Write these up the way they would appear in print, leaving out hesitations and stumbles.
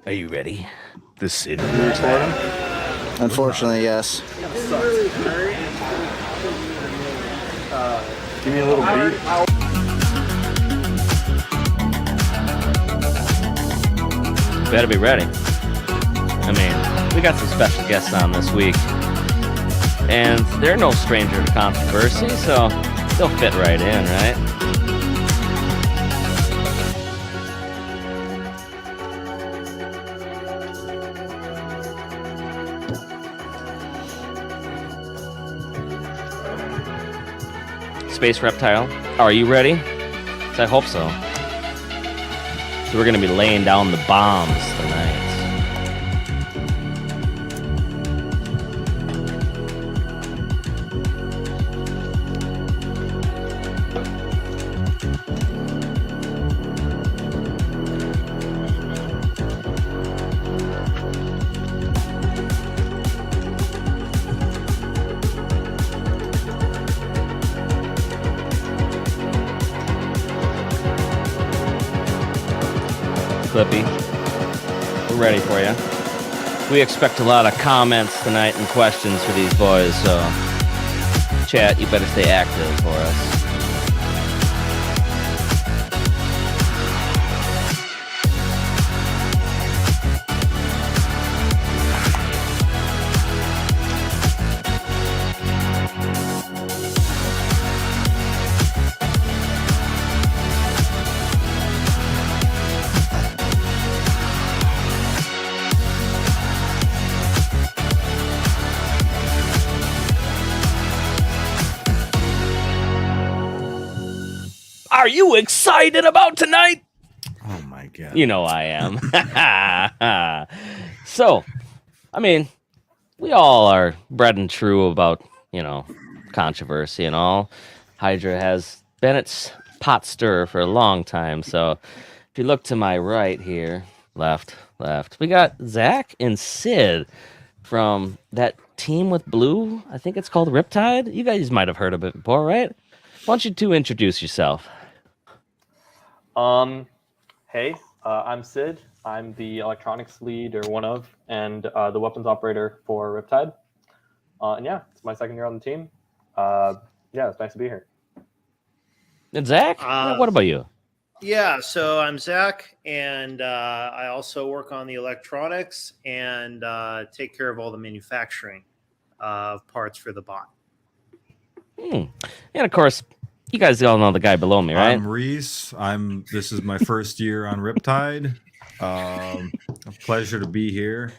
Are you ready? The Sid. Unfortunately, yes. Give me a little beat. Better be ready. I mean, we got some special guests on this week, and they're no stranger to controversy, so they'll fit right in, right? Space Reptile, are you ready? I hope so. So we're going to be laying down the bombs tonight. Clippy, we're ready for you. We expect a lot of comments tonight and questions for these boys, so chat, you better stay active for us. Are you excited about tonight? Oh my god. You know I am. So, I mean, we all are bred and true about, controversy and all. Hydra has been its pot stirrer for a long time. So, if you look to my right here, left, we got Zach and Sid from that team with blue. I think it's called RIPtide. You guys might have heard of it before, right? Why don't you two introduce yourself? Hey, I'm Sid. I'm the electronics lead, or one of, and the weapons operator for RIPtide. And yeah, it's my second year on the team. Yeah, it's nice to be here. And Zach, what about you? Yeah, so I'm Zach, and I also work on the electronics and take care of all the manufacturing of parts for the bot. And of course, you guys all know the guy below me, right? I'm Reese. This is my first year on RIPtide. A pleasure to be here.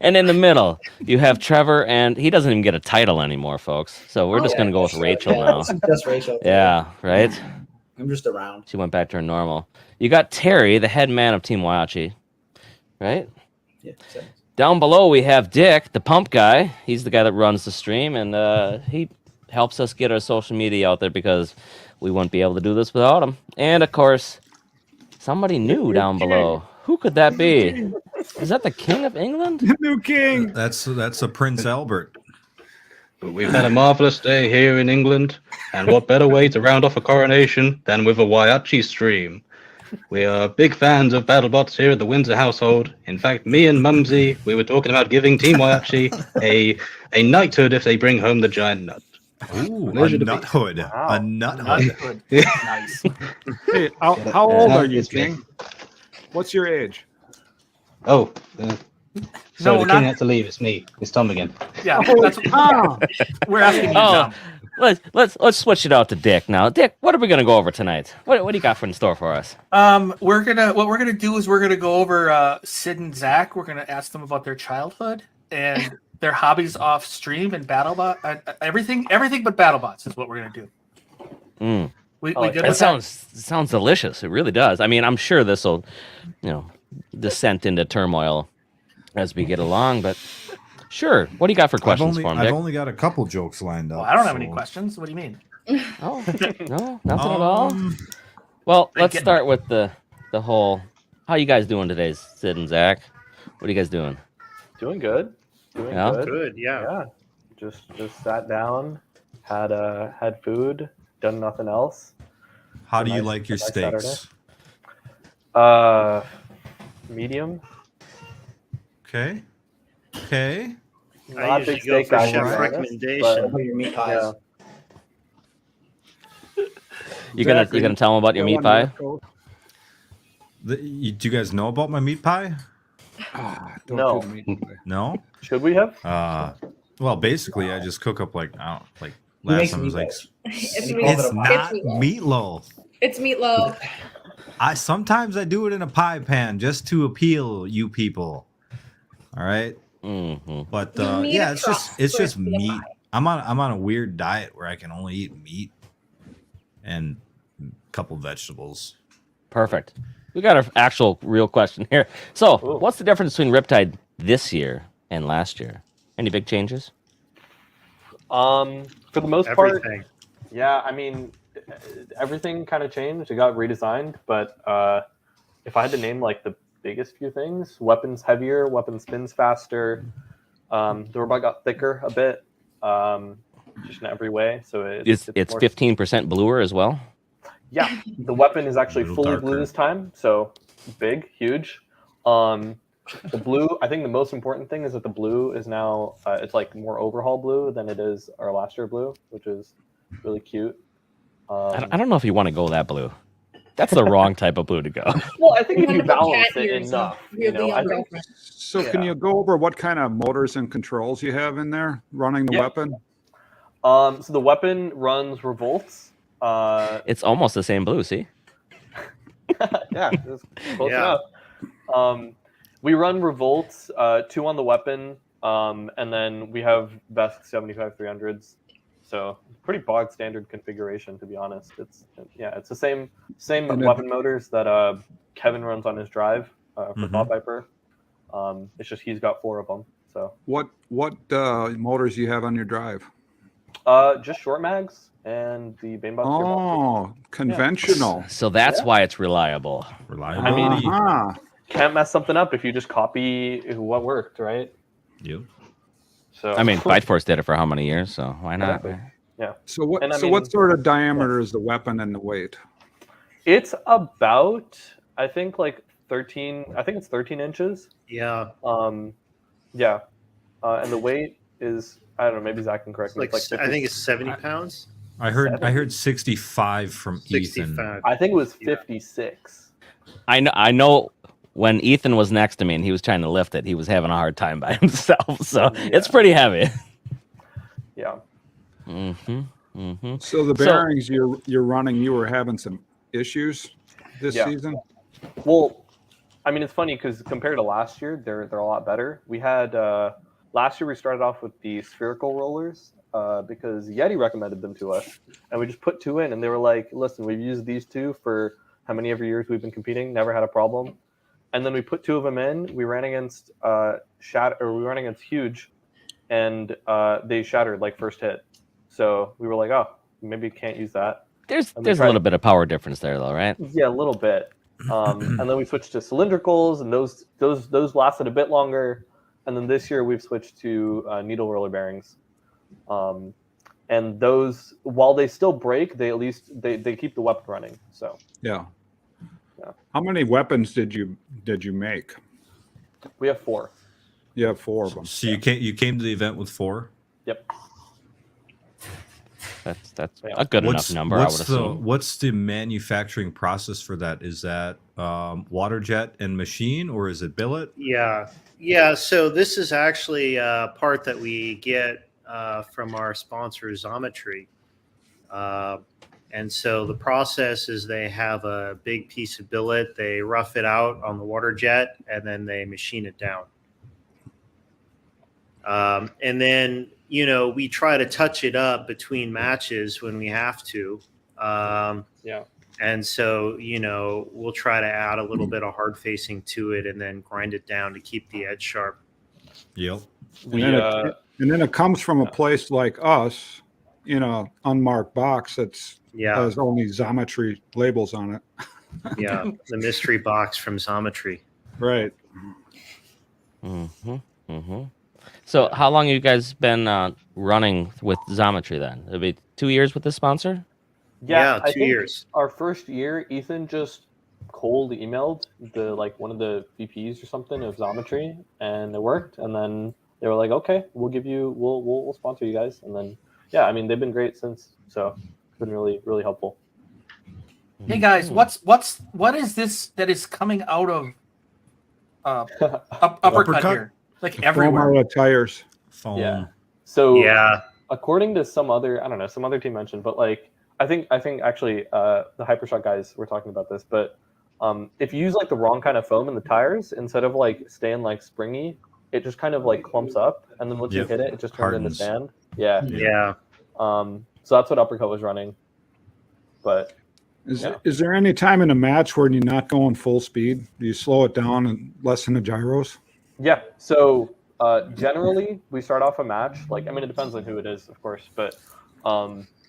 And in the middle, you have Trevor, and he doesn't even get a title anymore, folks. So we're just going to go with Rachel now. Just Rachel. Yeah, right? I'm just around. She went back to her normal. You got Terry, the head man of Team Whyachi, right? Yeah. Down below, we have Dick, the pump guy. He's the guy that runs the stream, and he helps us get our social media out there because we wouldn't be able to do this without him. And, of course, somebody new down below. Who could that be? Is that the King of England? New king. That's a Prince Albert. But we've had a marvelous day here in England, and what better way to round off a coronation than with a Whyachi stream? We are big fans of BattleBots here at the Windsor household. In fact, me and Mumsy, we were talking about giving Team Whyachi a knighthood if they bring home the giant nut. Ooh, a nuthood. Wow. A nuthood. Nice. Hey, how old are you, King? What's your age? Oh, so No, the king had to leave. It's me. It's Tom again. Yeah, that's we're asking you, Tom. Let's switch it out to Dick now. Dick, what are we gonna go over tonight? What do you got in store for us? What we're gonna do is we're gonna go over Sid and Zach. We're gonna ask them about their childhood and their hobbies off stream and BattleBot. Everything but BattleBots is what we're gonna do. We good That with sounds delicious. It really does. I mean, I'm sure this will, descent into turmoil as we get along. But sure, what do you got for questions for him, Dick? I've only got a couple jokes lined up. Well, I don't have any questions. What do you mean? Oh, no, nothing at all. Well, let's start with the whole. How you guys doing today, Sid and Zach? What are you guys doing? Doing good. Doing Yeah? good. Good, yeah. Yeah. Just sat down, had food, done nothing else. How do you Nice- like your nice steaks? Saturday. medium. Okay. Okay. I Not usually big go steak for guy, chef to be honest, recommendation. What about your meat pies? Yeah. You gonna tell them about your meat pie? Do you guys know about my meat pie? Don't No. do the meat pie. No. Should we have? Well, basically, I just cook up like He last makes time it was like It's, And he calls it's it a pie. not meatloaf. it's meatloaf. Sometimes I do it in a pie pan just to appeal you people. All right, Mm-hmm. but You need yeah, a it's crust just for it to be a meat. pie. I'm on a weird diet where I can only eat meat and a couple vegetables. Perfect. We got an actual real question here. So, Ooh. what's the difference between RIPtide this year and last year? Any big changes? For the most part, Everything. yeah. I mean, everything kind of changed. It got redesigned, but if I had to name like the biggest few things, weapons heavier, weapon spins faster. The robot got thicker a bit, just in every way. So It's more- 15% bluer as well. Yeah, the weapon is actually Little fully darker. blue this time, so big, huge. The blue, I think the most important thing is that the blue is now it's like more overhaul blue than it is our last year blue, which is really cute. I don't know if you want to go that blue. That's the wrong type of blue to go. Well, I think if you One of the balance cat it ears enough, of you know, really I young think girlfriend. So can Yeah. you go over what kind of motors and controls you have in there running the Yeah. weapon? so the weapon runs revolts. It's almost the same blue, see? Yeah, it's close Yeah. enough. We run revolts, 2 on the weapon, and then we have Vesk 75-300s. So pretty bog standard configuration, to be honest. It's the same And weapon motors that Kevin runs on his drive for Mhm. Thought Viper. It's just he's got 4 of them. So What motors you have on your drive? just short mags and the Banebot. Oh, conventional. So that's Yeah. why it's reliable. Reliability. Uh-huh. Can't mess something up if you just copy what worked, right? Yep. So I mean, Fight Force did it for how many years? So why not? Exactly. So what? And I what mean- sort of diameter is the weapon and the weight? It's about, I think, like 13. I think it's 13 inches. Yeah. Yeah. And the weight is, I don't know. Maybe Zach can correct me. Like, It's like I 50 think it's 70 pounds. I heard 65 from Ethan. 65. I think it was Yeah. 56. I know when Ethan was next to me and he was trying to lift it, he was having a hard time by himself. So it's pretty heavy. Yeah. Mm-hmm. Mm-hmm. So the bearings you're running, you were having some issues this Yeah. season. Well, I mean, it's funny because compared to last year, they're a lot better. We had last year we started off with the spherical rollers because Yeti recommended them to us, and we just put 2 in, and they were like, "Listen, we've used these 2 for how many ever years we've been competing, never had a problem." And then we put 2 of them in. We ran against we ran against Huge, and they shattered like first hit. So we were like, "Oh, maybe we can't use that." There's And we a tried- little bit of power difference there, though, right? Yeah, a little bit. And then we switched to cylindricals, and those lasted a bit longer. And then this year we've switched to needle roller bearings. And those, while they still break, they at least they keep the weapon running. So Yeah. Yeah. How many weapons did you make? we have 4. You have 4 of them. So you came to the event with 4. Yep. That's Yeah. a good enough number, I would assume. What's the manufacturing process for that? Is that water jet and machine, or is it billet? Yeah. Yeah. So this is actually a part that we get from our sponsor, Xometry. And so the process is they have a big piece of billet, they rough it out on the water jet, and then they machine it down. And then, we try to touch it up between matches when we have to. Yeah. And so, we'll try to add a little bit of hard facing to it and then grind it down to keep the edge sharp. Yep. We And then it comes from a place like us, unmarked box that's has only Xometry labels on it. Yeah, the mystery box from Xometry. Right. Mm-hmm. Mm-hmm. So how long have you guys been running with Xometry then? It'll be 2 years with this sponsor? Yeah, I 2 think years. Our first year, Ethan just cold emailed one of the VPs or something of Xometry, and it worked. And then they were like, okay, we'll sponsor you guys. And then yeah, I mean they've been great since, so it's been really really helpful. Hey guys, what is this that is coming out of uppercut here? Like everywhere. Foam tires. Foam. Yeah. So Yeah. according to some other team mentioned, but like I think actually the Hypershot guys were talking about this, but if you use like the wrong kind of foam in the tires, instead of like staying like springy, it just kind of like clumps up, and then once you hit it, it just turns into sand. Yeah. Yeah. So that's what Uppercut was running. But is there any time in a match where you're not going full speed? Do you slow it down and lessen the gyros? yeah, so generally we start off a match, like, I mean, it depends on who it is, of course, but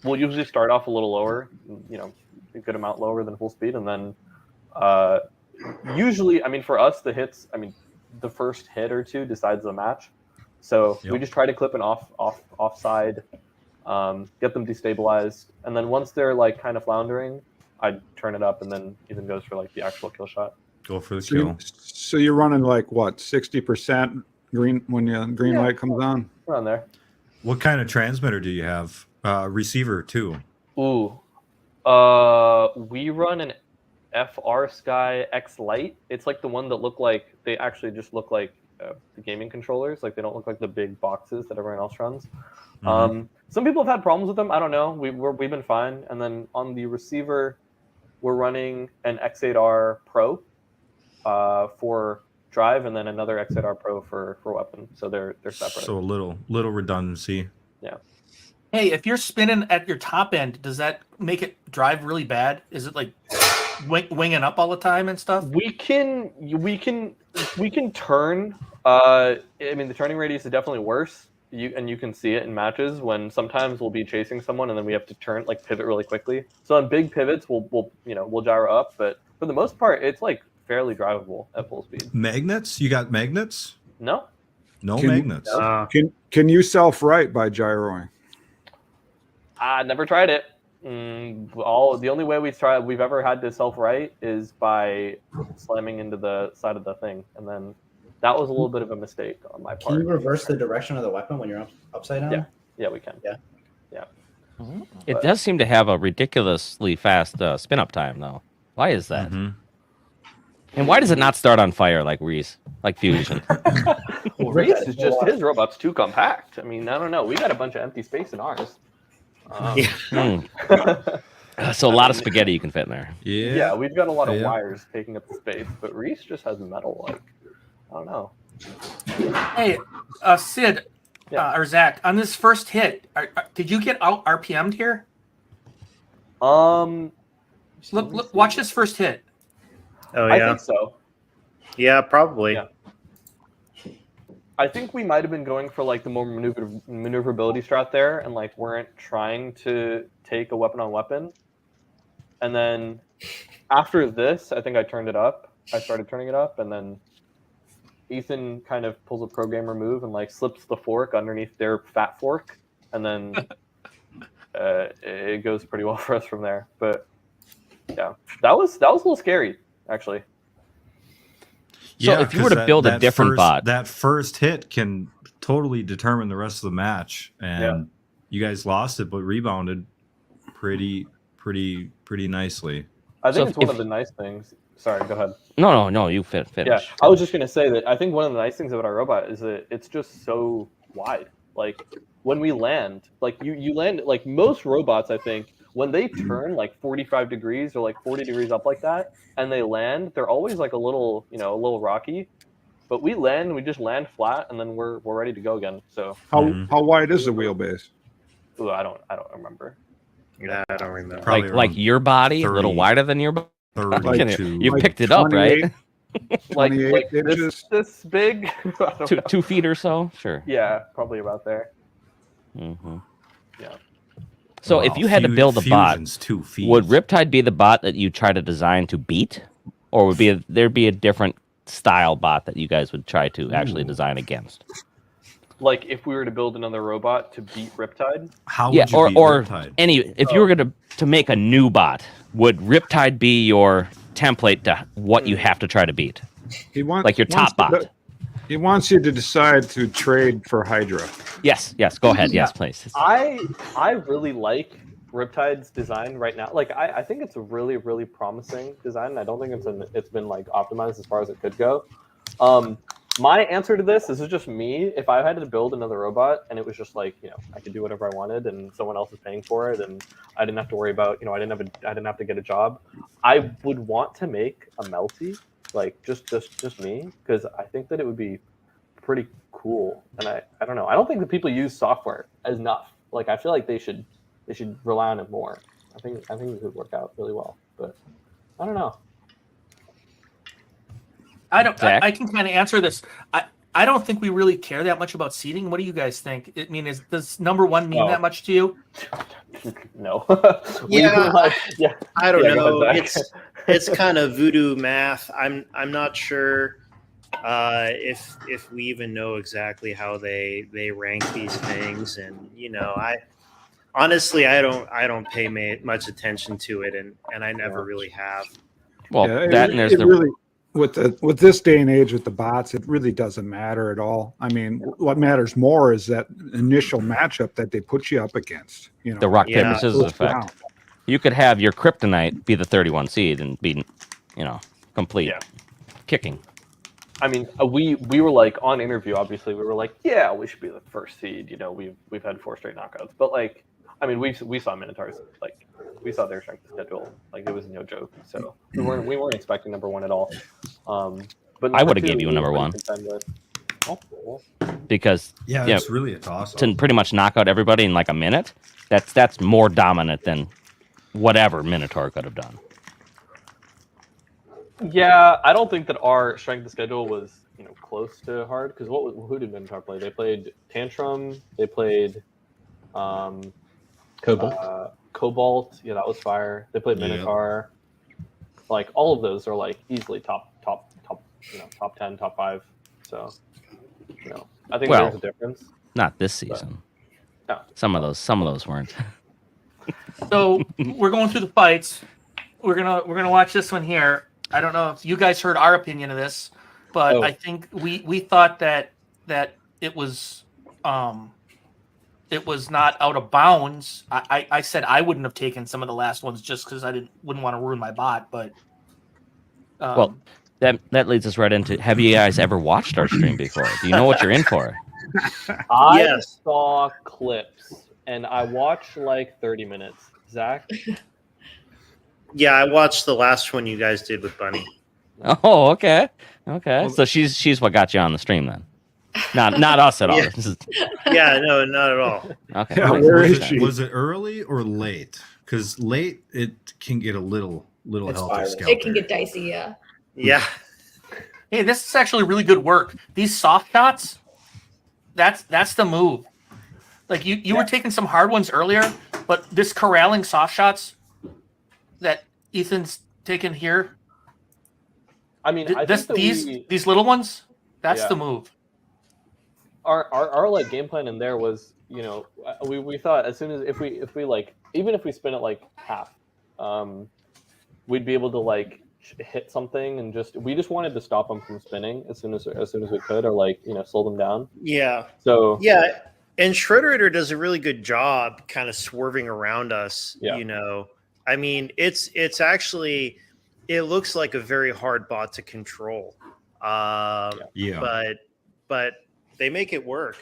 we'll usually start off a little lower, a good amount lower than full speed, and then usually, I mean, for us, the hits, I mean, the first hit or two decides the match. So we just try to clip an offside, get them destabilized, and then once they're like kind of floundering, I'd turn it up, and then even goes for like the actual kill shot. Go for the kill. So you're running like what, 60% green when the green light comes on? Around there. What kind of transmitter do you have? Receiver too. Ooh, we run an FR Sky X Lite. It's like the one that they actually just look like the gaming controllers. Like they don't look like the big boxes that everyone else runs. Mm-hmm. Some people have had problems with them. I don't know. We've been fine. And then on the receiver, we're running an X8R Pro for drive, and then another X8R Pro for weapon. So they're separate. So a little redundancy. Yeah. Hey, if you're spinning at your top end, does that make it drive really bad? Is it like winging up all the time and stuff? We can turn. I mean, the turning radius is definitely worse. You can see it in matches when sometimes we'll be chasing someone and then we have to turn, like, pivot really quickly. So on big pivots, we'll gyro up, but for the most part, it's like fairly drivable at full speed. Magnets? You got magnets? No. Magnets. Can you self-right by gyroing? I never tried it. The only way we've ever had to self-right is by slamming into the side of the thing, and then that was a little bit of a mistake on my part. Can you reverse the direction of the weapon when you're upside down? Yeah, we can. Yeah. It does seem to have a ridiculously fast spin-up time, though. Why is that? Mm-hmm. And why does it not start on fire like Reese, like Fusion? Well, Reese is just, his robot's too compact. I mean, I don't know. We got a bunch of empty space in ours. So a lot of spaghetti you can fit in there. Yeah, we've got a lot of wires taking up the space, but Reese just has metal. Like, I don't know. Hey, Sid or Zach, on this first hit, did you get out RPM'd here? Look, watch this first hit. Oh yeah, I think so. Yeah, probably. Yeah. I think we might have been going for like the more maneuverability strat there, and like weren't trying to take a weapon on weapon. And then after this, I think I turned it up. I started turning it up, and then Ethan kind of pulls a pro gamer move and like slips the fork underneath their fat fork, and then it goes pretty well for us from there. But yeah, that was a little scary, actually. So if you were to build a different bot, that first hit can totally determine the rest of the match. And you guys lost it, but rebounded pretty nicely. I think it's one of the nice things. Sorry, go ahead. No, you finish. Yeah, I was just gonna say that I think one of the nice things about our robot is that it's just so wide. Like when we land, like you land, like most robots, I think when they turn like 45 degrees or like 40 degrees up like that, and they land, they're always like a little rocky. But we just land flat, and then we're ready to go again. So how wide is the wheelbase? Ooh, I don't remember. Yeah, I don't remember. Probably like your body, 30, a little wider than your body. 32. You picked it up, right? like 28 inches. this big. I don't know. 2 feet or so, sure. Yeah, probably about there. Mm-hmm. Yeah. So if you had to build a bot, Fusion's 2 feet. would RIPtide be the bot that you try to design to beat, or would there be a different style bot that you guys would try to actually design against? Like if we were to build another robot to beat RIPtide? How would you beat RIPtide? If you were going to make a new bot, would RIPtide be your template to what you have to try to beat. He wants Like your top bot. He wants you to decide to trade for Hydra. Yes. Go ahead. Yes, please. I really like RIPtide's design right now. Like I think it's a really, really promising design. I don't think it's been like optimized as far as it could go. My answer to this is just me. If I had to build another robot and it was just like, I could do whatever I wanted and someone else is paying for it and I didn't have to worry about, I didn't have to get a job, I would want to make a Melty, like just me, because I think that it would be pretty cool. And I don't know. I don't think that people use software enough. Like I feel like they should rely on it more. I think it could work out really well, but I don't know. I can kind of answer this. I don't think we really care that much about seeding. What do you guys think? I mean, does number one mean that much to you? No. Yeah, I don't know. It's kind of voodoo math. I'm not sure if we even know exactly how they rank these things, and I honestly I don't pay much attention to it, and I never really have. Well, and there's really, with this day and age with the bots, it really doesn't matter at all. I mean, what matters more is that initial matchup that they put you up against. The rock paper scissors effect. You could have your kryptonite be the 31 seed and be, complete kicking. I mean, we were like on interview. Obviously, we were like, yeah, we should be the first seed. We've had 4 straight knockouts, but like, I mean, we saw Minotaurs, like we saw their strength schedule, like it was no joke. So we weren't expecting number 1 at all. But I would have gave you a number 1 because it's really a toss to pretty much knock out everybody in like a minute. That's more dominant than whatever Minotaur could have done. Yeah, I don't think that our strength of schedule was close to hard, because who did Minotaur play? They played Tantrum. They played Cobalt. Yeah, that was fire. They played Minotaur. Like all of those are like easily top 10, top 5. So I think there's a difference. Not this season. No. Some of those weren't. So we're going through the fights. We're gonna watch this one here. I don't know if you guys heard our opinion of this, but I think we thought that it was not out of bounds. I said I wouldn't have taken some of the last ones just because I wouldn't want to ruin my bot. But well, that leads us right into: have you guys ever watched our stream before? Do you know what you're in for? I saw clips and I watched like 30 minutes. Zach? Yeah, I watched the last one you guys did with Bunny. Oh, okay. So she's what got you on the stream then. Not us at all. Yeah, no, not at all. Okay. Yeah, where is she? Was it early or late? Because late it can get a little helter skelter. It can get dicey, yeah. Yeah. hey, this is actually really good work. These soft shots, that's the move. Like you were taking some hard ones earlier, but this corralling soft shots that Ethan's taken here. I mean, these little ones, that's the move. Our like game plan in there was, we thought as soon as if we like, even if we spin it like half, we'd be able to like hit something, and we just wanted to stop them from spinning as soon as we could, or like slow them down. Yeah. So and Shredder does a really good job kind of swerving around us. Yeah. I mean, it's actually, it looks like a very hard bot to control. But they make it work.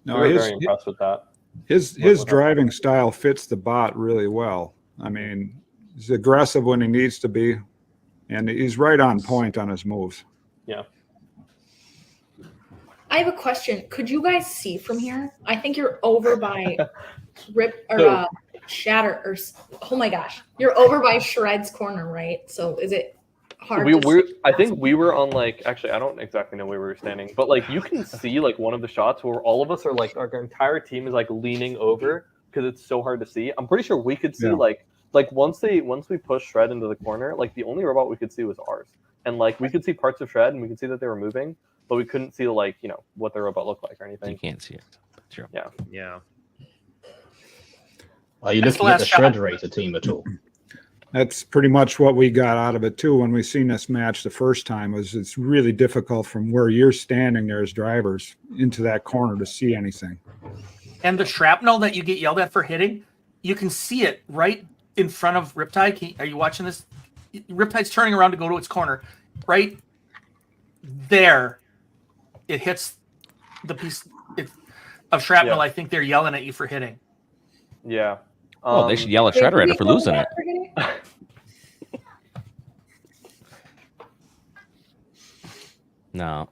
No, we're very impressed with that. His driving style fits the bot really well. I mean, he's aggressive when he needs to be, and he's right on point on his moves. Yeah. I have a question. Could you guys see from here? I think you're over by Rip or Shatter, or oh my gosh, you're over by Shred's corner, right? So is it hard? I think we were on like, actually I don't exactly know where we were standing, but like you can see like one of the shots where all of us are like, our entire team is like leaning over because it's so hard to see. I'm pretty sure we could see like once we pushed Shred into the corner, like the only robot we could see was ours, and like we could see parts of Shred and we could see that they were moving, but we couldn't see like what their robot looked like or anything. You can't see it. Sure. Yeah. Are you looking at the Shred Racer team at all? That's pretty much what we got out of it too when we seen this match the first time. Was it's really difficult from where you're standing there as drivers into that corner to see anything. And the shrapnel that you get yelled at for hitting, you can see it right in front of RIPtide. Are you watching this? RIPtide's turning around to go to its corner. Right there, it hits the piece of shrapnel. I think they're yelling at you for hitting. Yeah. Well, they should yell at Shredderator for losing it. No.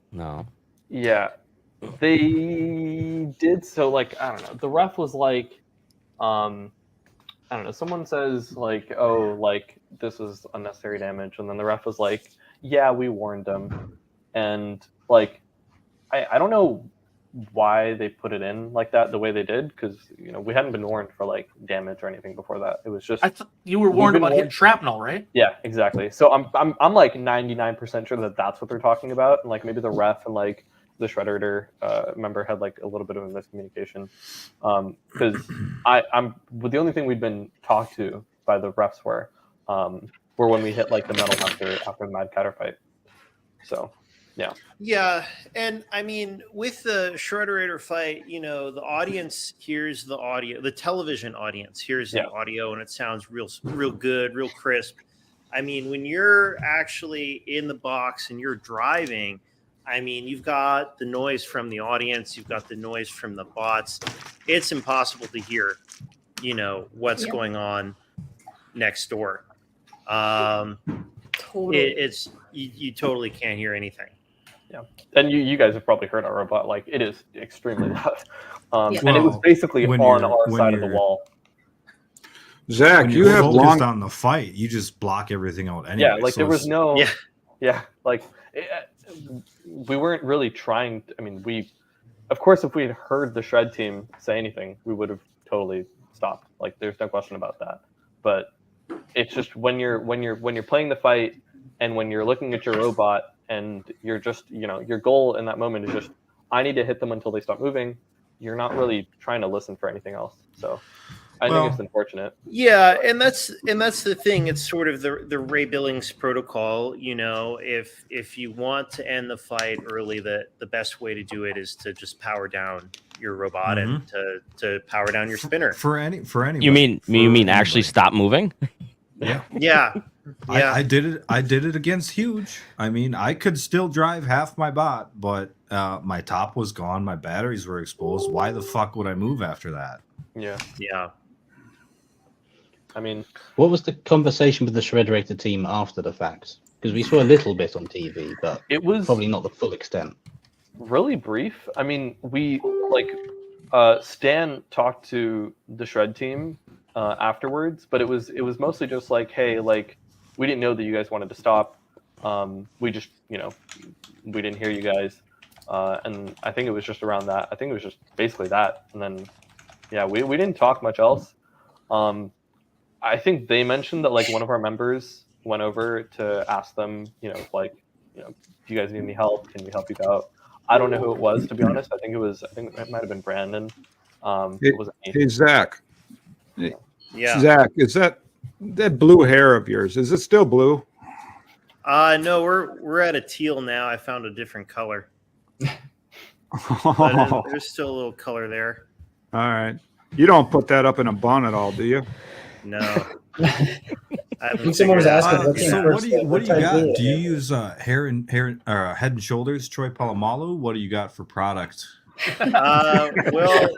Yeah, they did. So, like, I don't know. The ref was like, I don't know. Someone says like, "Oh, like this is unnecessary damage," and then the ref was like, "Yeah, we warned them," and like, I don't know why they put it in like that the way they did, because we hadn't been warned for like damage or anything before that. It was just you were warned about hitting shrapnel, right? Yeah, exactly. So I'm like 99% sure that that's what they're talking about, and like maybe the ref and like the Shredderator member had like a little bit of a miscommunication, because I'm the only thing we'd been talked to by the refs were when we hit like the metal after the Mad Catter fight. So. Yeah, and I mean, with the Shredderator fight, the audience hears the audio, the television audience hears the audio, and it sounds real good, real crisp. I mean, when you're actually in the box and you're driving, I mean, you've got the noise from the audience, you've got the noise from the bots. It's impossible to hear, what's going on next door. Totally. You totally can't hear anything. Yeah, and you guys have probably heard our robot. Like, it is extremely loud, and it was basically on our side of the wall. Zach, you have focused on the fight. You just block everything out anyway. Yeah, like there was no. Yeah, like we weren't really trying. I mean, of course, if we had heard the Shred team say anything, we would have totally stopped. Like, there's no question about that. But it's just when you're playing the fight and when you're looking at your robot. And you're just, your goal in that moment is just, I need to hit them until they stop moving. You're not really trying to listen for anything else. So I think it's unfortunate. Yeah, and that's the thing. It's sort of the Ray Billings protocol. If you want to end the fight early, the best way to do it is to just power down your robot and to power down your spinner. For anybody. You mean actually stop moving? Yeah. I did it against Huge. I mean, I could still drive half my bot, but my top was gone. My batteries were exposed. Why the fuck would I move after that? Yeah. I mean, what was the conversation with the Shredderator team after the fact? Because we saw a little bit on TV, but it was probably not the full extent. Really brief. I mean, we Stan talked to the Shred team afterwards, but it was mostly just like, hey, like, we didn't know that you guys wanted to stop. We just, we didn't hear you guys. And I think it was just around that. I think it was just basically that. And then, we didn't talk much else. I think they mentioned that, like, one of our members went over to ask them, do you guys need any help? Can we help you out? I don't know who it was, to be honest. I think it might have been Brandon. It wasn't me. Hey, Zach. Yeah. Zach, is that blue hair of yours? Is it still blue? No, we're at a teal now. I found a different color. But there's still a little color there. All right. You don't put that up in a bun at all, do you? No. I think someone was asking. So what do you got? Do you use Head and Shoulders Troy Polamalu? What do you got for product? Well,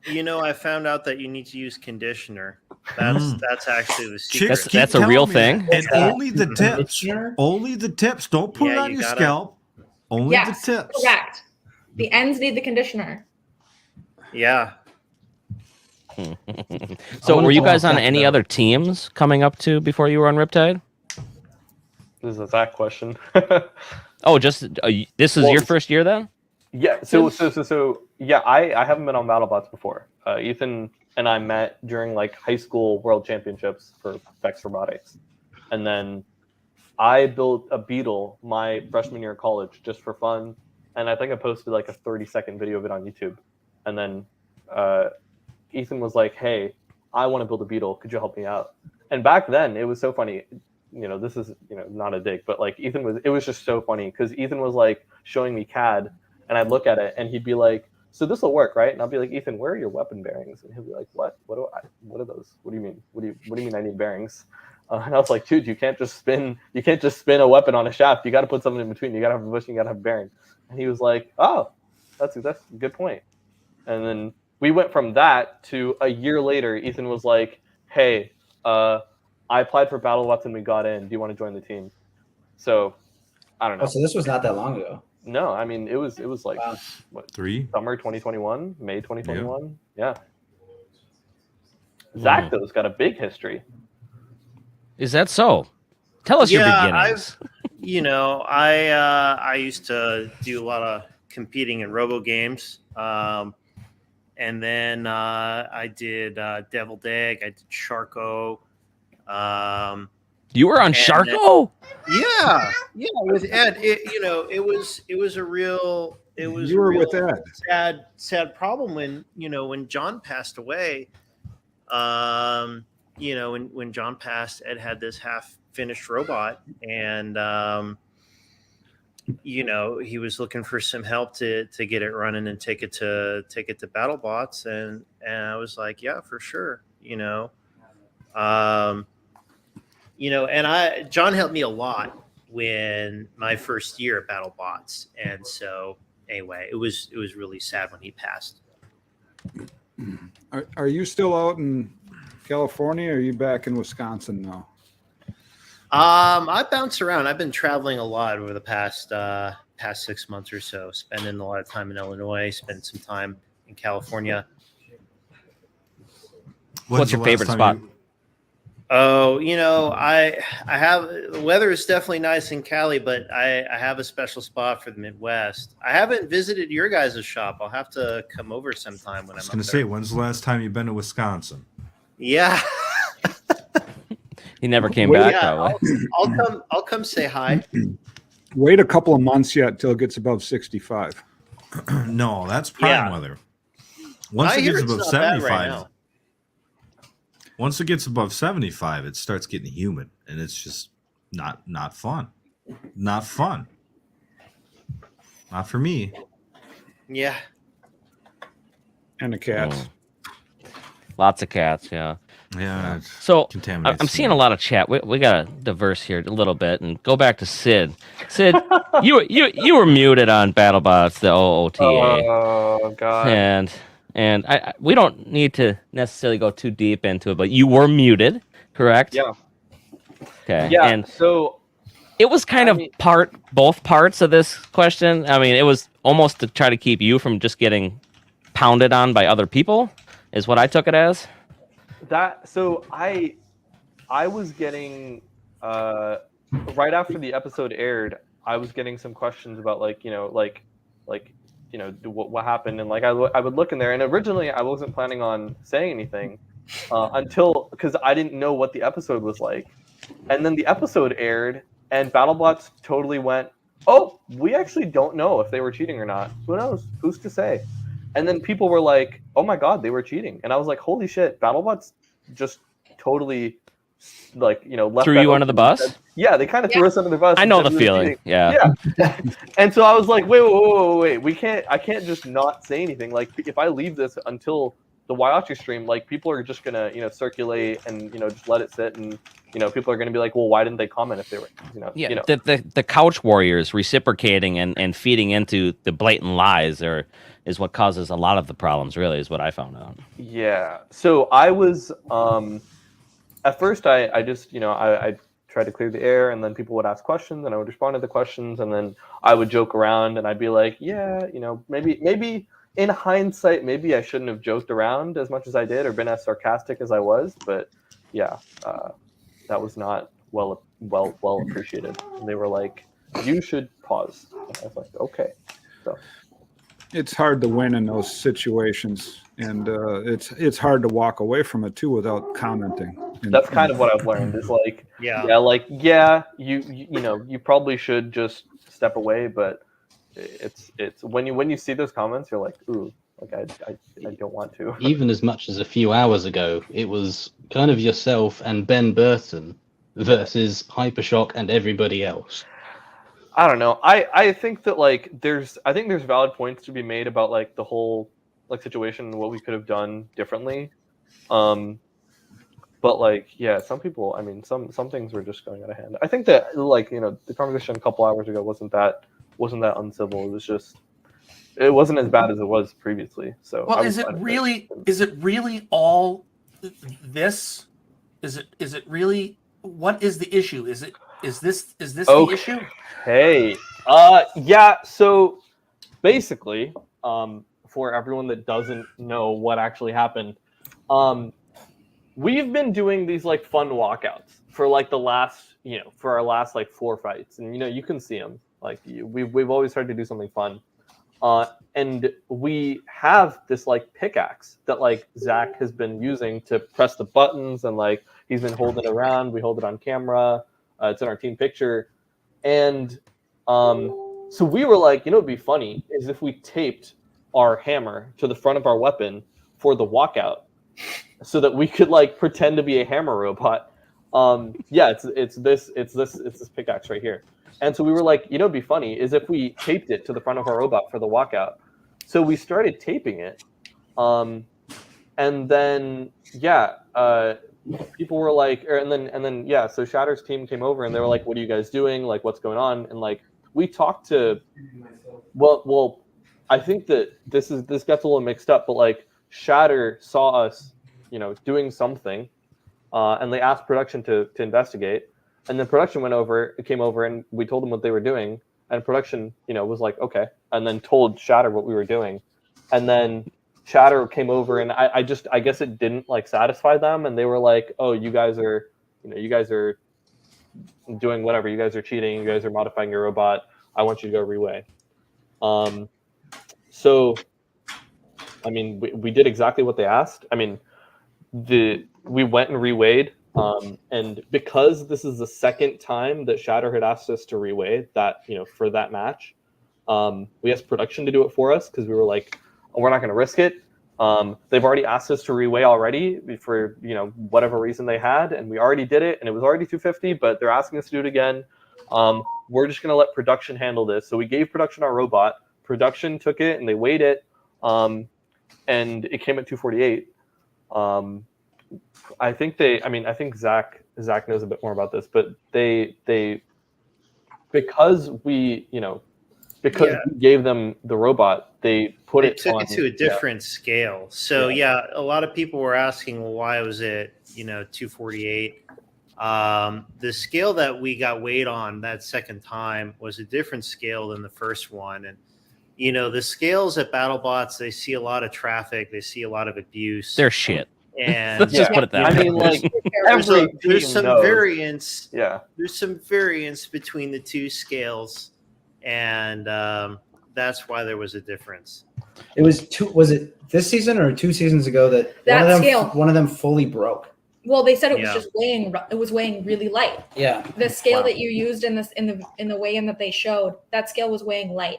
I found out that you need to use conditioner. That's actually the secret. That's a real thing. And only the tips. Only the tips. Don't put it on your scalp. Only the tips. Correct. The ends need the conditioner. Yeah. So were you guys on any other teams coming up to before you were on RIPtide? This is a Zach question. This is your first year then? Yeah. So yeah, I haven't been on BattleBots before. Ethan and I met during like high school world championships for Vex Robotics, and then I built a Beetle my freshman year of college just for fun, and I think I posted like a 30-second video of it on YouTube, and then Ethan was like, "Hey, I want to build a Beetle. Could you help me out?" And back then, it was so funny. This is not a dig, but like it was just so funny because Ethan was like showing me CAD, and I'd look at it, and he'd be like, "So this will work, right?" And I'll be like, "Ethan, where are your weapon bearings?" And he'll be like, "What? What are those? What do you mean? What do you mean I need bearings?" And I was like, "Dude, you can't just spin a weapon on a shaft. You got to put something in between. You got to have a bushing. You got to have a bearing." And he was like, "Oh, that's a good point." And then we went from that to a year later. Ethan was like, "Hey, I applied for BattleBots and we got in. Do you want to join the team?" So I don't know. Oh, so this was not that long ago. No, I mean it was like Wow. summer 2021, May 2021. Yeah. Zach though's got a big history. Is that so? Tell us your beginnings. I used to do a lot of competing in robo games. And then I did Devil Dag, I did Sharko. You were on Sharko? Yeah, with Ed. It was a real with Ed. sad problem when John passed away. When John passed, Ed had this half-finished robot, and he was looking for some help to get it running and take it to BattleBots, and I was like, yeah, for sure, and John helped me a lot when my first year at BattleBots, and so anyway, it was really sad when he passed. Are you still out in California, or are you back in Wisconsin now? I bounce around. I've been traveling a lot over the past 6 months or so, spending a lot of time in Illinois, spent some time in California. What's your favorite spot? Oh, I have, the weather is definitely nice in Cali, but I have a special spot for the Midwest. I haven't visited your guys' shop. I'll have to come over sometime when I'm up there. I was going to say, when's the last time you've been to Wisconsin? Yeah. He never came back. Yeah, I'll come say hi. Wait a couple of months yet till it gets above 65. No, that's prime weather. Once it gets above 75, once it gets above 75, it starts getting humid, and it's just not fun. Not fun. Not for me. Yeah. And the cats. Lots of cats, yeah. Yeah. So I'm seeing a lot of chat. We got to diverse here a little bit and go back to Sid. Sid, you were muted on BattleBots, the OOTA. Oh God. And we don't need to necessarily go too deep into it, but you were muted, correct? Yeah. Okay. Yeah. And so it was kind of both parts of this question. I mean, it was almost to try to keep you from just getting pounded on by other people, is what I took it as. So I was getting right after the episode aired, I was getting some questions about what happened, and I would look in there, and originally I wasn't planning on saying anything until, because I didn't know what the episode was like, and then the episode aired, and BattleBots totally went, "Oh, we actually don't know if they were cheating or not. Who knows? Who's to say?" And then people were like, "Oh my God, they were cheating," and I was like, "Holy shit, BattleBots just totally left threw you under the bus." Yeah, they kind of threw us under the bus. I know the feeling. Yeah. And so I was like, wait, I can't just not say anything. Like, if I leave this until the Whyachi stream, people are just gonna circulate and just let it sit, and people are gonna be like, well, why didn't they comment if they were the couch warriors reciprocating and feeding into the blatant lies is what causes a lot of the problems, really, is what I found out. Yeah. So I was at first I just I tried to clear the air, and then people would ask questions, and I would respond to the questions, and then I would joke around, and I'd be like, yeah, maybe in hindsight, maybe I shouldn't have joked around as much as I did or been as sarcastic as I was, but yeah, that was not well appreciated. And they were like, you should pause. And I was like, okay. So it's hard to win in those situations, and it's hard to walk away from it too without commenting. That's kind of what I've learned is you probably should just step away, but it's when you see those comments, you're like, ooh, Like I don't want to. Even as much as a few hours ago, it was kind of yourself and Ben Burton versus Hypershock and everybody else. I don't know. I think that like there's valid points to be made about like the whole like situation and what we could have done differently. But like yeah, some people, I mean, some things were just going out of hand. I think that like, you know, the conversation a couple hours ago wasn't that uncivil. It was just, it wasn't as bad as it was previously. So well, is it really all this? Is it really, what is the issue? Is this the issue? Hey, yeah. So basically, for everyone that doesn't know what actually happened, we've been doing these like fun walkouts for like the last, you know, for our last like 4 fights, and you know, you can see them. Like we've always tried to do something fun, and we have this like pickaxe that like Zach has been using to press the buttons, and like he's been holding it around. We hold it on camera. It's in our team picture, and so we were like, you know, it'd be funny is if we taped our hammer to the front of our weapon for the walkout, so that we could like pretend to be a hammer robot. Yeah, it's this pickaxe right here. And so we were like, you know, it'd be funny is if we taped it to the front of our robot for the walkout. So we started taping it, and then yeah, people were like, and then yeah, so Shatter's team came over and they were like, what are you guys doing? Like, what's going on? And like we talked to, well, I think that this gets a little mixed up, but like Shatter saw us, you know, doing something, and they asked production to investigate, and then production came over, and we told them what they were doing, and production, you know, was like, okay, and then told Shatter what we were doing, and then Shatter came over, and I guess it didn't like satisfy them, and they were like, oh, you guys are doing whatever, you guys are cheating, you guys are modifying your robot, I want you to go reweigh. So I mean, we did exactly what they asked. I mean, we went and reweighed, and because this is the second time that Shatter had asked us to reweigh that, you know, for that match, we asked production to do it for us because we were like, oh, we're not going to risk it. They've already asked us to reweigh already for, you know, whatever reason they had, and we already did it, and it was already 250, but they're asking us to do it again. We're just going to let production handle this. So we gave production our robot. Production took it and they weighed it, and it came at 248. I think Zach knows a bit more about this, but they because we gave them the robot, they took it to a different scale. So yeah, a lot of people were asking, well, why was it, you know, 248? The scale that we got weighed on that second time was a different scale than the first one, and you know, the scales at BattleBots, they see a lot of traffic, they see a lot of abuse. They're shit. And let's just put it that way. I mean, like there's some variance. Yeah, there's some variance between the two scales, and that's why there was a difference. It was was it this season or 2 seasons ago that one of them fully broke? Well, they said it was just weighing really light. Yeah. The scale that you used in the weigh-in that they showed, that scale was weighing light.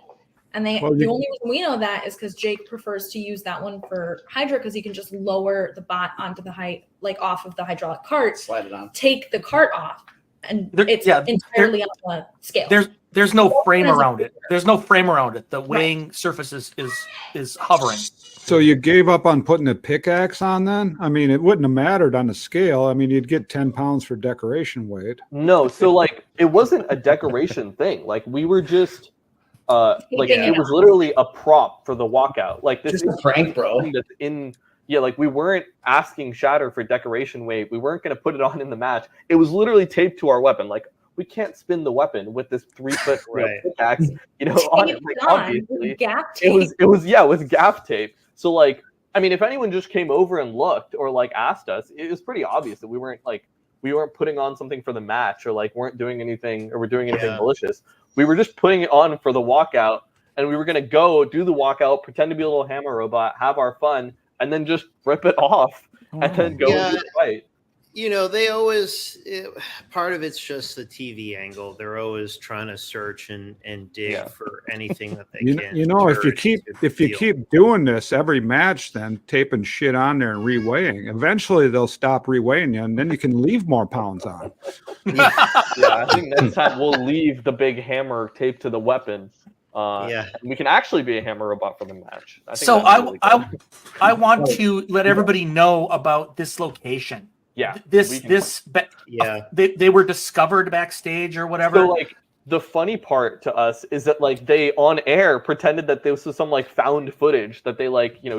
And the only reason we know that is because Jake prefers to use that one for Hydra, because he can just lower the bot onto the off of the hydraulic cart, slide it on, take the cart off, and it's entirely on the scale. There's no frame around it. There's no frame around it. The weighing surface is hovering. So you gave up on putting the pickaxe on then? I mean, it wouldn't have mattered on the scale. I mean, you'd get 10 pounds for decoration weight. No, so like it wasn't a decoration thing. Like we were just like it was literally a prop for the walkout. Like this is a prank, bro. Like we weren't asking Shatter for decoration weight. We weren't going to put it on in the match. It was literally taped to our weapon. Like we can't spin the weapon with this 3-foot pickaxe, you know, on it. Like, obviously, gaff tape. It was with gaff tape. So like, I mean, if anyone just came over and looked or like asked us, it was pretty obvious that we weren't putting on something for the match, or like weren't doing anything, or we're doing anything malicious. We were just putting it on for the walkout, and we were going to go do the walkout, pretend to be a little hammer robot, have our fun, and then just rip it off and then go do the fight. they always part of it's just the TV angle. They're always trying to search and dig for anything that they can. If you keep doing this every match, then taping shit on there and reweighing, eventually they'll stop reweighing you, and then you can leave more pounds on. Yeah, I think next time we'll leave the big hammer taped to the weapon. We can actually be a hammer robot for the match. I want to let everybody know about this location. Yeah, they were discovered backstage or whatever. So like the funny part to us is that like they on air pretended that this was some like found footage that they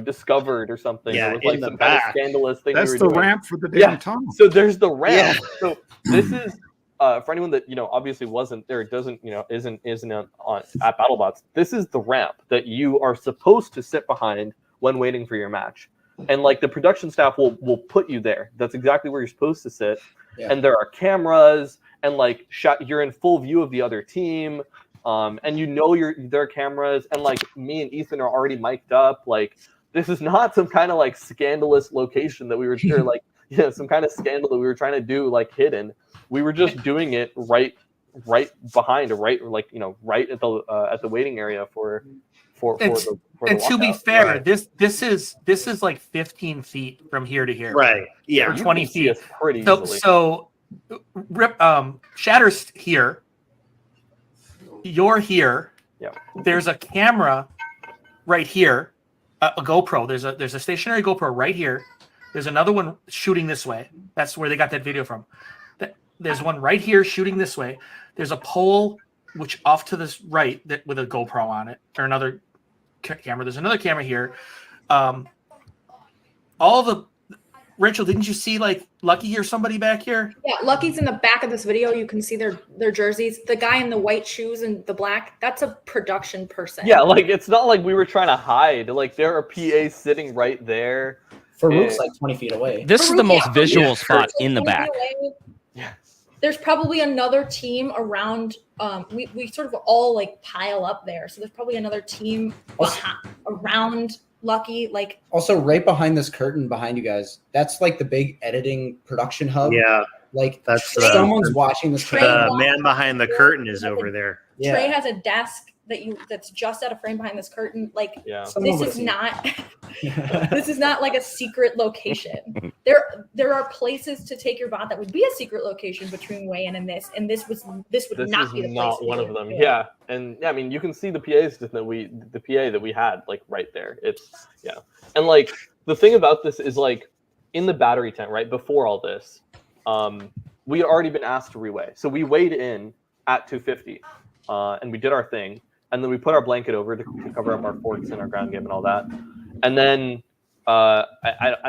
discovered or something. Yeah, it was like some kind of scandalous thing. That's we were the doing. ramp for the damn tunnel. So there's the ramp. Yeah. So this is for anyone that obviously wasn't there, doesn't isn't on at BattleBots. This is the ramp that you are supposed to sit behind when waiting for your match. And like the production staff will put you there. That's exactly where you're supposed to sit. Yeah. And there are cameras and like you're in full view of the other team. And there are cameras and like me and Ethan are already mic'd up. Like this is not some kind of like scandalous location that we were some kind of scandal that we were trying to do like hidden. We were just doing it right behind right at the waiting area for the to be fair, this is like 15 feet from here to here. Right. Yeah. Or 20 feet. Pretty easily. So Shatter's here. You're here. Yeah. There's a camera right here. A GoPro. There's a stationary GoPro right here. There's another one shooting this way. That's where they got that video from. There's one right here shooting this way. There's a pole which off to this right with a GoPro on it, or another camera. There's another camera here. Rachel, didn't you see like Lucky or somebody back here? Yeah, Lucky's in the back of this video. You can see their jerseys. The guy in the white shoes and the black, that's a production person. Yeah, like it's not like we were trying to hide. Like there are PAs sitting right there. Farouk's like 20 feet away. This is the most visual spot in the back. Yeah. There's probably another team around. We sort of all like pile up there, so there's probably another team around Lucky. Like also right behind this curtain behind you guys, that's like the big editing production hub. Yeah, like that's someone's watching this. The man behind the curtain is over there. Yeah. Trey has a desk that's just out of frame behind this curtain. Like this is not this is not like a secret location. There are places to take your bot that would be a secret location between weigh-in and this would not be the place. One of them. Yeah. And I mean you can see the PAs that the PA that we had like right there. It's and like the thing about this is like in the battery tent right before all this, we had already been asked to reweigh. So we weighed in at 250 and we did our thing. And then we put our blanket over to cover up our forks and our ground game and all that. And then I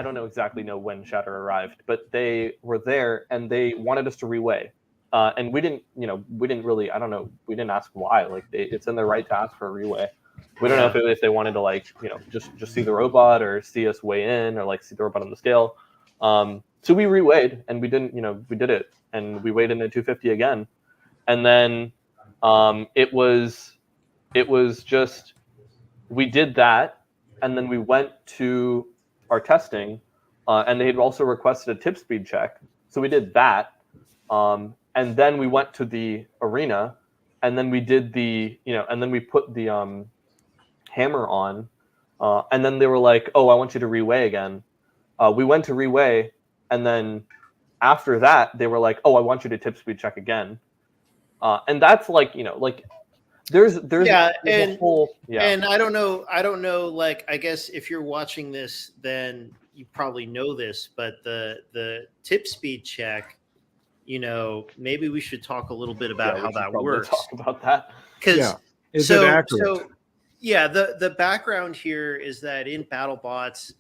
don't exactly know when Shatter arrived, but they were there and they wanted us to reweigh. And we didn't really, I don't know, we didn't ask why. Like it's in their right to ask for a reweigh. We don't know if they wanted to like, just see the robot or see us weigh in or like see the robot on the scale. So we reweighed and we didn't, we did it and we weighed in at 250 again. And then it was just, we did that, and then we went to our testing, and they had also requested a tip speed check. So we did that, and then we went to the arena, and then we did and then we put the hammer on, and then they were like, oh, I want you to reweigh again. We went to reweigh, and then after that, they were like, oh, I want you to tip speed check again. And that's like, there's and whole, and I don't know like I guess if you're watching this then you probably know this, but the tip speed check, maybe we should talk a little bit about how that works. Talk about that because is it accurate? So the background here is that in BattleBots,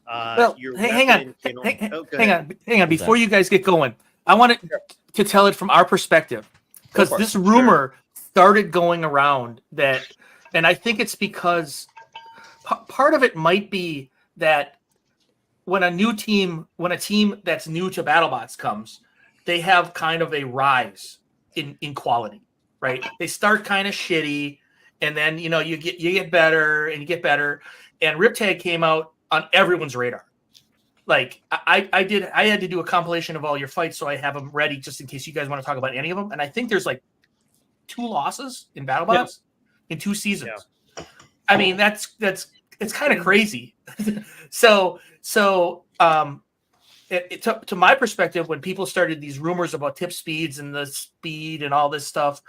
hang on before you guys get going. I wanted to tell it from our perspective because this rumor started going around that, and I think it's because part of it might be that when a team that's new to BattleBots comes, they have kind of a rise in quality, right? They start kind of shitty, and then you get better and you get better. And RIPtide came out on everyone's radar, like I had to do a compilation of all your fights, so I have them ready just in case you guys want to talk about any of them. And I think there's like 2 losses in BattleBots in 2 seasons. Yeah. I mean, it's kind of crazy. so to my perspective, when people started these rumors about tip speeds and the speed and all this stuff,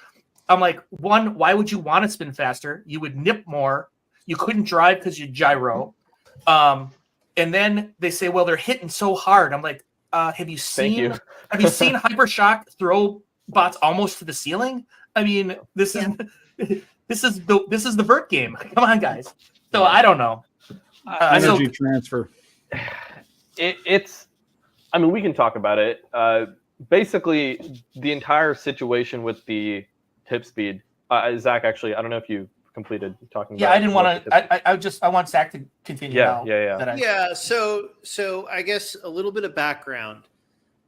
I'm like, one, why would you want to spin faster? You would nip more. You couldn't drive because you gyro. And then they say, well, they're hitting so hard. I'm like, have you seen Hypershock throw bots almost to the ceiling? I mean, this is the vert game. Come on, guys. So I don't know. Energy transfer. It's. I mean, we can talk about it. Basically, the entire situation with the tip speed. Zach, actually, I don't know if you completed talking. Yeah, about I didn't want to. I want Zach to continue. Yeah. So I guess a little bit of background.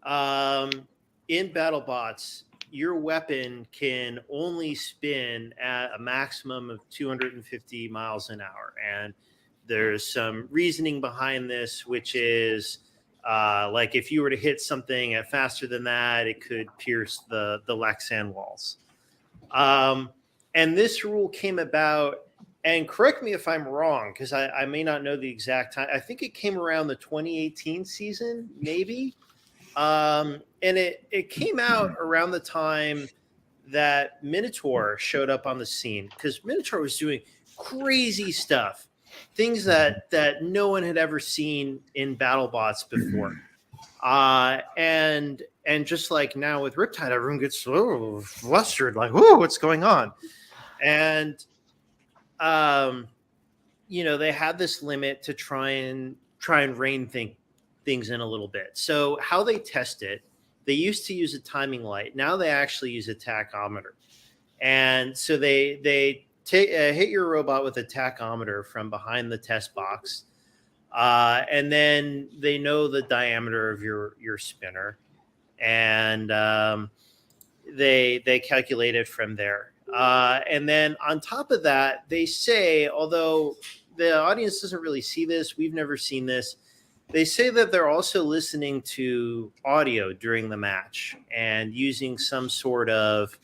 In BattleBots, your weapon can only spin at a maximum of 250 miles an hour, and there's some reasoning behind this, which is like if you were to hit something at faster than that, it could pierce the Lexan walls. And this rule came about, and correct me if I'm wrong, because I may not know the exact time. I think it came around the 2018 season, maybe. And it came out around the time that Minotaur showed up on the scene, because Minotaur was doing crazy stuff, things that no one had ever seen in BattleBots before. And just like now with RIPtide, everyone gets so flustered, like, "Whoa, what's going on?" And they had this limit to try and rein things in a little bit. So how they test it, they used to use a timing light. Now they actually use a tachometer. And so they hit your robot with a tachometer from behind the test box. And then they know the diameter of your spinner. And they calculate it from there. And then on top of that, they say, although the audience doesn't really see this, we've never seen this, they say that they're also listening to audio during the match and using some sort of,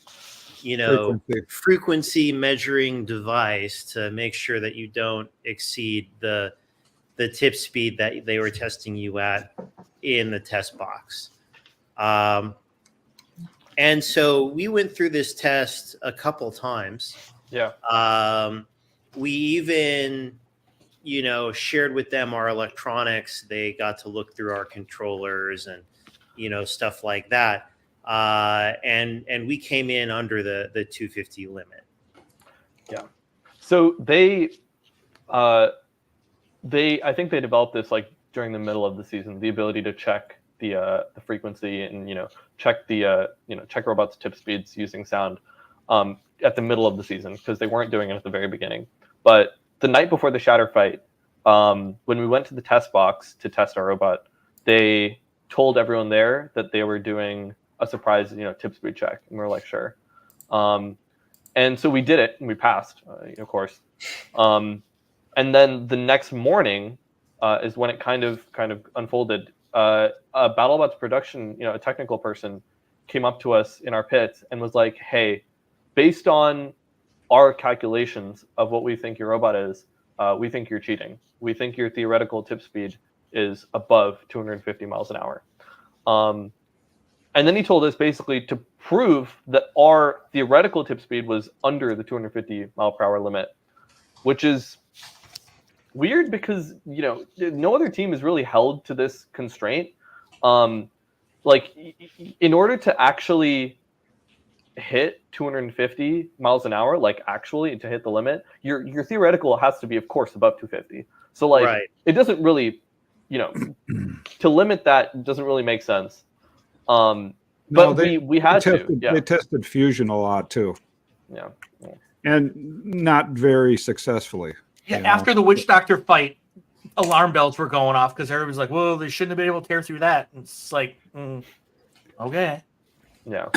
frequency measuring device to make sure that you don't exceed the tip speed that they were testing you at in the test box. And so we went through this test a couple times. Yeah. We even, shared with them our electronics. They got to look through our controllers and, stuff like that. And we came in under the 250 limit. Yeah. So I think they developed this like during the middle of the season, the ability to check the frequency and check check robots' tip speeds using sound at the middle of the season, because they weren't doing it at the very beginning. But the night before the Shatter fight, when we went to the test box to test our robot, they told everyone there that they were doing a surprise tip speed check, and we were like, sure. And so we did it, and we passed, of course. And then the next morning is when it kind of unfolded. A BattleBots production, a technical person, came up to us in our pit and was like, "Hey, based on our calculations of what we think your robot is, we think you're cheating. We think your theoretical tip speed is above 250 miles an hour." And then he told us basically to prove that our theoretical tip speed was under the 250 mile per hour limit, which is weird because, no other team is really held to this constraint. Like, in order to actually hit 250 miles an hour, like actually to hit the limit, your theoretical has to be, of course, above 250. So like, right. It doesn't really, to limit that doesn't really make sense. But we had to. Yeah. They tested fusion a lot too. Yeah. And not very successfully. Yeah, after the Witch Doctor fight, alarm bells were going off because everybody's like, "Whoa, they shouldn't have been able to tear through that." And it's like, okay. Yeah.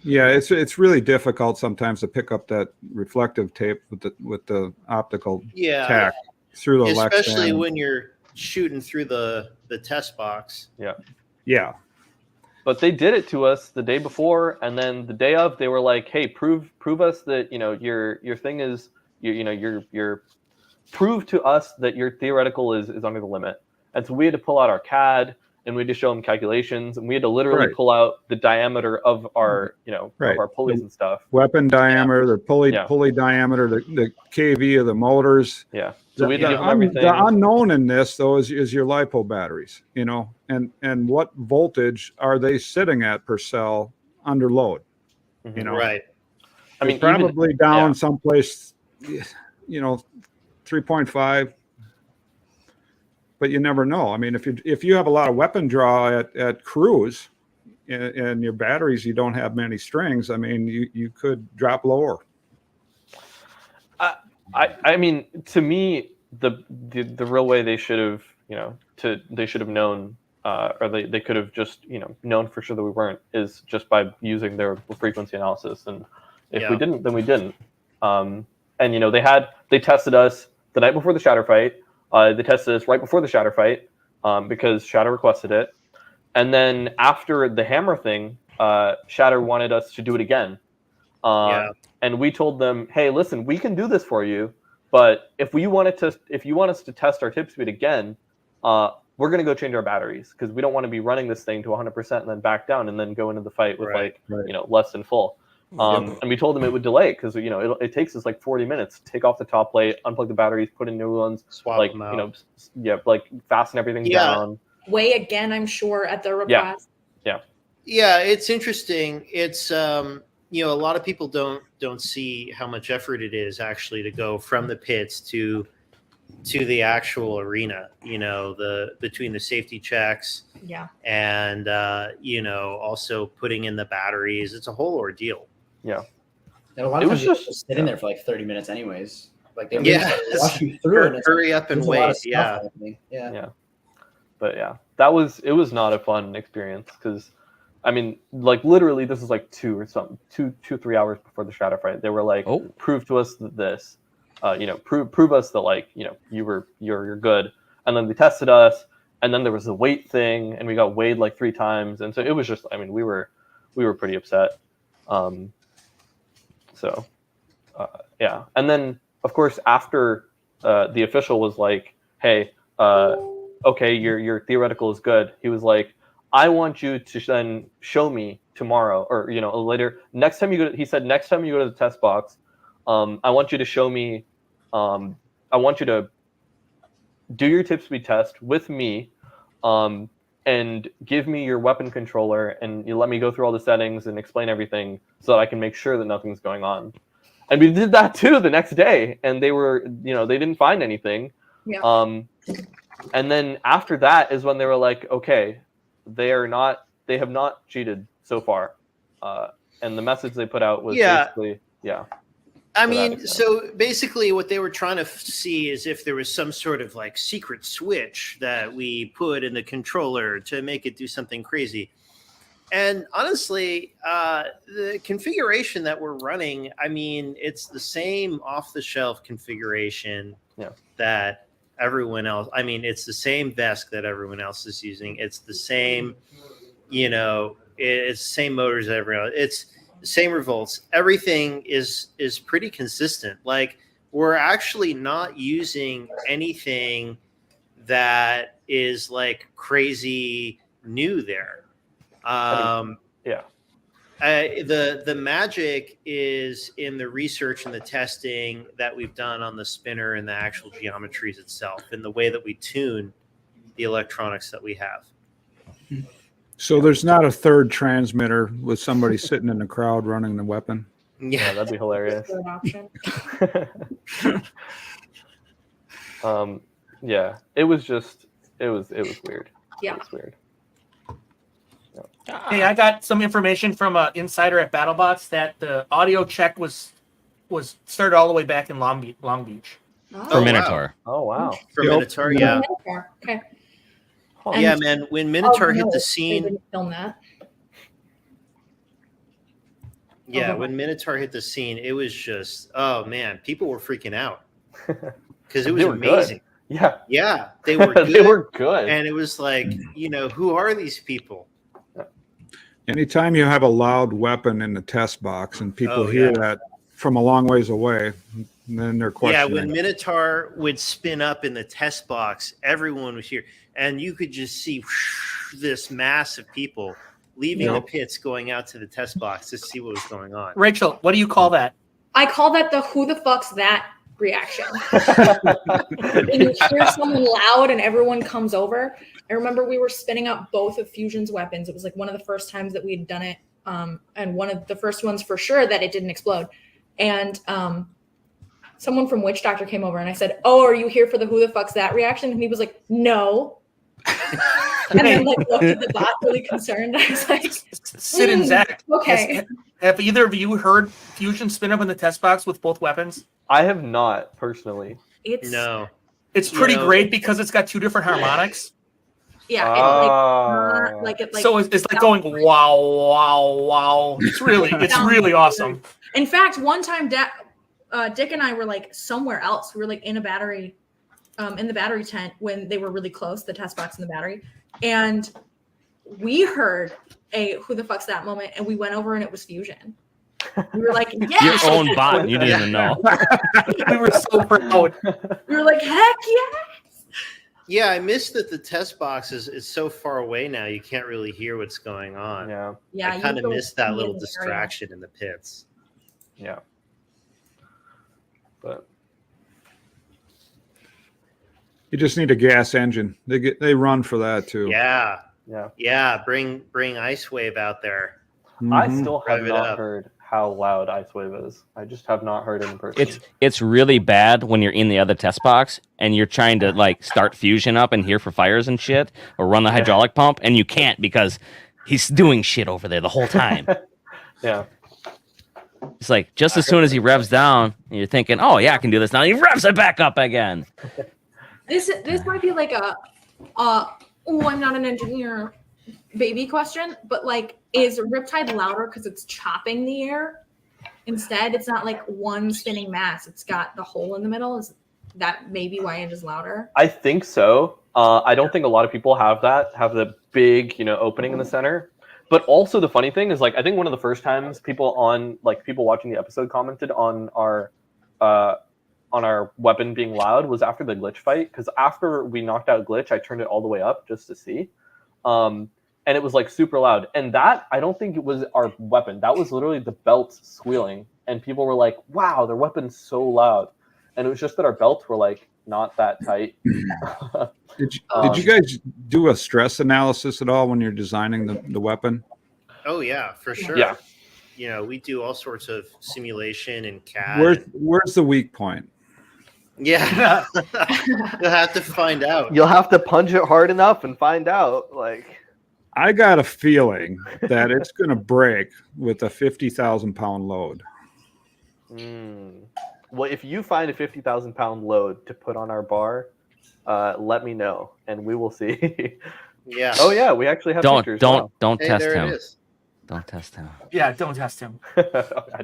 Yeah, it's really difficult sometimes to pick up that reflective tape with the optical tack through the especially when you're shooting through the test box. Yeah. But they did it to us the day before, and then the day of, they were like, "Hey, prove us that your thing is your prove to us that your theoretical is under the limit." And so we had to pull out our CAD and we had to show them calculations, and we had to literally pull out the diameter of our of our pulleys and stuff, weapon diameter, the pulley diameter, the kV of the motors. Yeah. So we had to give them everything. The unknown in this, though, is your LiPo batteries, and what voltage are they sitting at per cell under load? Right. I mean, probably down someplace, 3.5. But you never know. I mean, if you have a lot of weapon draw at cruise, and your batteries, you don't have many strings, I mean, you could drop lower. I mean, to me, the real way they should have, they should have known, or they could have just, known for sure that we weren't, is just by using their frequency analysis. And if we didn't, then we didn't. And they tested us the night before the Shatter fight. They tested us right before the Shatter fight, because Shatter requested it. And then after the hammer thing, Shatter wanted us to do it again. And we told them, hey, listen, we can do this for you, but if you want us to test our tip speed again, we're going to go change our batteries, because we don't want to be running this thing to 100% and then back down and then go into the fight with less than full. And we told them it would delay, because it takes us like 40 minutes to take off the top plate, unplug the batteries, put in new ones, swap them out. Fasten everything down. Weigh again, I'm sure, at their request. Yeah, it's interesting. It's a lot of people don't see how much effort it is actually to go from the pits to the actual arena. Between the safety checks, and also putting in the batteries. It's a whole ordeal. Yeah, and a lot of times just sitting there for like 30 minutes, anyways. Like they walk you through it. Hurry up and wait. Yeah. But it was not a fun experience, because I mean, like literally, this is like 2-3 hours before the Shatter fight. They were like, prove to us that this, prove us that you're good. And then they tested us, and then there was the weight thing, and we got weighed like 3 times, and so it was just, I mean, we were pretty upset. And then of course after the official was like, hey, okay, your theoretical is good. He was like, I want you to then show me tomorrow, or later, next time you go. He said, next time you go to the test box, I want you to show me. I want you to do your tip speed test with me, and give me your weapon controller, and you let me go through all the settings and explain everything, so that I can make sure that nothing's going on. And we did that too the next day, and they were, they didn't find anything. Yeah. And then after that is when they were like, okay, they have not cheated so far. And the message they put out was basically, I mean, so basically what they were trying to see is if there was some sort of like secret switch that we put in the controller to make it do something crazy. And honestly, the configuration that we're running, I mean, it's the same off-the-shelf configuration that everyone else. I mean, it's the same VESC that everyone else is using. It's the same, it's the same motors that everyone else. It's the same revolts. Everything is pretty consistent. Like, we're actually not using anything that is like crazy new there. The magic is in the research and the testing that we've done on the spinner and the actual geometries itself, and the way that we tune the electronics that we have. So there's not a third transmitter with somebody sitting in the crowd running the weapon? Yeah, that'd be hilarious. It was weird. Yeah. It was weird. Hey, I got some information from an insider at BattleBots that the audio check was started all the way back in Long Beach. For Minotaur. Wow. Oh wow. For Minotaur, yeah. Okay. Yeah, man. When Minotaur hit the scene, they didn't film that. Yeah, when Minotaur hit the scene, it was just, oh man, people were freaking out because it was amazing. Yeah, they were good. They were good. And it was like, who are these people? Anytime you have a loud weapon in the test box and people hear that from a long ways away, then they're questioning. Yeah, when Minotaur would spin up in the test box, everyone was here. And you could just see this mass of people leaving the pits going out to the test box to see what was going on. Rachel, what do you call that? I call that the who the fuck's that reaction. When you hear someone loud and everyone comes over. I remember we were spinning up both of Fusion's weapons. It was like one of the first times that we had done it. And one of the first ones for sure that it didn't explode. And someone from Witch Doctor came over and I said, "Oh, are you here for the who the fuck's that reaction?" And he was like, "No." And then looked at the bot really concerned. I was like, Sid and Zach. Okay. Have either of you heard Fusion spin up in the test box with both weapons? I have not personally. It's pretty great because it's got two different harmonics. Yeah, so it's like going wow, wow, wow. It's really awesome. In fact, one time Dick and I were like somewhere else. We were like in a battery, in the battery tent when they were really close, the test box and the battery. And we heard a who the fuck's that moment and we went over and it was Fusion. We were like, yes! Your own bot, you didn't even know. We were so proud. We were like, heck yes! Yeah, I missed that the test box is so far away now you can't really hear what's going on. Yeah, I kind of missed that little distraction in the pits. Yeah. But you just need a gas engine. They run for that too. Yeah. Bring Ice Wave out there. I still have not heard how loud Ice Wave is. I just have not heard it in person. It's really bad when you're in the other test box and you're trying to like start Fusion up and hear for fires and shit or run the hydraulic pump and you can't because he's doing shit over there the whole time. Yeah. It's like just as soon as he revs down, you're thinking, "Oh yeah, I can do this now." He revs it back up again. This might be like a I'm not an engineer baby question, but like, is RIPtide louder because it's chopping the air? Instead, it's not like one spinning mass. It's got the hole in the middle. Is that maybe why it is louder? I think so. I don't think a lot of people have the big, opening in the center. But also the funny thing is, like, I think one of the first times people watching the episode commented on our weapon being loud was after the glitch fight. Because after we knocked out glitch, I turned it all the way up just to see. And it was like super loud. And that, I don't think it was our weapon. That was literally the belt squealing. And people were like, "Wow, their weapon's so loud." And it was just that our belts were like not that tight. Did you guys do a stress analysis at all when you're designing the weapon? Oh yeah, for sure. Yeah. We do all sorts of simulation and CAD. Where's the weak point? Yeah. You'll have to find out. You'll have to punch it hard enough and find out. Like, I got a feeling that it's going to break with a 50,000-pound load. Well, if you find a 50,000-pound load to put on our bar, let me know, and we will see. Yeah. Oh yeah, we actually have pictures. Don't Hey, test there him. it is. Don't test him. Yeah, don't test him.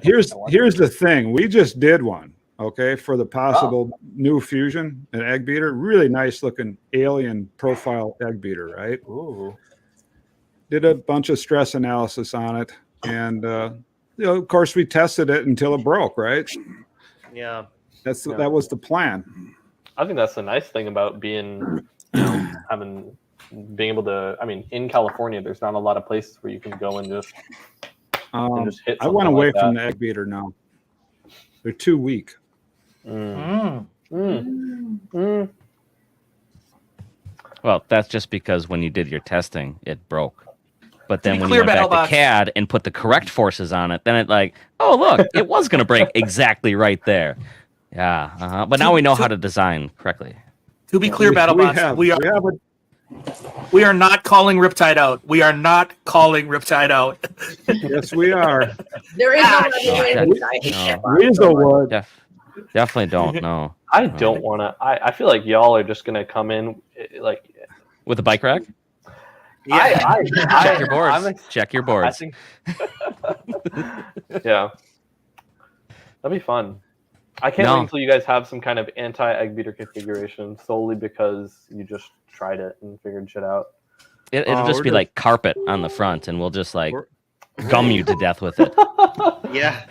Here's the thing. We just did one, okay, for the possible new Fusion, an egg beater. Really nice looking alien profile egg beater, right? Ooh. Did a bunch of stress analysis on it, and of course we tested it until it broke, right? Yeah. That was the plan. I think that's the nice thing about being able to. I mean, in California, there's not a lot of places where you can go and just hit. I went away like from the egg beater now. They're too weak. Well, that's just because when you did your testing, it broke. But then when you went back to CAD and put the correct forces on it, then it like, oh, look, it was going to break exactly right there. Yeah. But now we know how to design correctly. To be clear, BattleBots, we are not calling RIPtide out. We are not calling RIPtide out. Yes, we are. There is no Definitely don't. No. I don't want to. I feel like y'all are just going to come in like with a bike rack. Yeah. Check your boards. Check your boards. Yeah. That'd be fun. I can't wait until you guys have some kind of anti-egg beater configuration solely because you just tried it and figured shit out. It'll just be like carpet on the front, and we'll just like gum you to death with it. Yeah.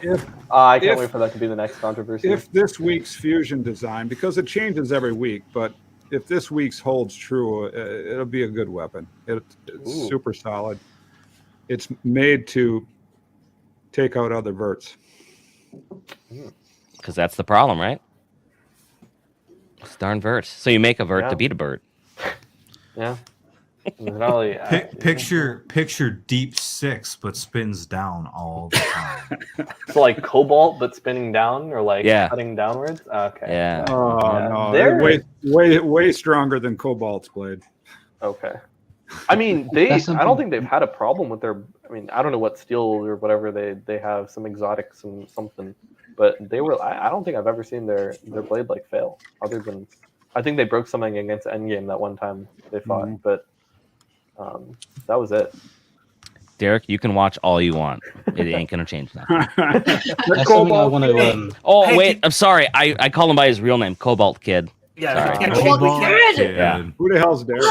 I can't wait for that to be the next controversy. If this week's fusion design, because it changes every week, but if this week's holds true, it'll be a good weapon. It's super solid. It's made to take out other verts. Because that's the problem, right? It's darn vert. So you make a vert to beat a vert. Yeah. Picture deep 6, but spins down all the time. So like cobalt, but spinning down, or like cutting downwards. Okay. Yeah. No, they're way stronger than Cobalt's blade. Okay. I mean, I don't think they've had a problem with their. I mean, I don't know what steel or whatever they have, some exotic something, but they were. I don't think I've ever seen their blade like fail. Other than, I think they broke something against Endgame that one time they fought, but. That was it. Derek, you can watch all you want. It ain't gonna change nothing. That's something I want to. Oh wait, I'm sorry. I call him by his real name, Cobalt Kid. Yeah, Cobalt Kid. Yeah. Who the hell's Derek?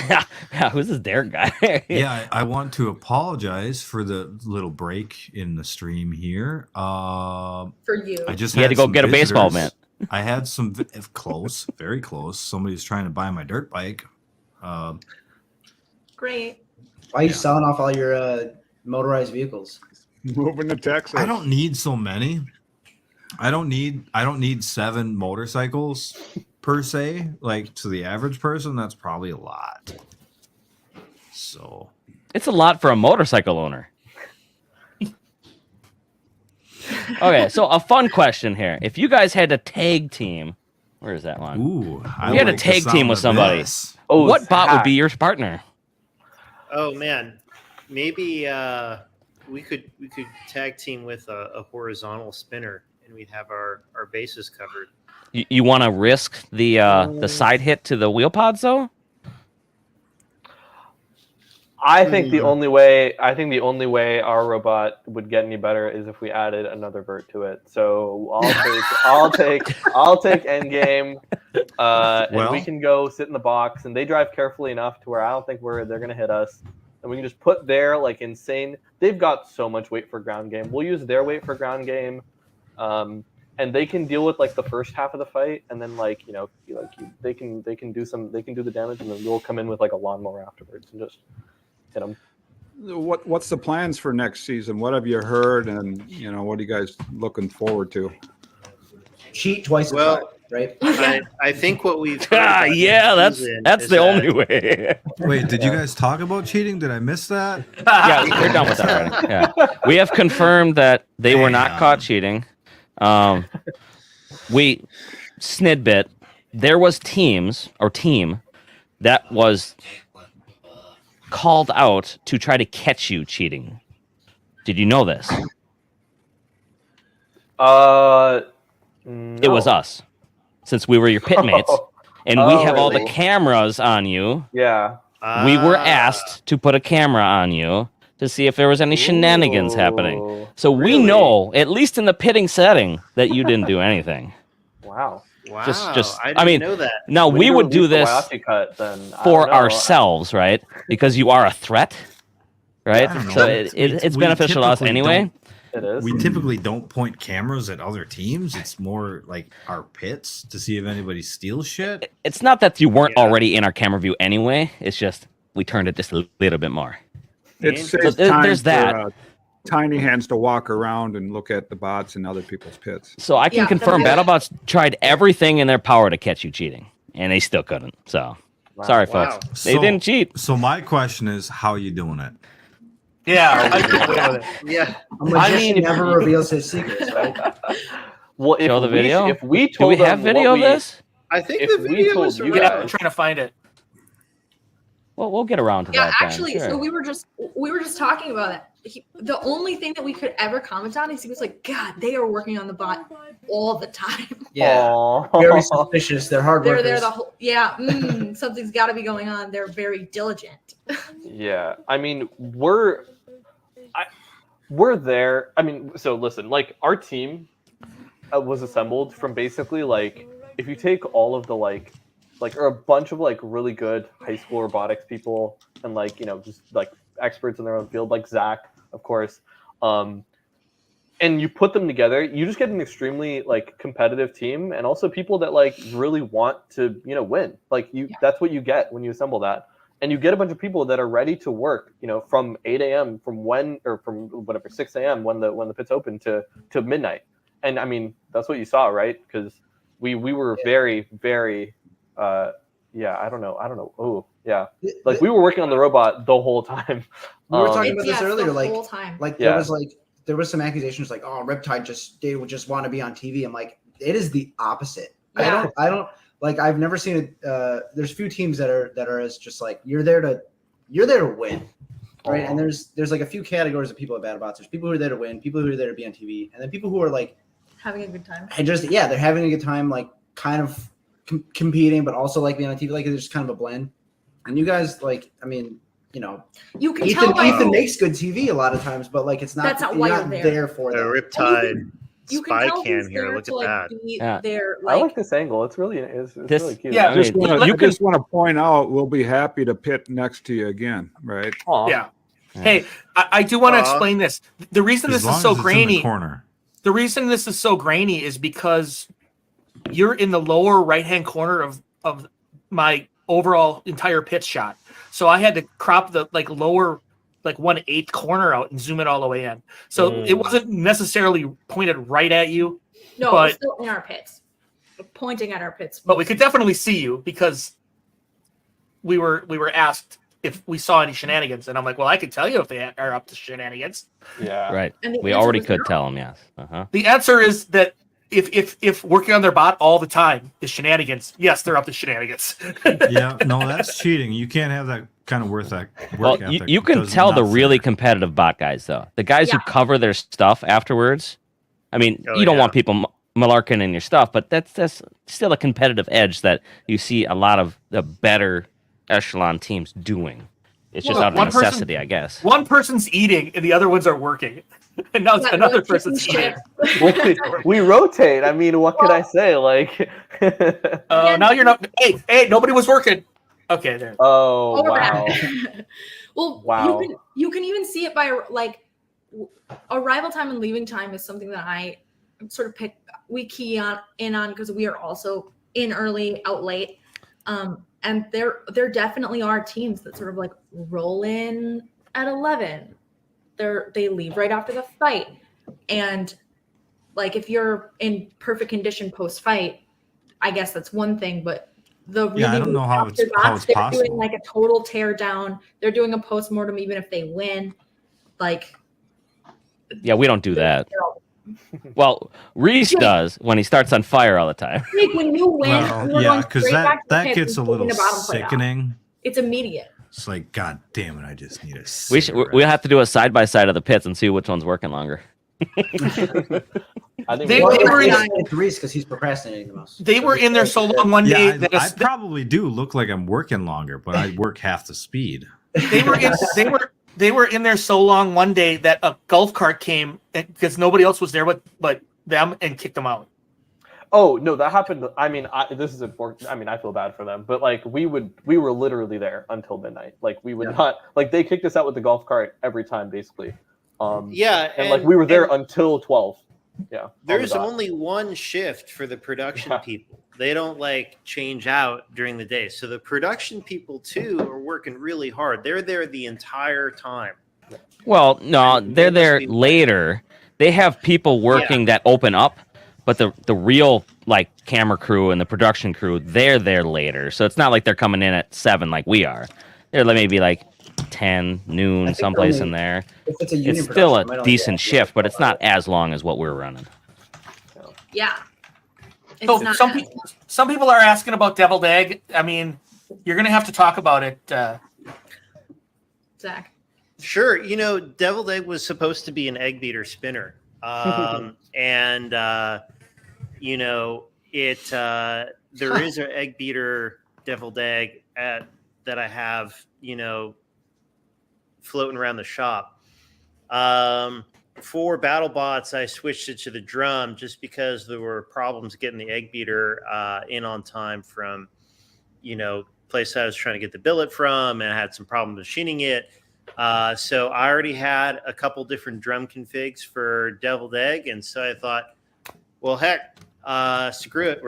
Yeah, who's this Derek guy? Yeah, I want to apologize for the little break in the stream here. For you, I just had to go get a baseball mitt. I had some close, very close. Somebody's trying to buy my dirt bike. Great. Why are you selling off all your motorized vehicles? Moving to Texas. I don't need so many. I don't need 7 motorcycles per se. Like, to the average person, that's probably a lot. So it's a lot for a motorcycle owner. Okay, so a fun question here. If you guys had a tag team, where is that one? Ooh, you had a tag team with somebody. Oh, what bot would be your partner? Oh man, maybe we could tag team with a horizontal spinner, and we'd have our bases covered. You want to risk the side hit to the wheel pods though? I think the only way our robot would get any better is if we added another vert to it. So I'll take Endgame, and we can go sit in the box, and they drive carefully enough to where I don't think they're gonna hit us, and we can just put their like insane. They've got so much weight for ground game. We'll use their weight for ground game, and they can deal with like the first half of the fight, and then they can do the damage, and then we'll come in with like a lawnmower afterwards and just hit them. What's the plans for next season? What have you heard, and what are you guys looking forward to? Cheat twice a time, right? I think what we've yeah, that's the only way. Wait, did you guys talk about cheating? Did I miss that? Yeah, we're done with that already. Yeah, we have confirmed that they were not caught cheating. We snidbit. There was team that was called out to try to catch you cheating. Did you know this? No. It was us, since we were your pitmates, and we have all the cameras on you. Yeah. We were asked to put a camera on you to see if there was any shenanigans happening. So we know, at least in the pitting setting, that you didn't do anything. Wow. I mean, know that. Now we would do this for ourselves, right? Because you are a threat, right? So it's beneficial to us anyway. It is. We typically don't point cameras at other teams. It's more like our pits to see if anybody steals shit. It's not that you weren't already in our camera view anyway. It's just we turned it just a little bit more. There's that. Tiny hands to walk around and look at the bots and other people's pits. So I can confirm BattleBots tried everything in their power to catch you cheating, and they still couldn't. So sorry, folks. They didn't cheat. So my question is, how are you doing it? Yeah. Yeah. A magician never reveals his secrets, right? Well, show the video. If we do we have video of this? I think the video is I'm trying to find it. Well, we'll get around to that. Yeah, actually, so we were just talking about it. The only thing that we could ever comment on is he was like, God, they are working on the bot all the time. Yeah, very suspicious. They're hard workers. They're the whole. Yeah, something's got to be going on. They're very diligent. Yeah, I mean, we're there. I mean, so listen, like our team, was assembled from basically like if you take all of the like or a bunch of like really good high school robotics people and like just like experts in their own field like Zach, of course, and you put them together, you just get an extremely like competitive team and also people that like really want to win. Like that's what you get when you assemble that. And you get a bunch of people that are ready to work, from 8 a.m. from 6 a.m. when the pits open to midnight. And I mean, that's what you saw, right? Because we were very, very, I don't know. Oh, yeah. Like we were working on the robot the whole time. We were talking about this earlier. The whole time. There was some accusations like, oh, RIPtide they would just want to be on TV. I'm like, it is the opposite. Yeah. I don't. Like I've never seen it. There's few teams that are as just like you're there to win, right? And there's like a few categories of people at BattleBots. There's people who are there to win, people who are there to be on TV, and then people who are like having a good time. They're having a good time, like kind of competing, but also like being on TV. Like it's just kind of a blend. And you guys, like, I mean, you can tell Ethan makes good TV a lot of times, but like it's not. That's not why you're there for that. RIPtide. You Spy can tell cam here. Look at that. I like this angle. It's really really cute. Yeah, I just want to point out we'll be happy to pit next to you again, right? Aww. Yeah. Hey, I do want to explain this. The reason this is so grainy. The reason this is so grainy is because you're in the lower right-hand corner of my overall entire pit shot. So I had to crop the lower 1/8 corner out and zoom it all the way in. So it wasn't necessarily pointed right at you. No, but it's still in our pits. We're pointing at our pits. But we could definitely see you because we were asked if we saw any shenanigans, and I'm like, well, I could tell you if they are up to shenanigans. Yeah. Right. We already could tell them, yes. Uh-huh. The answer is that if working on their bot all the time is shenanigans, yes, they're up to shenanigans. Yeah, no, that's cheating. You can't have that kind of work ethic. You can tell the really competitive bot guys, though. The guys who cover their stuff afterwards. I mean, you don't want people malarking in your stuff, but that's still a competitive edge that you see a lot of the better echelon teams doing. It's just out of necessity, I guess. One person's eating and the other ones are working. And now another person's eating. we rotate. I mean, what can I say? Like, now you're not. Hey, nobody was working. Okay, there. Oh, wow. Well, wow. You can even see it by like arrival time and leaving time is something that I sort of we key in on because we are also in early, out late. And there definitely are teams that sort of like roll in at 11. They leave right after the fight. And like if you're in perfect condition post fight, I guess that's one thing, but I don't know how it's possible. Doing like a total tear down. They're doing a post-mortem even if they win. Like we don't do that. Well, Reese does when he starts on fire all the time. Like when you win, because that gets a little sickening. It's immediate. It's like, God damn it! I just need a. We'll have to do a side by side of the pits and see which one's working longer. I think they were in Reese because he's procrastinating the most. They were in there so long one day. I probably do look like I'm working longer, but I work half the speed. They were in there so long one day that a golf cart came because nobody else was there but them and kicked them out. Oh no, that happened. I mean, this is important. I mean, I feel bad for them, but like we were literally there until midnight. Like we would not like they kicked us out with the golf cart every time, basically. And like we were there until 12. Yeah. There's only one shift for the production people. They don't like change out during the day. So the production people too are working really hard. They're there the entire time. Well, no, they're there later. They have people working that open up, but the real like camera crew and the production crew, they're there later. So it's not like they're coming in at 7 like we are. They're maybe like 10, noon, someplace in there. It's still a decent shift, but it's not as long as what we're running. Yeah. So some people are asking about Deviled Egg. I mean, you're going to have to talk about it, Zach. Sure. Deviled Egg was supposed to be an egg beater spinner. And there is an egg beater Deviled Egg that I have, floating around the shop. for BattleBots, I switched it to the drum just because there were problems getting the egg beater in on time from, place I was trying to get the billet from, and I had some problems machining it. So I already had a couple different drum configs for Deviled Egg, and so I thought, well, heck, screw it.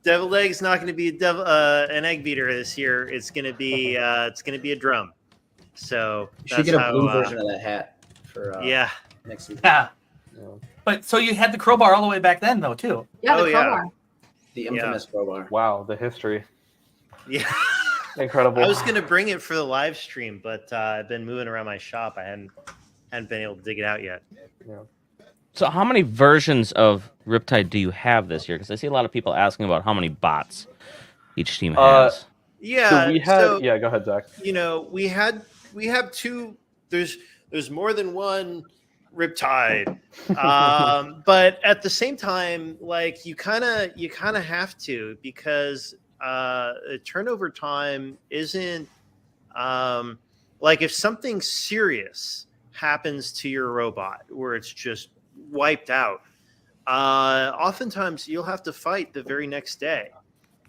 Deviled Egg is not going to be an egg beater this year. It's going to be a drum. So you should get a blue version of that hat for next season. Yeah. But so you had the crowbar all the way back then, though, too. Yeah, the crowbar. The infamous crowbar. Wow, the history. Yeah. Incredible. I was going to bring it for the live stream, but I've been moving around my shop. I hadn't been able to dig it out yet. Yeah. So how many versions of RIPtide do you have this year? Because I see a lot of people asking about how many bots each team has. Yeah. So we had. Yeah, go ahead, Zach. We have two. There's more than one RIPtide, but at the same time, like you kind of have to, because turnover time isn't like if something serious happens to your robot where it's just wiped out, oftentimes you'll have to fight the very next day,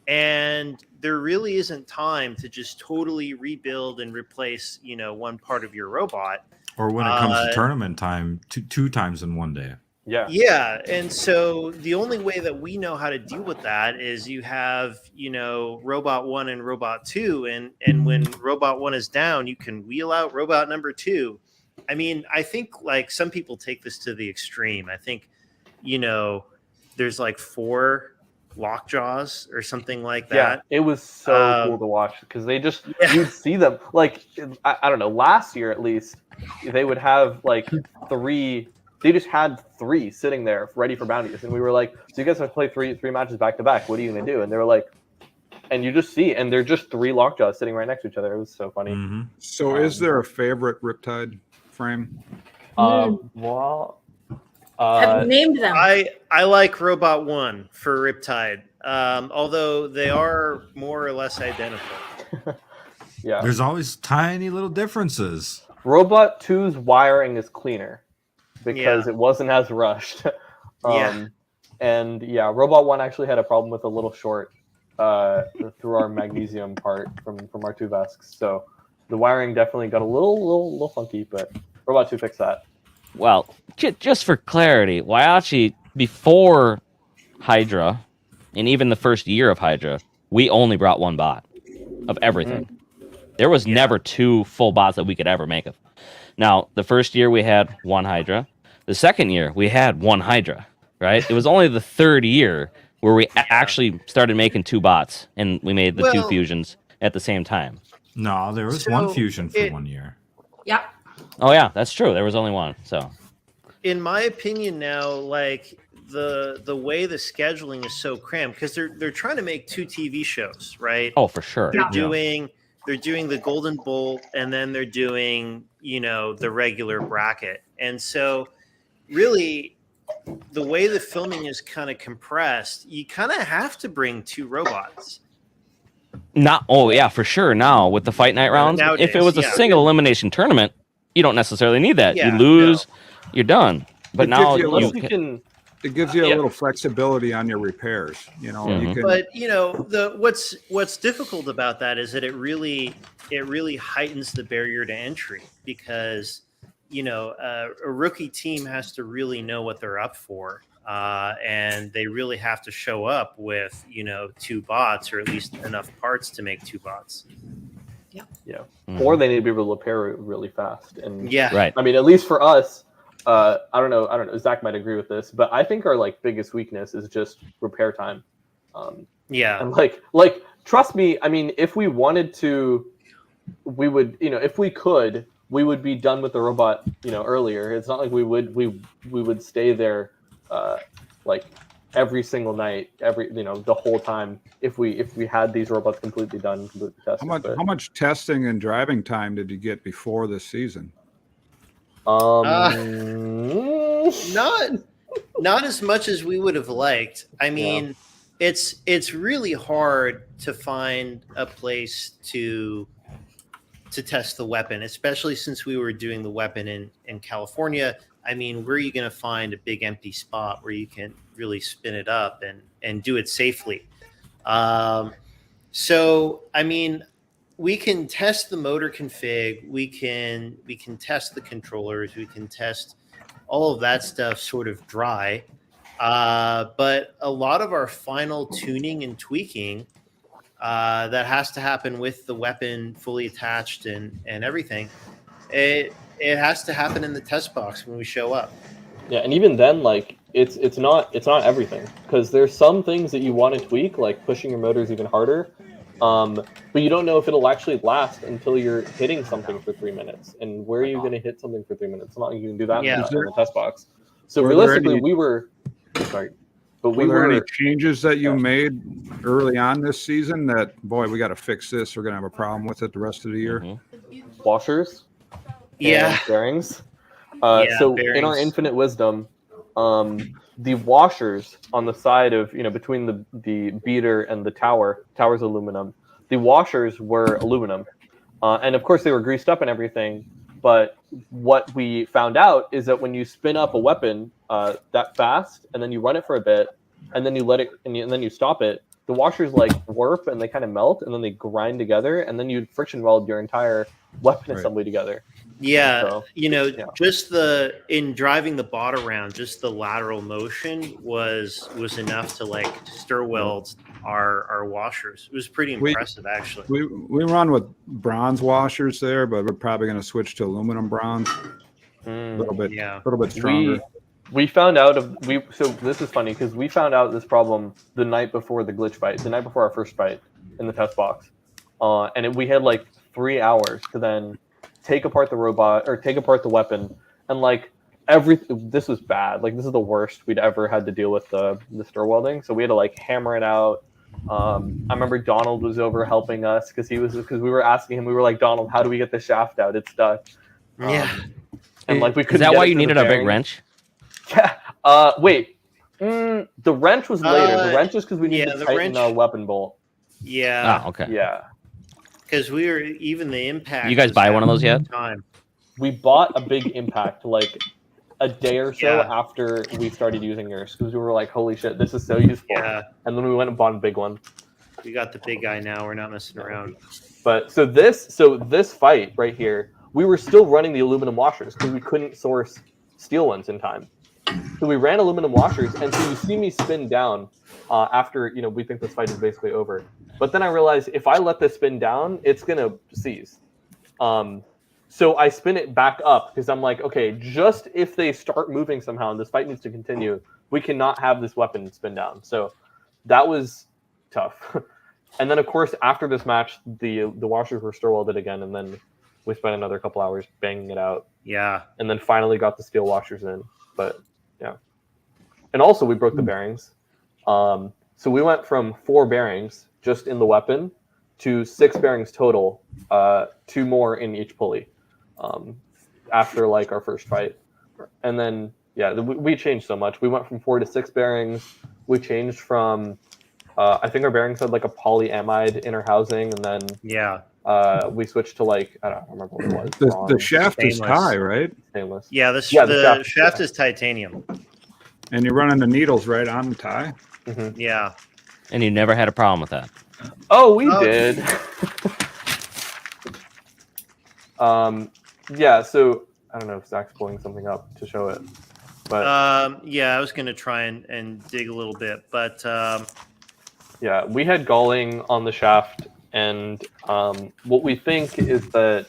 and there really isn't time to just totally rebuild and replace one part of your robot. Or when it comes to tournament time, two times in one day. Yeah. And so the only way that we know how to deal with that is you have, Robot 1 and Robot 2. And when Robot 1 is down, you can wheel out Robot number 2. I mean, I think like some people take this to the extreme. I think, there's like 4 lockjaws or something like that. Yeah, it was so cool to watch because they just you'd see them like I don't know, last year at least they would have like 3. They just had 3 sitting there ready for bounties, and we were like, so you guys have to play three matches back to back, what are you gonna do? And they were like, and you just see, and they're just 3 lockjaws sitting right next to each other. It was so funny. Mm-hmm. So is there a favorite RIPtide frame? Well, have you named them? I like Robot 1 for RIPtide, although they are more or less identical. Yeah, there's always tiny little differences. Robot 2's wiring is cleaner because it wasn't as rushed. And Robot 1 actually had a problem with a little short through our magnesium part from our 2 Vesks. So the wiring definitely got a little funky, but Robot 2 fixed that. Well, just for clarity, Whyachi, before Hydra, and even the first year of Hydra, we only brought 1 bot of everything. There was never 2 full bots that we could ever make of. Now, the first year we had 1 Hydra. The second year we had 1 Hydra, right? It was only the third year where we actually started making 2 bots, and we made the 2 fusions at the same time. No, there was 1 fusion for 1 year. Yeah. Oh yeah, that's true. There was only 1. So, in my opinion, now, like the way the scheduling is so crammed because they're trying to make 2 TV shows, right? Oh, for sure. They're doing the Golden Bolt, and then they're doing the regular bracket, and so really the way the filming is kind of compressed, you kind of have to bring 2 robots. For sure. Now with the fight night rounds, nowadays, if it was a single elimination tournament, you don't necessarily need that. You lose, you're done. But now it gives you a little flexibility on your repairs. You can. But what's difficult about that is that it really heightens the barrier to entry because a rookie team has to really know what they're up for. And they really have to show up with 2 bots or at least enough parts to make 2 bots. Or they need to be able to repair it really fast. And right. I mean, at least for us, I don't know. Zach might agree with this, but I think our biggest weakness is just repair time. And like trust me. I mean, if we wanted to, we would. If we could, we would be done with the robot. Earlier. It's not like we would stay there. Every single night, the whole time. If we had these robots completely done, completely tested. How much testing and driving time did you get before this season? Not as much as we would have liked. I mean, it's really hard to find a place to test the weapon, especially since we were doing the weapon in California. I mean, where are you going to find a big empty spot where you can really spin it up and do it safely? So, I mean, we can test the motor config. We can test the controllers. We can test all of that stuff sort of dry. But a lot of our final tuning and tweaking that has to happen with the weapon fully attached and everything, it has to happen in the test box when we show up. Yeah, and even then, like it's not everything, because there's some things that you want to tweak, like pushing your motors even harder. But you don't know if it'll actually last until you're hitting something for 3 minutes. And where are you going to hit something for 3 minutes? It's not like you can do that in the test box. So realistically, we were there any changes that you made early on this season that, boy, we got to fix this, we're going to have a problem with it the rest of the year? Washers, yeah, bearings. So bearings. In our infinite wisdom, the washers on the side of, between the beater and the tower's aluminum. The washers were aluminum, and of course they were greased up and everything. But what we found out is that when you spin up a weapon that fast, and then you run it for a bit, and then you let it, and then you stop it, the washers like warp and they kind of melt, and then they grind together, and then you friction weld your entire weapon assembly together. Yeah, So, just in driving the bot around, just the lateral motion was enough to like stir weld our washers. It was pretty impressive, actually. We run with bronze washers there, but we're probably going to switch to aluminum bronze. A little bit stronger. We found out so this is funny because we found out this problem the night before the glitch fight, the night before our first fight in the test box, and we had like 3 hours to then take apart the robot or take apart the weapon, and like this was bad. Like this is the worst we'd ever had to deal with the stir welding. So we had to like hammer it out. I remember Donald was over helping us because we were asking him. We were like, Donald, how do we get the shaft out? It's stuck. And like we couldn't. Is that why you needed a big wrench? Yeah. Wait. The wrench was later. The wrench is because we needed to tighten our weapon bolt. Yeah. Oh, okay. Yeah. Because we were even the impact. You guys buy one of those yet? We bought a big impact like a day or so after we started using yours, because we were like, holy shit, this is so useful. Yeah. And then we went and bought a big one. We got the big guy now. We're not messing around. But so this fight right here, we were still running the aluminum washers because we couldn't source steel ones in time. So we ran aluminum washers, and so you see me spin down after we think this fight is basically over. But then I realized if I let this spin down, it's gonna seize. So I spin it back up because I'm like, okay, just if they start moving somehow and this fight needs to continue, we cannot have this weapon spin down. So that was tough. And then of course after this match, the washers were stir welded again, and then we spent another couple hours banging it out. Yeah. And then finally got the steel washers in. But yeah. And also we broke the bearings. So we went from 4 bearings just in the weapon to 6 bearings total, 2 more in each pulley after like our first fight. And then we changed so much. We went from 4 to 6 bearings. We changed from I think our bearings had like a polyamide inner housing, and then we switched to like I don't remember what it was. The shaft is high, right? Stainless. Yeah, the shaft is titanium. And you're running the needles right on the tie. Mm-hmm. Yeah. And you never had a problem with that? Oh, we did. So I don't know if Zach's pulling something up to show it, but I was gonna try and dig a little bit, but we had galling on the shaft, and what we think is that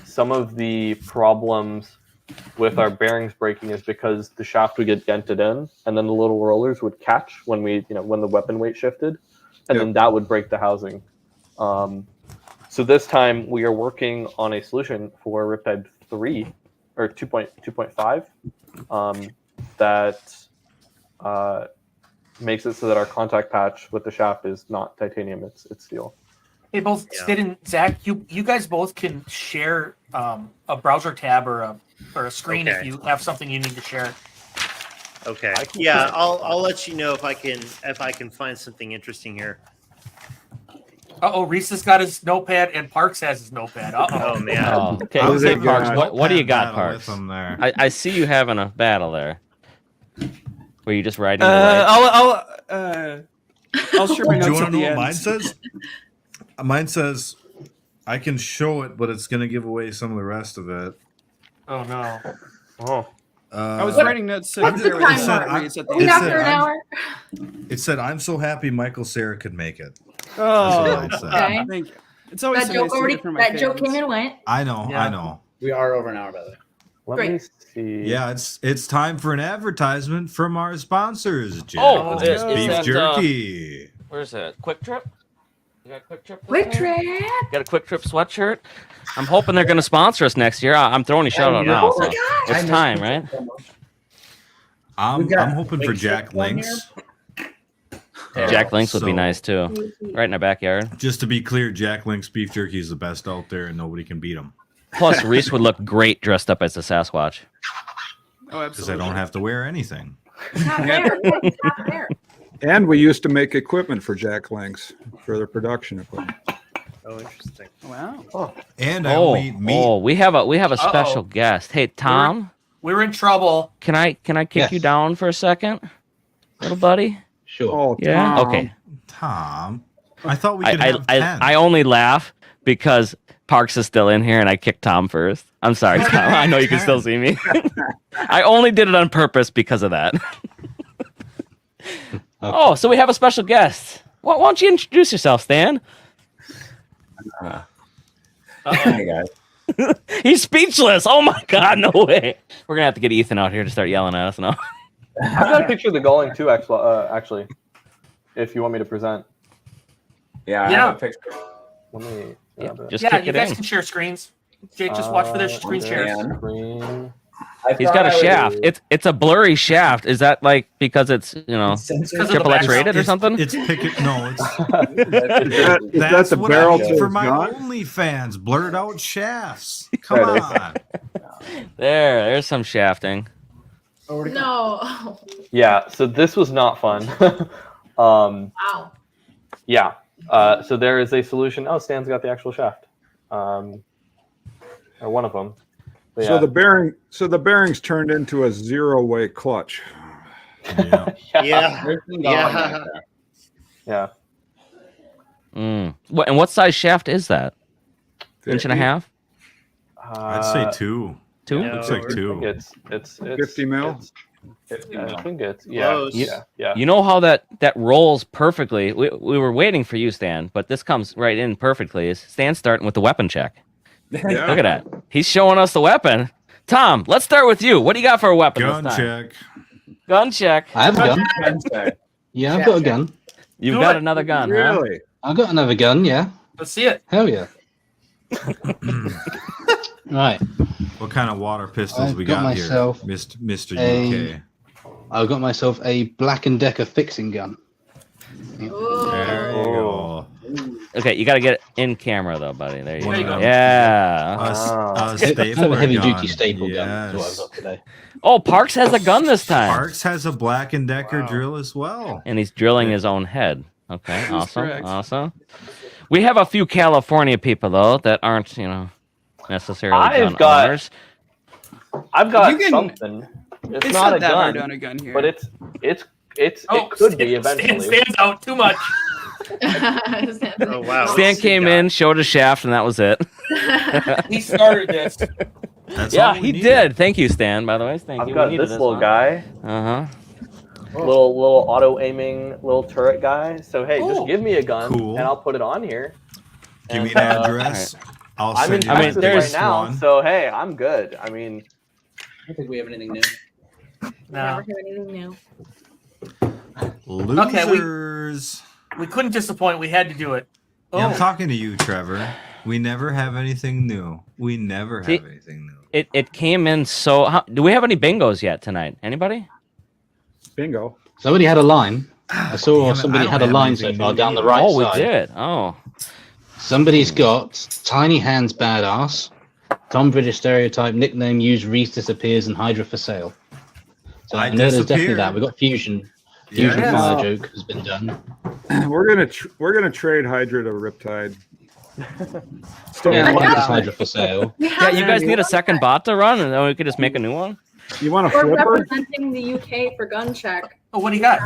some of the problems with our bearings breaking is because the shaft would get dented in, and then the little rollers would catch when when the weapon weight shifted, and then that would break the housing. So this time we are working on a solution for RIPtide 3 or 2.5 that makes it so that our contact patch with the shaft is not titanium; it's steel. Hey, both Sid and Zach, you guys both can share a browser tab or a screen if you have something you need to share. Okay. Yeah, I'll let you know if I can find something interesting here. Uh-oh, Reese has got his notepad and Parks has his notepad. Uh-oh. Oh man. Oh, okay. How's Okay, it Parks. going? What do you got, Battle with Parks? them there. I see you having a battle there. Were you just riding the lights? I'll share my Do you notes want at to know the what end. mine says? Mine says, I can show it, but it's going to give away some of the rest of it. Oh, no. Oh. I was Uh, writing notes to What's the share with time the mark? reads at the Are we It end. not said for an I'm- hour? it said, I'm so happy Michael Sarah could make it. Oh, That's what mine Okay. thank you. It's always That so joke nice to already. hear from my That joke fans. came and went. I know, Yeah. I know. We are over an hour, by the way. Let Great. me see. Yeah, it's time for an advertisement from our sponsors, Jack. Oh, Link's is Beef that, Jerky. Where's it? Quick Trip? You got a Quick Trip? Quick Trip. Got a Quick Trip sweatshirt? I'm hoping they're going to sponsor us next year. I'm throwing a shout out now. Oh my So gosh. it's time, right? I'm We've got hoping for Quick Jack Trip on Links. Jack Links would be So- nice too. Right in our backyard. Just to be clear, Jack Link's Beef Jerky is the best out there, and nobody can beat him Plus, Reese would look great dressed up as the Sasquatch. Oh, because I absolutely. don't have to wear anything. It's not there. It's not there. And we used to make equipment for Jack Links for their production equipment. Oh, interesting. Wow. And I only meet. we have a special guest. Hey, Tom, We're in trouble. can I kick Yes. you down for a second, little buddy? Sure. Oh, Yeah. Tom. Okay. Tom, I thought we could I have 10. I only laugh because Parks is still in here and I kicked Tom first. I'm sorry, Tom. I know you can still see me. I only did it on purpose because of that. Oh, so we have a special guest. Why don't you introduce yourself, Stan? Hey guys. He's speechless. Oh my God, no way. We're gonna have to get Ethan out here to start yelling at us now. I've got a picture of the galling too, actually. If you want me to present. Yeah, I Yeah. have a picture. Let me Yeah, grab it. just Yeah, kick you it guys in. can share screens. Jake, just watch for their screen share shares. man. Screen. I He's thought got a I would- shaft. It's a blurry shaft. Is that like because it's Censored. Because of the triple X rated or It's- something? It's picket. No, it's Is that that's the what barrel I to need for his my gun? OnlyFans. Blurred out shafts. Come There it is. on. There's some shafting. Oh, where'd it go? No. Yeah, so this was not fun. Wow. Yeah. So there is a solution. Oh, Stan's got the actual shaft. Or one of them. But So yeah. the bearings turned into a 0-way clutch. Yeah. Yeah. There's some dog Yeah. back there. Yeah. And what size shaft is that? Inch and a half? I'd say 2. Two? No. Looks like I think 2. it's 50 mil? I think it's yeah. Close. Yeah. You know how that rolls perfectly? We were waiting for you, Stan, but this comes right in perfectly. Is Stan starting with the weapon check? Yeah. Look at that. He's showing us the weapon. Tom, let's start with you. What do you got for a weapon Gun this time? check. Gun check. I have a gun. Wednesday. Yeah, I've got a gun. You've Do got it. another gun, huh? Really? I've got another gun, yeah. Let's see it. Hell yeah. Right. What kind of water pistols I've we got got myself here, Mr. a- UK? I've got myself a Black & Decker fixing gun. There Ooh. you go. Okay, you got to get it in camera though, buddy. There you One go. of them. Yeah. A I have a stapler heavy-duty gun. staple gun. That's what I've Yes. got today. Oh, Parks has a gun this time, Parks has a Black & Decker Wow. drill as well. and he's drilling his own head. Okay, awesome, correct. awesome. We have a few California people though that aren't, necessarily I've gun got- owners. I've got You can- something. It's, It's not a that hard gun, on a gun here. but it's Oh, it could be Stan eventually. stands out too much. Oh wow. Stan came in, showed a shaft, and that was it. He started this. That's Yeah, all we he need. did. Thank you, Stan. By the way, thank I've you. got We needed this little one. guy, Uh huh. little auto aiming little turret guy. So hey, just Oh. give me a gun Cool. and I'll put it on here. Give me And, an address. I'll I'm in send you I mean, Texas the there's right now, one. so hey, I'm good. I mean, I don't think we have anything new. No, Never heard anything new. Losers. we couldn't disappoint. We had to do it. Yeah, I'm Oh. talking to you, Trevor. We never have anything new. We never See- have anything new. It came in so. Do we have any bingos yet tonight? Anybody? Bingo. Somebody had a line. I saw Damn it, somebody I had don't a have line so anything far new down the either. right Oh, we side. did. Oh, Somebody's got Tiny Hands Badass. Tom British stereotype nickname used Reese disappears and Hydra for sale. So I I know there's definitely disappear. that. We got Fusion. Fusion Yeah. fire joke has been done. We're gonna trade Hydra to RIPtide. Yeah, I want this Hydra for sale. Yeah, you guys need a second bot to run, and then we could just make a new one. You want a We're flipper? representing the UK for gun check. Oh, what do you got?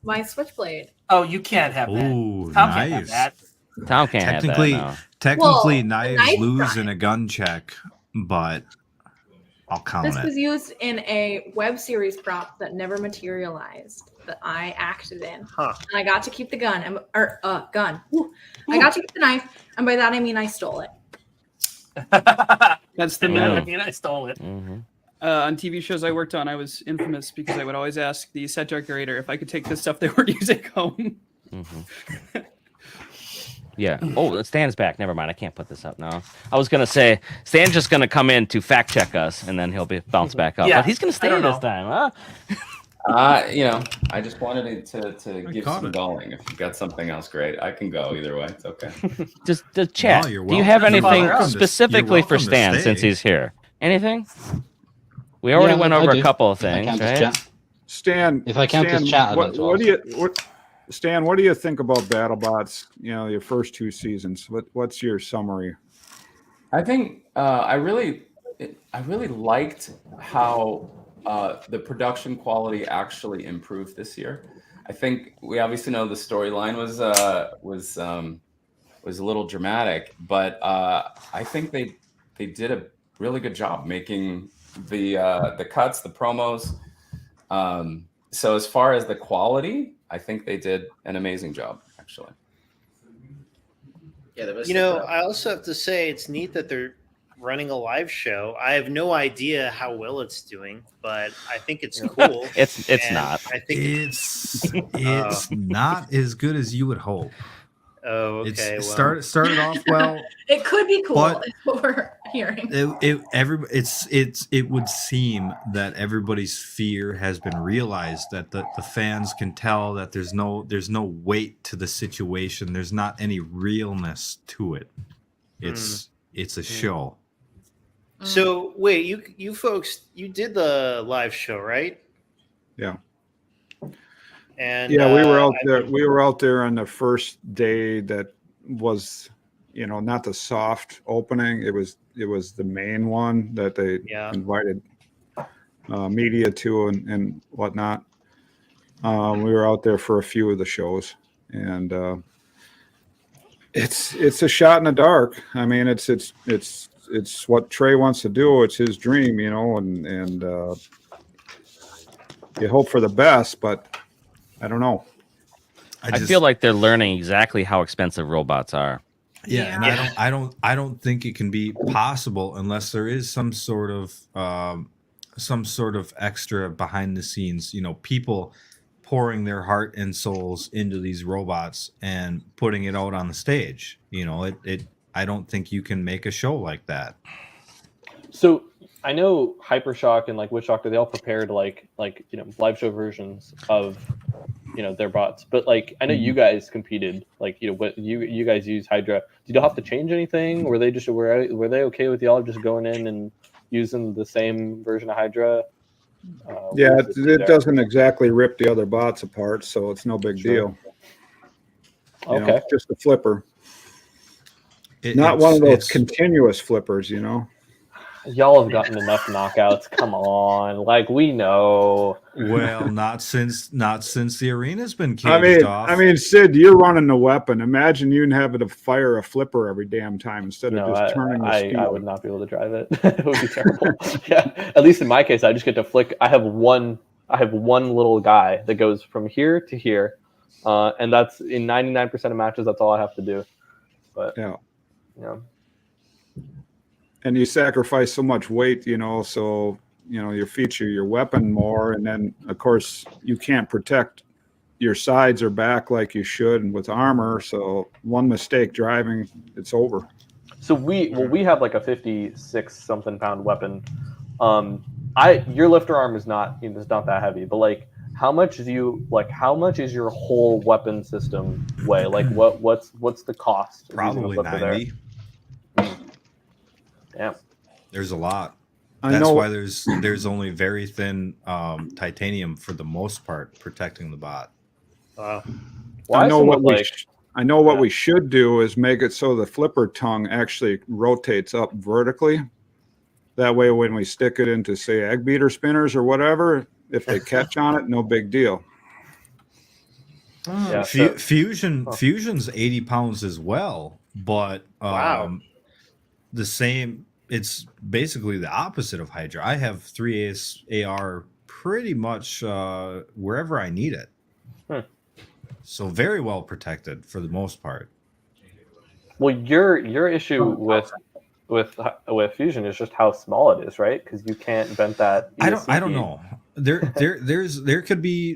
My switchblade. Oh, you can't have that. Ooh, Tom can't have nice. that. Tom can't have that. Technically, No. technically, Well, knives knife lose try. in a gun check, but I'll count This it. was used in a web series prop that never materialized that I acted in. Huh. And I got to keep the gun. Gun. Woo. I got to keep the knife, and by that I mean I stole it. That's the Yeah. meta. I mean, I stole it. Mm-hmm. On TV shows I worked on, I was infamous because I would always ask the set decorator if I could take the stuff they were using home. Mm-hmm. Yeah. Oh, Stan's back. Never mind. I can't put this up now. I was gonna say Stan's just gonna come in to fact check us, and then he'll be bounce back up. Yeah, But he's gonna stay I don't this know. time, huh? I just wanted to give caught some it. going. If you got something else, great. I can go either way. It's okay. Just the chat. No, you're Do you have welcome. anything You're welcome to- specifically you're for welcome to Stan stay. since he's here? Anything? We already went over a couple of If I things, count this right? chat. Stan, If I count this Stan, chat, I'd like what, to what ask. do you Stan? What do you think about BattleBots? You know, your first 2 seasons. What's your summary? I think I really liked how the production quality actually improved this year. I think we obviously know the storyline was a little dramatic, but I think they did a really good job making the cuts, the promos. So as far as the quality, I think they did an amazing job, actually. Yeah, that was. I also have to say it's neat that they're running a live show. I have no idea how well it's doing, but I think it's cool. It's And not. I think It's not as good as you would hope. Oh, okay. It's well, started off well. It could be cool, But- is what we're hearing. It would seem that everybody's fear has been realized, that the fans can tell that there's no weight to the situation. There's not any realness to it. It's a show. So wait, you folks, you did the live show, right? Yeah. And Yeah, we were out there. We were out there on the first day that was, not the soft opening. It was the main one that they invited media to and whatnot. We were out there for a few of the shows, and it's a shot in the dark. I mean, it's what Trey wants to do. It's his dream, and you hope for the best, but I don't know. I feel like they're learning exactly how expensive robots are. Yeah, and I don't think it can be possible unless there is some sort of extra behind the scenes, people pouring their heart and souls into these robots and putting it out on the stage. I don't think you can make a show like that. So I know Hypershock and like Witchshock, they all prepared like live show versions of their bots, but like I know you guys competed, like what you guys use Hydra. Did y'all have to change anything? Were they okay with y'all just going in and using the same version of Hydra? Yeah, it doesn't exactly rip the other bots apart, so it's no big deal. Okay, just a flipper. Not one of those continuous flippers, Y'all have gotten enough knockouts. Come on, like we know. Well, not since the arena's been caged off. I mean, Sid, you're running the weapon. Imagine you having to fire a flipper every damn time instead of just turning the speed. I would not be able to drive it. It would be terrible. Yeah, at least in my case, I just get to flick. I have one little guy that goes from here to here, and that's in 99% of matches. That's all I have to do. But yeah. And you sacrifice so much weight, so you feature your weapon more, and then of course you can't protect your sides or back like you should with armor. So one mistake driving, it's over. So we have like a 56 something pound weapon. Your lifter arm is not that heavy, but like how much is your whole weapon system weigh? Like what's the cost? Probably 90. Yeah, there's a lot. That's why there's only very thin titanium for the most part protecting the bot. Wow. I know what we should do is make it so the flipper tongue actually rotates up vertically. That way, when we stick it into, say, egg beater spinners or whatever, if they catch on it, no big deal. Yeah, Fusion's 80 pounds as well, but the same. It's basically the opposite of Hydra. I have 3 AR pretty much wherever I need it. So very well protected for the most part. Well, your issue with Fusion is just how small it is, right? Because you can't vent that. I don't know. There could be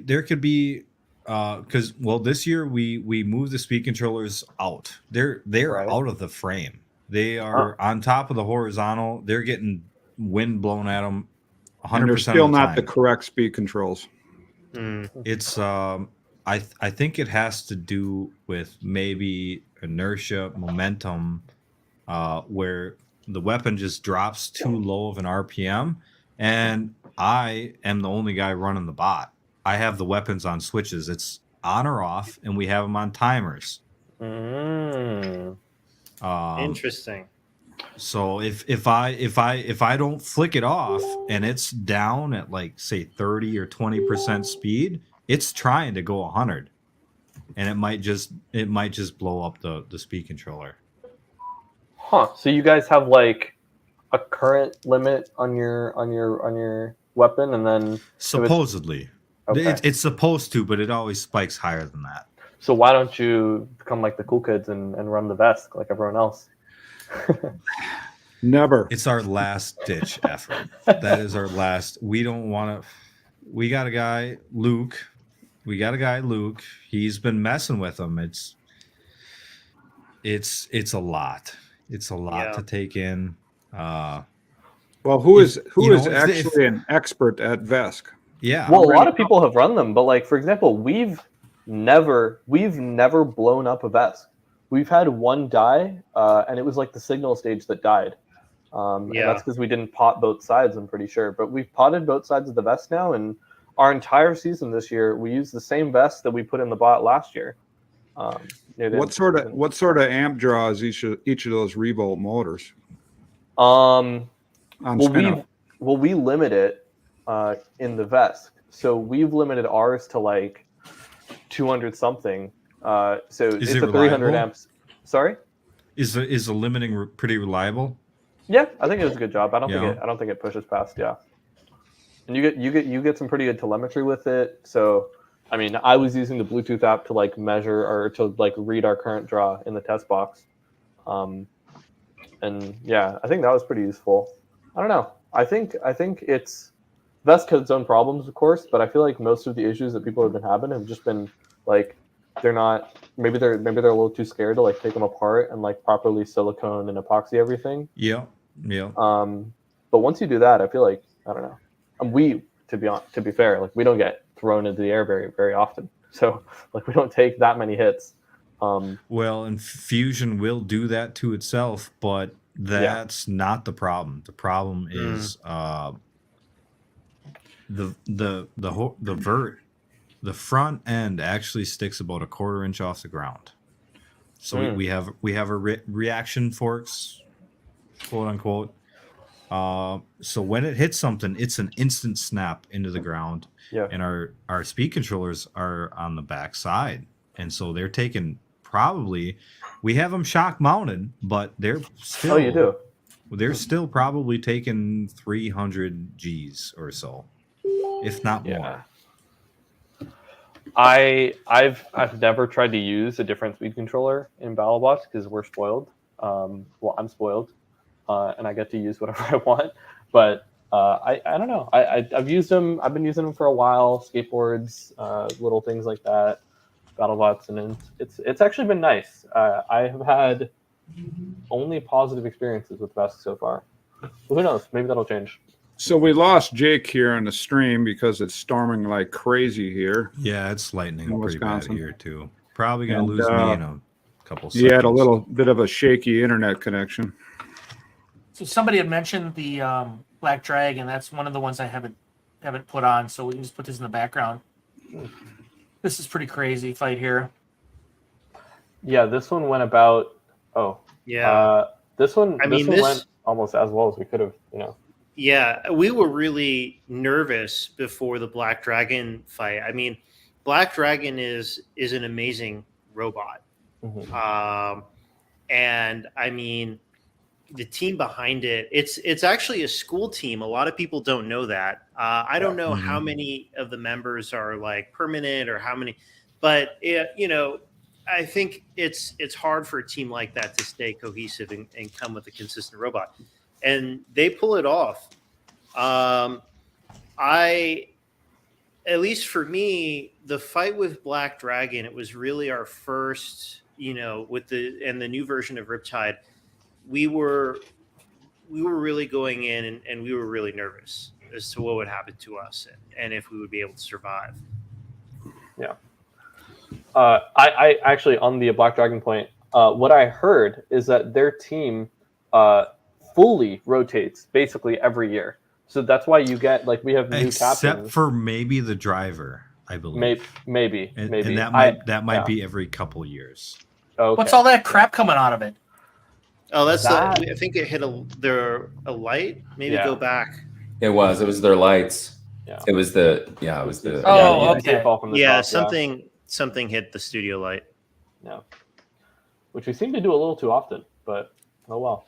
because this year we moved the speed controllers out. They're right out of the frame. They are on top of the horizontal. They're getting wind blown at them 100%. And they're still not the correct speed controls. It's I think it has to do with maybe inertia, momentum, where the weapon just drops too low of an RPM, and I am the only guy running the bot. I have the weapons on switches. It's on or off, and we have them on timers. Interesting. So if I don't flick it off and it's down at like say 30 or 20% speed, it's trying to go 100, and it might just blow up the speed controller. Huh. So you guys have like a current limit on your weapon, and then supposedly it's supposed to, but it always spikes higher than that. So why don't you become like the cool kids and run the vest like everyone else? Never. It's our last ditch effort. That is our last. We don't want to. We got a guy, Luke. He's been messing with them. It's a lot. It's a lot to take in. Well, who is actually an expert at VESC? Yeah. Well, a lot of people have run them, but like for example, we've never blown up a VESC. We've had one die, and it was like the signal stage that died. And that's because we didn't pot both sides, I'm pretty sure. But we've potted both sides of the vest now, and our entire season this year, we used the same vest that we put in the bot last year. What sort of amp draw is each of those revolt motors? We limit it in the vest, so we've limited ours to like 200 something. So it's a 300 amps. Sorry, is the limiting pretty reliable? Yeah, I think it was a good job. I don't think it pushes past. Yeah, and you get some pretty good telemetry with it. So, I mean, I was using the Bluetooth app to like measure or to like read our current draw in the test box. And yeah, I think that was pretty useful. I don't know. I think it's that's its own problems, of course, but I feel like most of the issues that people have been having have just been like they're maybe they're a little too scared to like take them apart and like properly silicone and epoxy everything. Yeah. But once you do that, I feel like I don't know. To be fair, like we don't get thrown into the air very, very often. So like we don't take that many hits. Well, and Fusion will do that to itself, but that's not the problem. The problem is the front end actually sticks about a 1/4 inch off the ground. So we have a reaction forks, quote unquote. So when it hits something, it's an instant snap into the ground. Yeah. And our speed controllers are on the back side, and so they're taking probably. We have them shock mounted, but they're still. Oh, you do. They're still probably taking 300 Gs or so, if not more. I've never tried to use a different speed controller in BattleBot because we're spoiled. Well, I'm spoiled, and I get to use whatever I want. But I don't know. I've used them. I've been using them for a while. Skateboards, little things like that, BattleBots, and it's actually been nice. I have had only positive experiences with VESC so far. But who knows? Maybe that'll change. So we lost Jake here on the stream because it's storming like crazy here. Yeah, it's lightning pretty bad here too. Probably gonna lose me in a couple seconds. He had a little bit of a shaky internet connection. So somebody had mentioned the Black Dragon. That's one of the ones I haven't put on. So we can just put this in the background. This is pretty crazy fight here. Yeah, this one went about. Oh, Yeah. This one. I mean, this one went almost as well as we could have. Yeah, we were really nervous before the Black Dragon fight. I mean, Black Dragon is an amazing robot, and I mean, the team behind it. It's actually a school team. A lot of people don't know that. I don't know how many of the members are like permanent or how many, but I think it's hard for a team like that to stay cohesive and come with a consistent robot. And they pull it off. At least for me, the fight with Black Dragon, it was really our first, with the new version of RIPtide, we were really going in and we were really nervous as to what would happen to us and if we would be able to survive. Yeah. I actually, on the Black Dragon point, what I heard is that their team fully rotates basically every year. So that's why you get we have new captains. Except for maybe the driver, I believe. Maybe. And that might be every couple years. Okay. What's all that crap coming out of it? Oh, I think it hit a light. Maybe go back. It was their lights. Yeah. It was the. Oh, okay. Fall from the Yeah, top, something hit the studio light. Yeah. Which we seem to do a little too often, but oh well.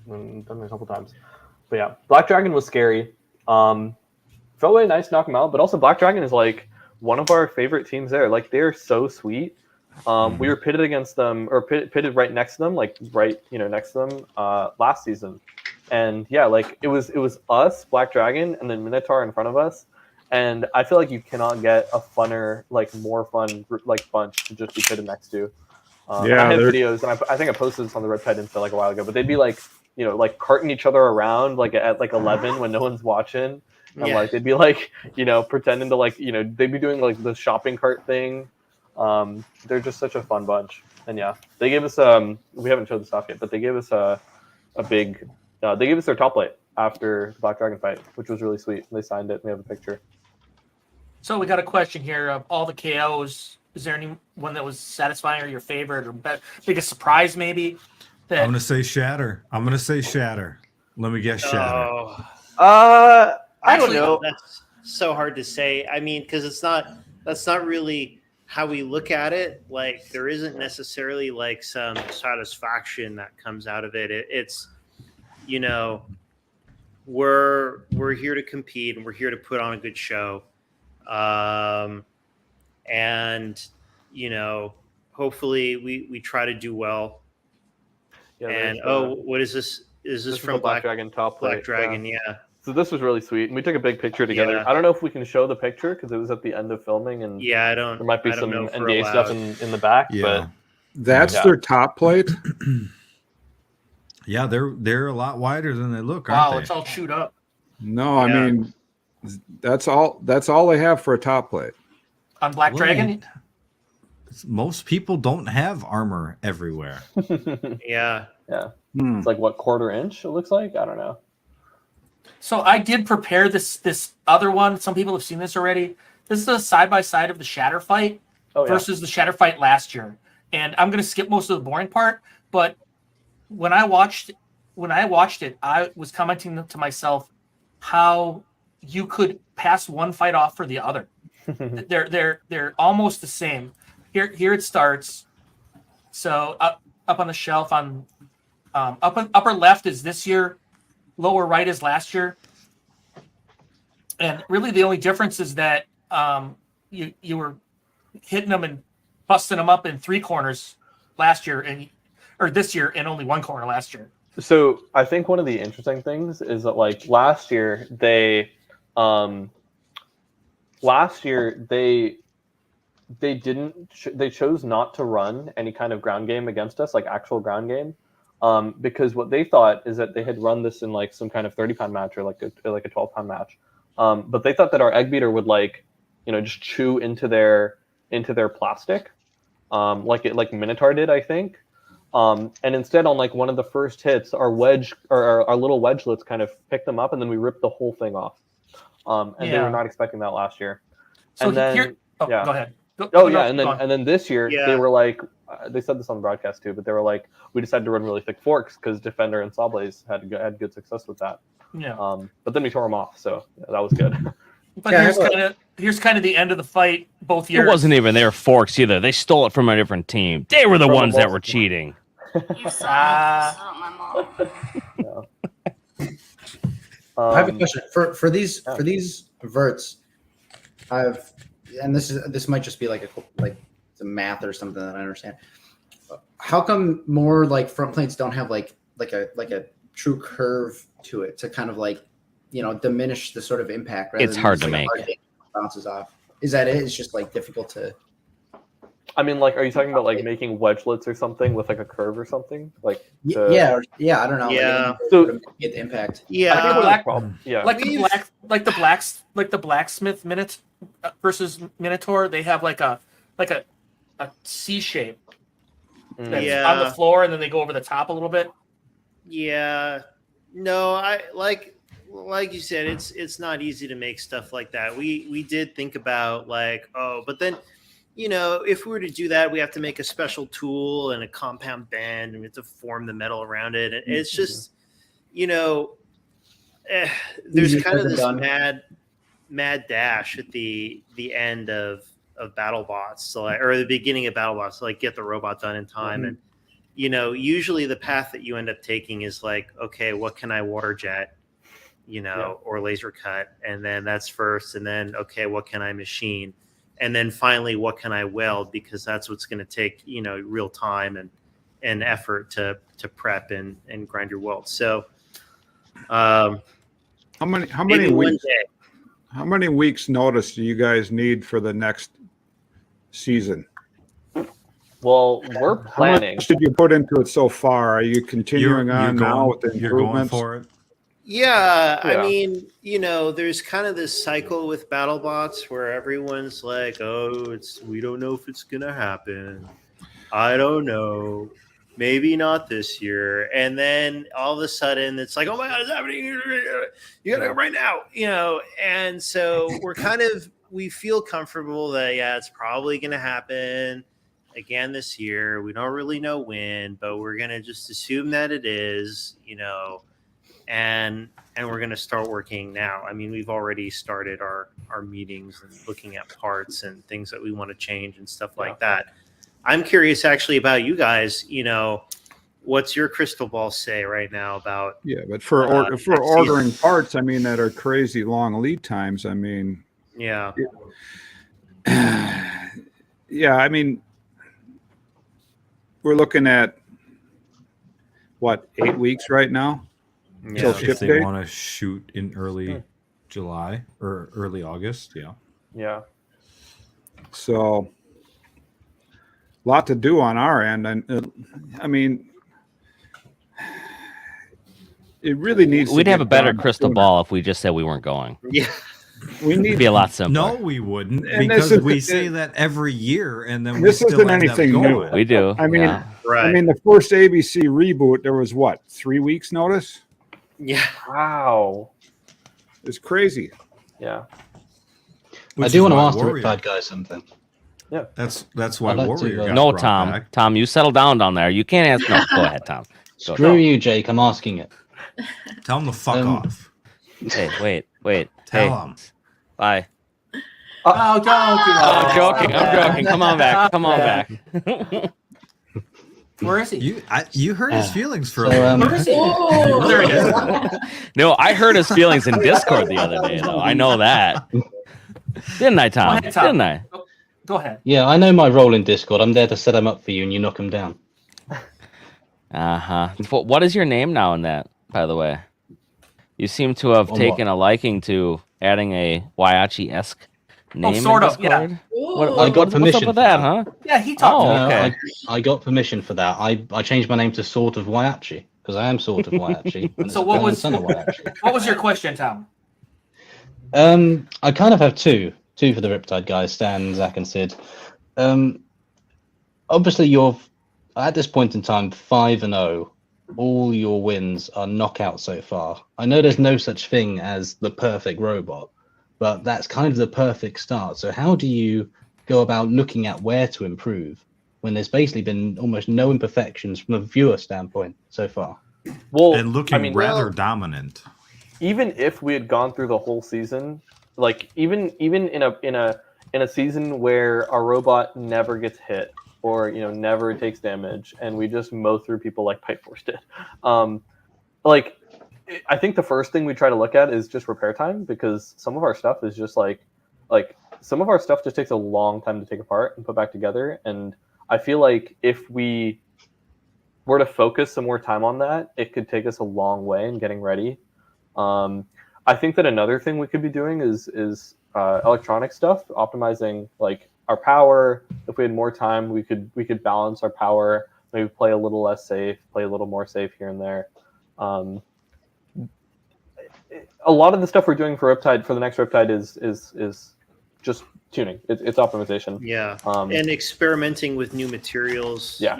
Done it a couple times. But yeah, Black Dragon was scary. Felt really nice to knock him out, but also Black Dragon is one of our favorite teams there. They're so sweet. We were pitted against them, or pitted right next to them, next to them last season. And yeah, it was us, Black Dragon, and then Minotaur in front of us. And I feel like you cannot get a funner, more fun bunch to just be pitted next to. I have videos, and I think I posted this on the RIPtide Insta a while ago, but they'd be carting each other around at 11 when no one's watching. And they'd be pretending to they'd be doing the shopping cart thing. They're just such a fun bunch. And yeah, they gave us we haven't showed the stuff yet, but they gave us a big they gave us their top plate after the Black Dragon fight, which was really sweet. They signed it. We have a picture. So we got a question here of all the KOs. Is there any one that was satisfying or your favorite or biggest surprise maybe? I'm gonna say Shatter. Let me guess Shatter. I don't know. That's so hard to say. I mean, because that's not really how we look at it. There isn't necessarily some satisfaction that comes out of it. It's we're here to compete and we're here to put on a good show. And hopefully we try to do well. Yeah, and what is this? Is this from Black Dragon top plate? Black Dragon, yeah. So this was really sweet, and we took a big picture together. Yeah. I don't know if we can show the picture because it was at the end of filming, and there might be some NDA stuff in the back. Yeah. But that's their top plate. Yeah, they're a lot wider than they look. Wow, aren't they? It's all chewed up. No, I mean that's all they have for a top plate on Black Dragon. Most people don't have armor everywhere. Yeah. It's what, quarter inch it looks like? I don't know. So I did prepare this other one. Some people have seen this already. This is a side-by-side of the Shatter fight versus the Shatter fight last year. And I'm going to skip most of the boring part, but when I watched it, I was commenting to myself how you could pass one fight off for the other. They're almost the same. Here it starts. So up on the shelf on upper left is this year, lower right is last year. And really the only difference is that you were hitting them and busting them up in 3 corners last year or this year and only 1 corner last year. So I think one of the interesting things is that last year they chose not to run any kind of ground game against us, actual ground game, because what they thought is that they had run this in some kind of 30-pound match or a 12-pound match, but they thought that our egg beater would just chew into their plastic, like Minotaur did, I think. And instead, on one of the first hits, our little wedgelets kind of picked them up, and then we ripped the whole thing off. And they were not expecting that last year. So and then, go ahead. And then this year Yeah. they were like, they said this on the broadcast too, but they were like, we decided to run really thick forks because Defender and Sawblaze had good success with that. Yeah. But then we tore them off, so that was good. But here's kind of the end of the fight both years. It wasn't even their forks either. They stole it from a different team. They were the From ones the that were cheating. I have a question for these verts. This might just be like some math or something that I understand. How come more like front plates don't have like a true curve to it to kind of like, you know, diminish the sort of impact? It's hard to make. Bounces off. Is that it? It's just like difficult to. I mean, like, are you talking about like making wedgelets or something with like a curve or something? Like I don't know. Yeah. So get the impact. Yeah. Like the blacksmith minute versus Minotaur, they have like a C shape that's on the floor, and then they go over the top a little bit. Yeah. No, I like you said, it's not easy to make stuff like that. We did think about like, but then, you know, if we were to do that, we have to make a special tool and a compound bend, and we have to form the metal around it. And it's just, you know, there's kind of this mad dash at the end of BattleBots, so or the beginning of BattleBots, to like get the robot done in time. And you know, usually the path that you end up taking is like, okay, what can I water jet, you know, or laser cut, and then that's first, and then okay, what can I machine, and then finally, what can I weld, because that's what's going to take, you know, real time and effort to prep and grind your welds. So, how many weeks notice do you guys need for the next season? Well, we're planning. How much did you put into it so far? Are you continuing on now with the improvements? You're going for it? Yeah, I mean, you know, there's kind of this cycle with BattleBots where everyone's like, "Oh, we don't know if it's gonna happen. I don't know. Maybe not this year." And then all of a sudden, it's like, "Oh my God, it's happening! You gotta go right now!" You know. And so we feel comfortable that it's probably gonna happen again this year. We don't really know when, but we're gonna just assume that it is, you know. And we're going to start working now. I mean, we've already started our meetings and looking at parts and things that we want to change and stuff like that. I'm curious actually about you guys, you know, what's your crystal ball say right now about? Yeah, but for ordering parts, I mean, that are crazy long lead times. I mean, yeah. Yeah, I mean, we're looking at what, 8 weeks right now? Yeah, if they want to shoot in early July or early August, yeah. So, a lot to do on our end, and I mean, it really needs. We'd have a better crystal ball if we just said we weren't going. Yeah, we need to be a lot simpler. No, we wouldn't, because we say that every year, and then this we still isn't end anything up new. going. We do. I mean, right. I mean, the first ABC reboot, there was what, 3 weeks notice? Yeah. Wow. It's crazy. Yeah. I do want to ask the RIPtide guys something. Yeah. That's why Warrior got No, brought Tom. back. Tom, you settle down there. You can't ask. No, go ahead, Tom. Screw you, Jake. I'm asking it. Tell him to fuck off. Hey, wait. Tell him. Bye. Oh, don't. I'm joking. Come on back. Where is he? You hurt his feelings for a Where is he? There he is. No, I hurt his feelings in Discord the other day, though. I know that. Didn't I, Tom? Didn't I? Go ahead. Yeah, I know my role in Discord. I'm there to set them up for you, and you knock them down. What is your name now in that, by the way? You seem to have taken a liking to adding a Whyachi-esque name. Sort in of, yeah. Discord? I got permission What's up with that, huh? Yeah, he talked to me. Okay. I got permission for that. I changed my name to Sort of Whyachi because I am Sort of Whyachi. So what was your question, Tom? I kind of have two for the RIPtide guys, Stan, Zach, and Sid. Obviously, you're at this point in time 5-0. All your wins are knockout so far. I know there's no such thing as the perfect robot, but that's kind of the perfect start. So how do you go about looking at where to improve when there's basically been almost no imperfections from a viewer standpoint so far? Well, and looking rather dominant. Even if we had gone through the whole season, like even in a season where our robot never gets hit or never takes damage, and we just mow through people like Pipe Force did, like I think the first thing we try to look at is just repair time, because some of our stuff is just like some of our stuff just takes a long time to take apart and put back together, and I feel like if we were to focus some more time on that, it could take us a long way in getting ready. I think that another thing we could be doing is electronic stuff, optimizing like our power. If we had more time, we could balance our power, maybe play a little less safe, play a little more safe here and there. A lot of the stuff we're doing for RIPtide, for the next RIPtide, is just tuning. It's optimization. Yeah, and experimenting with new materials. Yeah.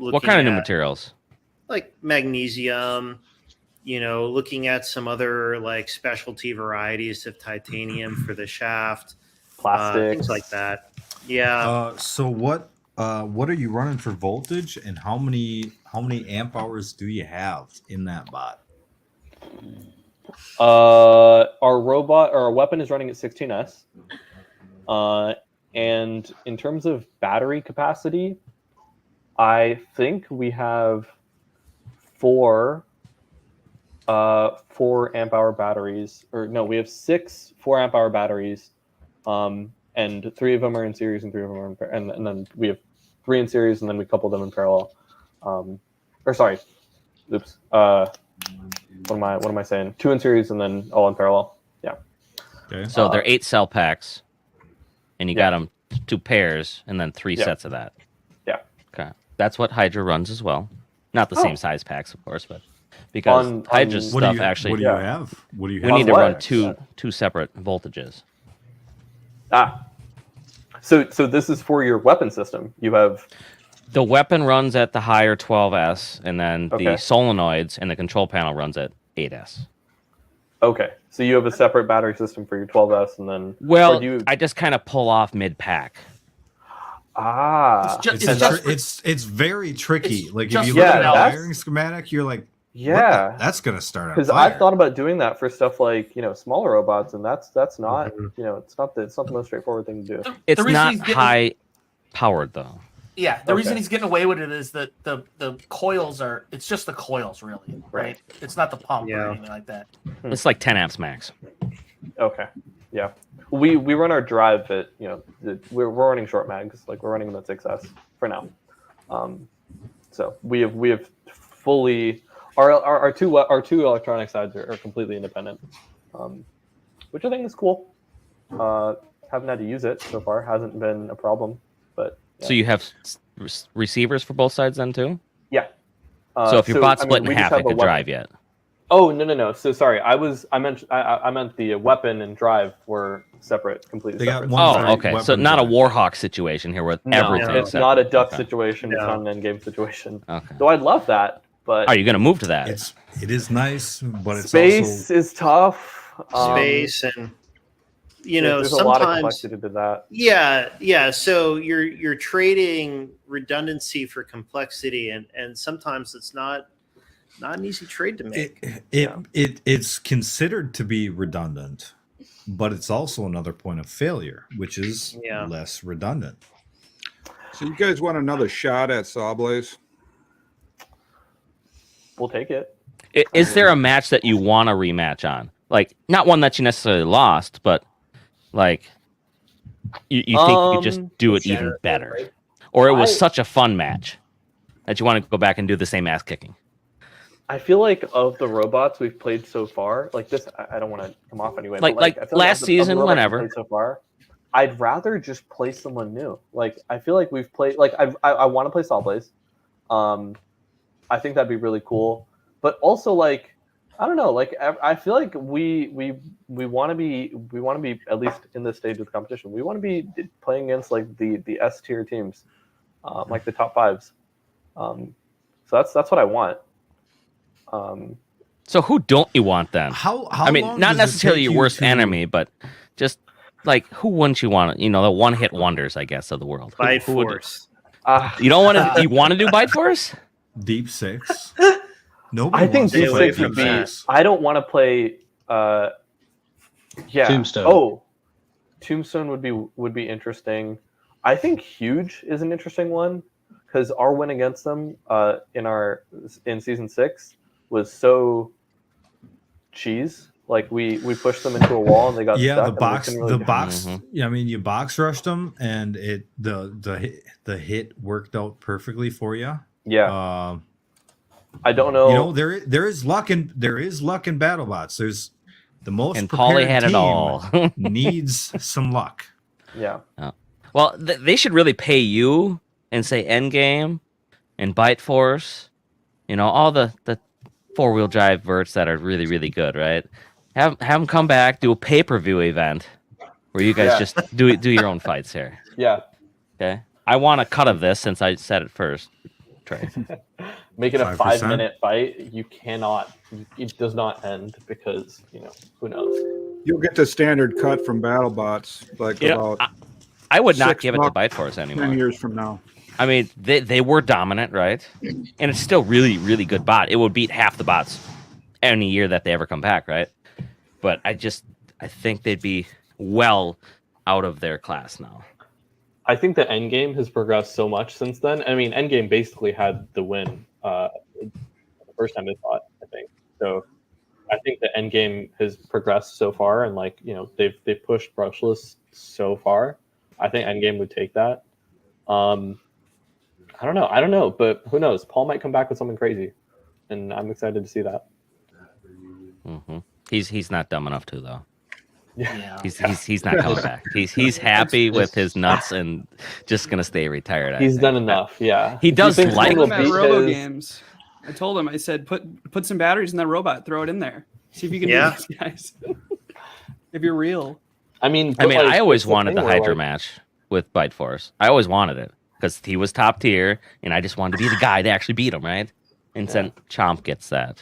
What kind of new materials? Like magnesium. Looking at some other like specialty varieties of titanium for the shaft, plastics, things like that. Yeah. So what are you running for voltage, and how many amp hours do you have in that bot? Our robot or our weapon is running at 16S. And in terms of battery capacity, I think we have four 4 amp hour batteries, or no, we have 6 4 amp hour batteries, and 3 of them are in series and 3 of them are in and then we have 3 in series, and then we couple them in parallel. What am I saying? 2 in series and then all in parallel. Yeah. Okay. So they're 8 cell packs, and you got them 2 pairs, and then 3 sets of that. Yeah. Okay. That's what Hydra runs as well. Not the same size packs, of course, but because Hydra's stuff actually. What do you have? What do you have? We need to run two separate voltages. So this is for your weapon system. You have the weapon runs at the higher 12S, and then the solenoids and the control panel runs at 8S. Okay, so you have a separate battery system for your 12S, and then I just kind of pull off mid-pack. It's very tricky. Like if you look at a wiring schematic, you're like, that's gonna start on fire. Because I've thought about doing that for stuff like smaller robots, and that's not it's not the most straightforward thing to do. It's not high powered though. Yeah, the reason he's getting away with it is that the coils are. It's just the coils, really, right? It's not the pump or anything like that. It's like 10 amps max. Okay, yeah. We run our drive at we're running short mags, like we're running them at 6S for now. So we have fully our two electronic sides are completely independent, which I think is cool. Haven't had to use it so far, hasn't been a problem. But so you have receivers for both sides then too? Yeah. So if your bot's split in half, it could drive yet. Oh no! So sorry, I meant the weapon and drive were separate, completely separate. Okay. So not a Warhawk situation here with everything. It's not a duck situation. It's not an end game situation. Okay. So I'd love that, but are you going to move to that? It is nice, but it's space is tough. Space and there's sometimes a lot of complexity to that. Yeah. So you're trading redundancy for complexity, and sometimes it's not an easy trade to make. It's considered to be redundant, but it's also another point of failure, which is less redundant. So you guys want another shot at Sawblaze? We'll take it. Is there a match that you want to rematch on? Like, not one that you necessarily lost, but like you think you could just do it even better, or it was such a fun match that you want to go back and do the same ass kicking? I feel like of the robots we've played so far, like this, I don't want to come off anyway. Like I feel last season, whenever. So far, I'd rather just play someone new. Like I feel like we've played. Like I want to play Sawblaze. I think that'd be really cool. But also, like, I don't know. Like I feel like we want to be at least in this stage of the competition. We want to be playing against like the S tier teams, like the top 5s. So that's what I want. So who don't you want then? How I mean, not necessarily your worst enemy, but just like who wouldn't you want? You know, the one-hit wonders, I guess, of the world. Bite Who would- Force. You don't want to. You want to do Bite Force? Deep Six. Nobody I think wants to Deep play Six would Deep be. Six. I don't want to play. Yeah. Tombstone. Oh, Tombstone would be interesting. I think Huge is an interesting one because our win against them in season 6 was so cheese. Like we pushed them into a wall and they got stuck. Yeah, I mean, you box rushed them, and the hit worked out perfectly for you. Yeah. I don't know. You know, there is luck in BattleBots. There's the most And prepared Paulie had it team all. needs some luck. Yeah. Well, they should really pay you and say Endgame and Bite Force. You know, all the 4-wheel drive verts that are really, really good, right? Have them come back, do a pay-per-view event where you guys just do your own fights here. Yeah. Okay. I want a cut of this since I said it first. Trey. Make it a 5%. 5-minute fight. You cannot. It does not end because who knows. You'll get the standard cut from BattleBots like about. I would not 6 give it to months, Bite Force anymore. 10 years from now. I mean, they were dominant, right? And it's still really, really good bot. It would beat half the bots any year that they ever come back, right? But I think they'd be well out of their class now. I think the Endgame has progressed so much since then. I mean, Endgame basically had the win the first time they fought, I think. So I think the Endgame has progressed so far, and they've pushed brushless so far. I think Endgame would take that. I don't know, but who knows? Paul might come back with something crazy, and I'm excited to see that. Mm-hmm. He's not dumb enough to though. Yeah. He's not coming back. He's happy with his nuts and just gonna stay retired. He's done enough. Yeah. He does like him at Robo Games. I told him. I said, put some batteries in that robot. Throw it in there. See if you can do these guys. If you're real. I mean, I always wanted the Hydra match with Bite Force. I always wanted it because he was top tier, and I just wanted to be the guy to actually beat him, right? And then Chomp gets that.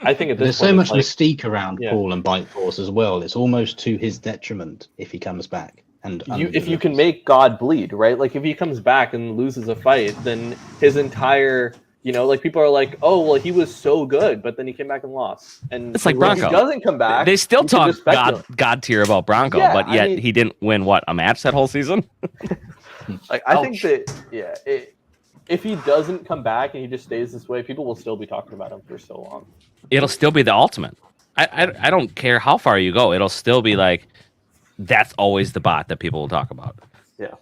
I think there's so much mystique around Paul and Bite Force as well. It's almost to his detriment if he comes back. And if you can make God bleed, right? Like if he comes back and loses a fight, then his entire, people are like, oh, well, he was so good, but then he came back and lost. And it's like Bronco. If he doesn't come back, they still talk God tier about Bronco, but yet he didn't win a match that whole season. I think that if he doesn't come back and he just stays this way, people will still be talking about him for so long. It'll still be the ultimate. I don't care how far you go. It'll still be like, that's always the bot that people will talk about. Yeah.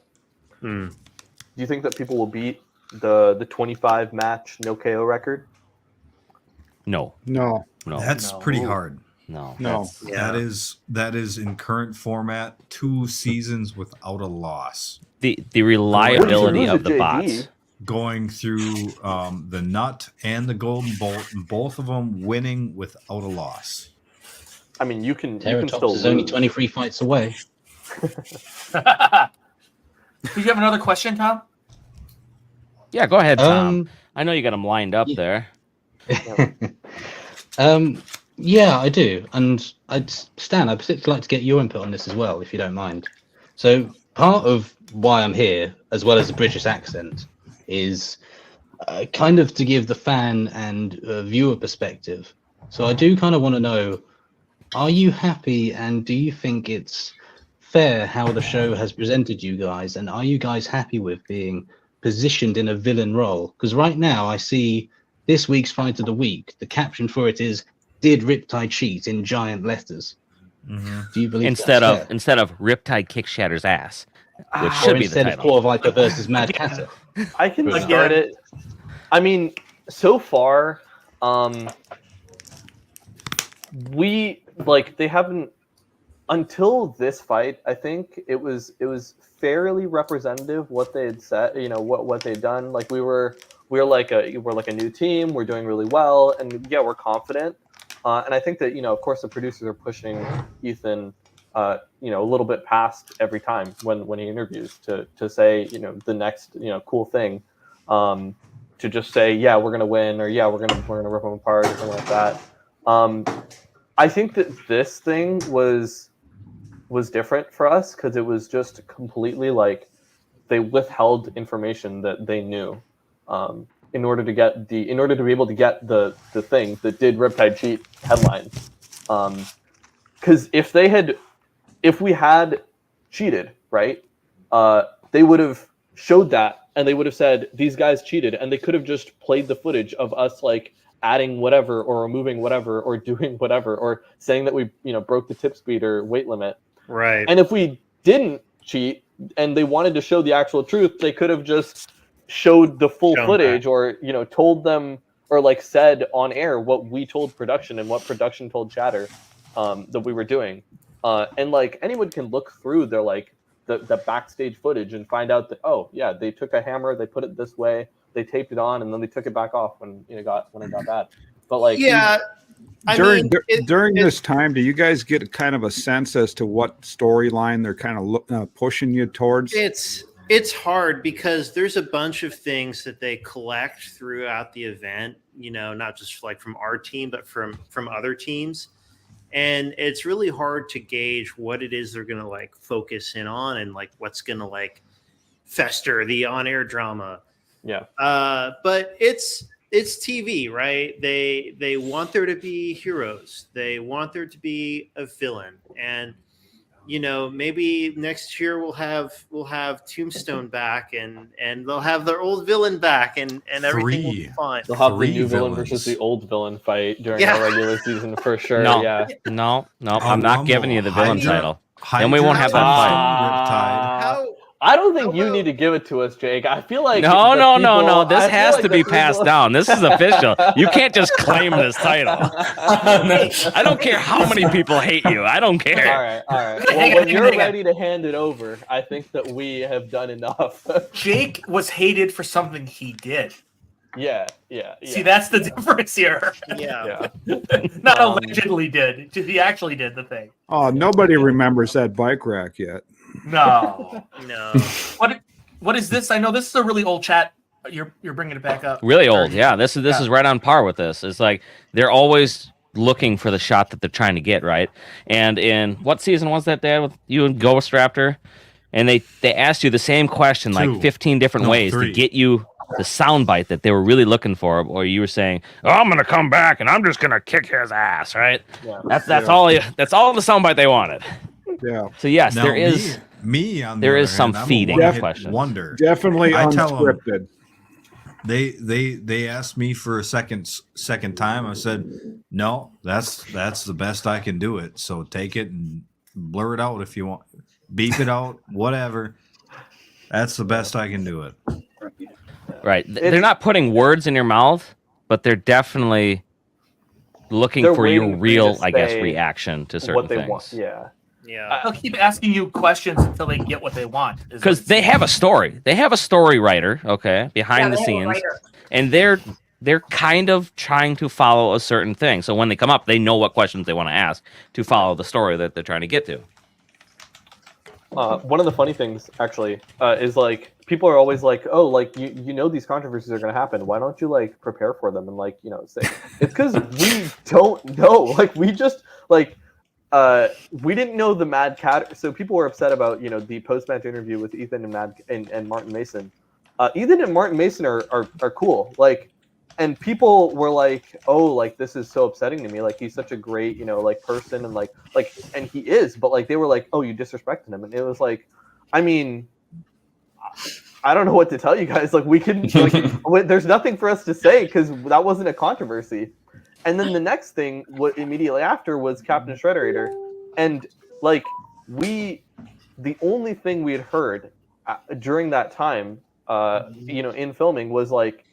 Do you think that people will beat the 25 match no KO record? No. That's pretty hard. No. That is in current format 2 seasons without a loss. The reliability of the bots. Going through the nut and the golden bolt, and both of them winning without a loss. I mean, you can Terratops still is only 23 fights away. Did you have another question, Tom? Yeah, go ahead, Tom. I know you got them lined up there. Yeah, I do. And Stan, I'd particularly like to get your input on this as well, if you don't mind. So part of why I'm here, as well as the British accent, is kind of to give the fan and viewer perspective. So I do kind of want to know, are you happy and do you think it's fair how the show has presented you guys? And are you guys happy with being positioned in a villain role? Because right now I see this week's Fight of the Week, the caption for it is, "Did RIPtide cheat?" in giant letters. Mm-hmm. Do you believe instead of RIPtide kick Shatter's ass, which should be the title. Instead of Core Viper versus Mad Catter. I can start it. I mean, so far, they haven't until this fight. I think it was fairly representative what they had said. What they'd done. Like we're like a new team. We're doing really well, and we're confident. And I think that of course the producers are pushing Ethan a little bit past every time when he interviews to say the next cool thing, to just say we're gonna win, or we're gonna rip them apart, or something like that. I think that this thing was was different for us because it was just completely like they withheld information that they knew in order to be able to get the thing that did RIPtide cheat headline. Because if we had cheated, right, they would have showed that and they would have said these guys cheated, and they could have just played the footage of us like adding whatever or removing whatever or doing whatever or saying that we broke the tip speed or weight limit. Right. And if we didn't cheat and they wanted to show the actual truth, they could have just showed the full footage or told them or like said on air what we told production and what production told chatter that we were doing. And like anyone can look through their like the backstage footage and find out that, oh yeah, they took a hammer, they put it this way, they taped it on, and then they took it back off when it got bad. But like during this time, do you guys get kind of a sense as to what storyline they're kind of pushing you towards? It's hard because there's a bunch of things that they collect throughout the event, not just like from our team, but from other teams. And it's really hard to gauge what it is they're going to like focus in on and like what's going to like fester the on-air drama. Yeah. But it's TV, right? They want there to be heroes. They want there to be a villain. And maybe next year we'll have Tombstone back and they'll have their old villain back and everything will be fine. They'll have the new villain versus the old villain fight during our regular season for sure. No, I'm not giving you the villain title. Then we won't have that fight. I don't think you need to give it to us, Jake. I feel like no. This has to be passed down. This is official. You can't just claim this title. I don't care how many people hate you. I don't care. All right. Well, when you're ready to hand it over, I think that we have done enough. Jake was hated for something he did. Yeah. See, that's the difference here. Yeah. Not allegedly did. He actually did the thing. Oh, nobody remembers that bike rack yet. No. What is this? I know this is a really old chat. You're bringing it back up. Really old, yeah. This is right on par with this. It's like they're always looking for the shot that they're trying to get, right? And in what season was that, Dad, with you and Ghost Raptor? And they asked you the same question like 15 different ways to get you the soundbite that they were really looking for, or you were saying, "Oh, I'm gonna come back and I'm just gonna kick his ass," right? Yeah. That's all the soundbite they wanted. Yeah. So yes, now, there is on there is hand, some feeding questions. Wonder. Definitely unscripted. They asked me for a second time. I said, no, that's the best I can do it. So take it and blur it out if you want, beep it out, whatever. That's the best I can do it. Right. They're not putting words in your mouth, but they're definitely looking for your real, I guess, reaction to certain things. Want. Yeah. They'll keep asking you questions until they get what they want. Because they have a story. They have a story writer, behind the scenes, and they're kind of trying to follow a certain thing. So when they come up, they know what questions they want to ask to follow the story that they're trying to get to. One of the funny things, actually, is like people are always like, "Oh, like you know these controversies are going to happen. Why don't you like prepare for them and like say?" It's because we don't know. Like we just like. We didn't know the Mad Cat, so people were upset about the post-match interview with Ethan and Martin Mason. Ethan and Martin Mason are cool, like, and people were like, oh, like this is so upsetting to me, like he's such a great like person and like and he is, but like they were like, oh, you disrespected him, and it was like, I mean, I don't know what to tell you guys. Like we can like there's nothing for us to say because that wasn't a controversy. And then the next thing, what immediately after was Captain Shredderator, and like the only thing we had heard during that time, in filming was like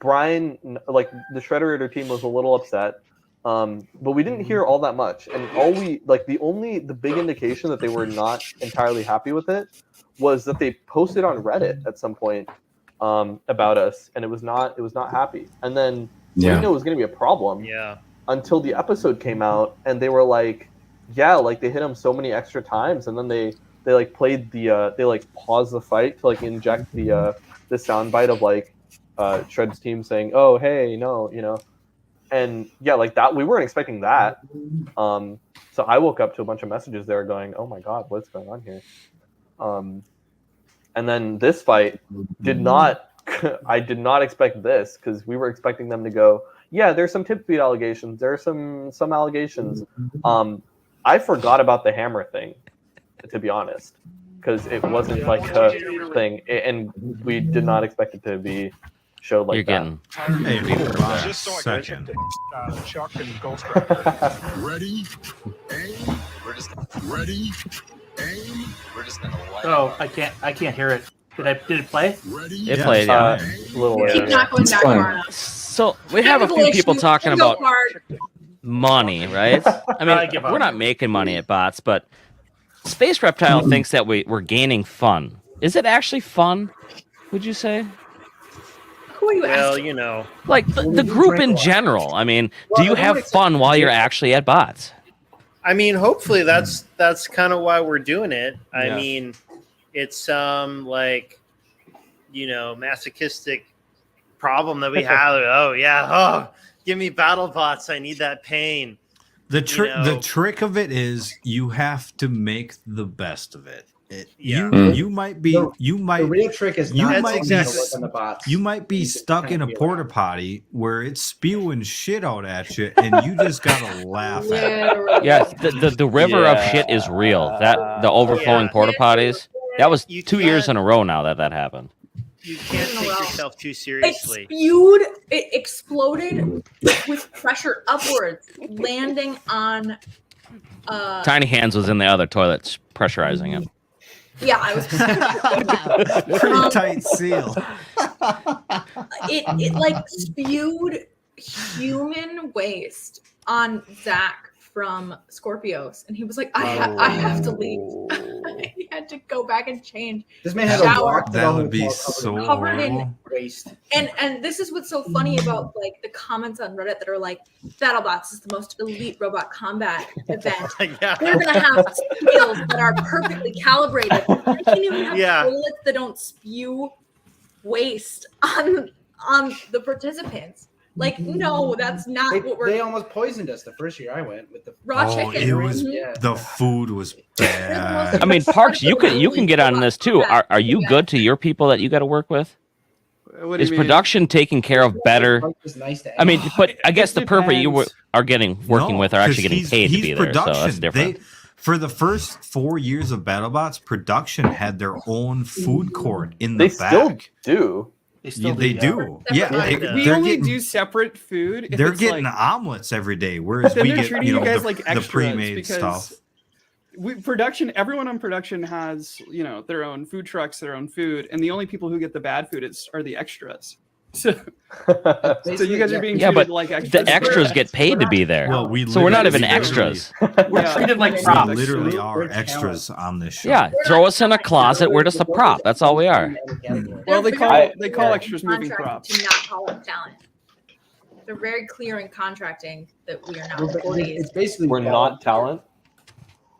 Brian, like the Shredderator team was a little upset, but we didn't hear all that much. And the big indication that they were not entirely happy with it was that they posted on Reddit at some point about us, and it was not happy. And then. We didn't know it was going to be a problem until the episode came out, and they were like, yeah, like they hit him so many extra times, and then they like played they like paused the fight to like inject the soundbite of like Shred's team saying, oh, hey, no, and yeah, like that, we weren't expecting that. So I woke up to a bunch of messages there going, "Oh my god, what's going on here?" And then this fight did not. I did not expect this because we were expecting them to go, "Yeah, there's some tip feed allegations. There are some allegations." I forgot about the hammer thing, to be honest, because it wasn't like a thing, and we did not expect it to be showed like that. Hey, just so I can Chuck and Ghost Ready, aim. We're just ready, aim. We're just gonna light. Oh, I can't hear it. Did it play? Ready. It played, yeah. A little Keep not going back far enough. So we have a few people talking about money, right? I mean, we're not making money at bots, but Space Reptile thinks that we're gaining fun. Is it actually fun, would you say? Who are you Well, asking? you know, Like the group in general. I mean, do you have fun while you're actually at bots? I mean, hopefully that's kind of why we're doing it. I Yeah. mean, it's some like, you know, masochistic problem that we have. Oh yeah, give me BattleBots. I need that pain. The trick of it is you have to make the best of it. You might be The real trick is not might exactly on the bots. you might be stuck in a porta potty where it's spewing shit out at you, and you just gotta laugh at it. Yeah, the river of shit is real. That the overflowing porta potties. That was You 2 years in can't- a row now that happened. You can't take yourself too It seriously. spewed. It exploded with pressure upwards, landing on. Tiny Hands was in the other toilet pressurizing him. Yeah, I was. Pretty tight seal. It like spewed human waste on Zach from Scorpios, and he was like, I have to leave. He had to go back and change. This man had to Shower. walk to the That would be hotel so covered in horrible. waste. And this is what's so funny about like the comments on Reddit that are like, BattleBots is the most elite robot combat event. Yeah. They're gonna have skills that are perfectly calibrated. They can't even have Yeah. toilets that don't spew waste on the participants. Like, no, that's not what we're. They almost poisoned us the first year I went with the Raw Oh, chicken. it was Mhm. the food was bad. I mean, Parks, you can get on this too. Are you good to your people that you got to work with? What do Is you mean? production taken care of better? It's nice to I mean, but I It guess the people you depends. are working with are actually getting paid to he's be there, so that's production. different. For the first 4 years of BattleBots, production had their own food court in They the still back. do. They do. Yeah, We they're only getting, do separate food. If they're it's getting like, omelets every day, whereas then we they're get treating you guys the, like the extras pre-made because stuff. Everyone on production has their own food trucks, their own food, and the only people who get the bad food are the extras. So you guys are being treated but like extras. the extras get paid to be there. Well, so we're not even literally- extras. We're treated like We props. literally are extras on this show. Yeah, throw us in a closet. We're just a prop. That's all we are. Well, they They're call very extras moving contracted props. to not call it talent. They're very clear in contracting that we are not employees. It's basically We're not talent.